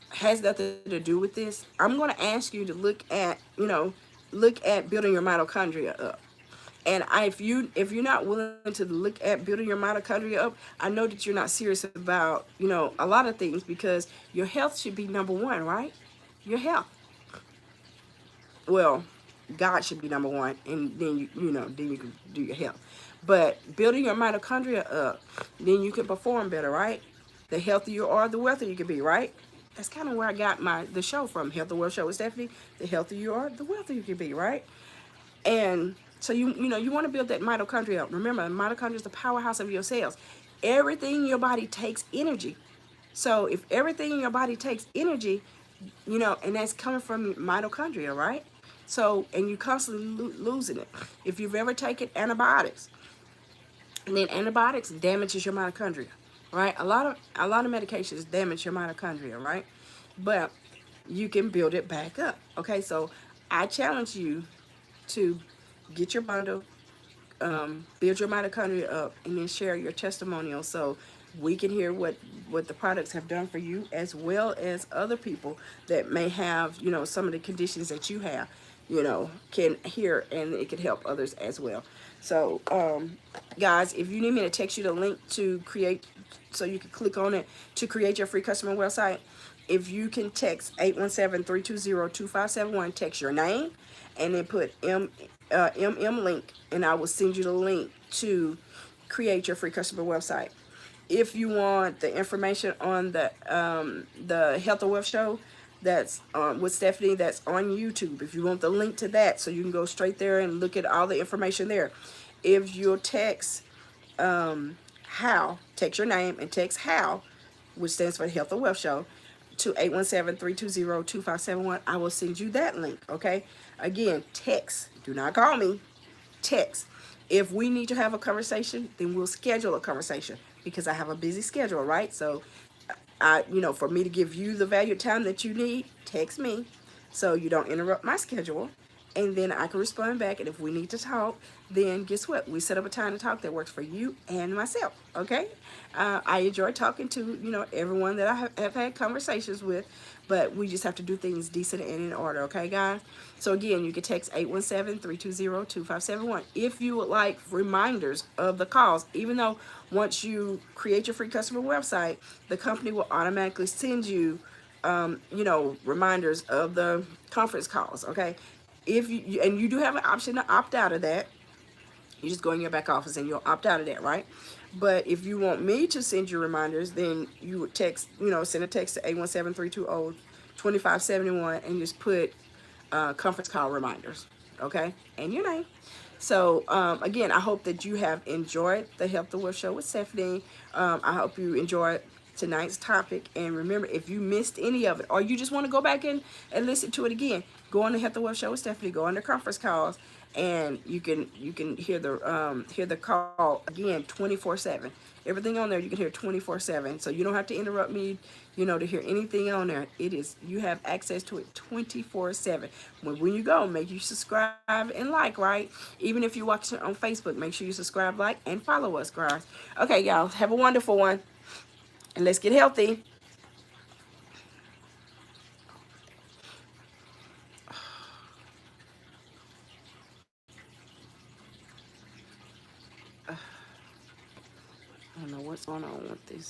has nothing to do with this, I'm going to ask you to look at building your mitochondria up. And if you're not willing to look at building your mitochondria up, I know that you're not serious about a lot of things, because your health should be number one, right? Your health. Well, God should be number one, and then then you can do your health. But building your mitochondria up, then you can perform better, right? The healthier you are, the wealthier you can be, right? That's kind of where I got the show from, Health the Wealth Show with Stephanie. The healthier you are, the wealthier you can be, right? And so you want to build that mitochondria up. Remember, mitochondria is the powerhouse of your cells. Everything in your body takes energy. So if everything in your body takes energy, and that's coming from mitochondria, right? So, and you're constantly losing it. If you've ever taken antibiotics, and then antibiotics damages your mitochondria, right? A lot of medications damage your mitochondria, right? But you can build it back up. Okay, so I challenge you to get your bundle, build your mitochondria up, and then share your testimonial, so we can hear what the products have done for you, as well as other people that may have some of the conditions that you have, can hear, and it can help others as well. So guys, if you need me to text you the link to create, so you can click on it to create your free customer website, if you can text 817-320-2571, text your name and then put MM link, and I will send you the link to create your free customer website. If you want the information on the Health and Wealth Show that's with Stephanie, that's on YouTube, if you want the link to that, so you can go straight there and look at all the information there. If you'll text text your name and text HOW, which stands for Health and Wealth Show, to 817-320-2571, I will send you that link, okay? Again, text. Do not call me. Text. If we need to have a conversation, then we'll schedule a conversation, because I have a busy schedule, right? So, for me to give you the valued time that you need, text me so you don't interrupt my schedule, and then I can respond back. And if we need to talk, then guess what? We set up a time to talk that works for you and myself, okay? I enjoy talking to, everyone that I have had conversations with, but we just have to do things decent and in order, okay, guys? So again, you can text 817-320-2571 if you would like reminders of the calls, even though once you create your free customer website, the company will automatically send you, reminders of the conference calls, okay? If you do have an option to opt out of that. You just go in your back office and you'll opt out of that, right? But if you want me to send you reminders, then you would text, send a text to 817-320-2571 and just put conference call reminders, okay? And your name. So, again, I hope that you have enjoyed the Health the Wealth Show with Stephanie. I hope you enjoyed tonight's topic. And remember, if you missed any of it, or you just want to go back and listen to it again, go on the Health the Wealth Show with Stephanie. Go on the conference calls. and you can hear the call again 24/7. Everything on there you can hear 24/7. So you don't have to interrupt me, to hear anything on there. You have access to it 24/7. When you go, make sure you subscribe and like, right? Even if you're watching on Facebook, make sure you subscribe, like, and follow us, guys. Okay, y'all, have a wonderful one, and let's get healthy. I don't know what's going on with this.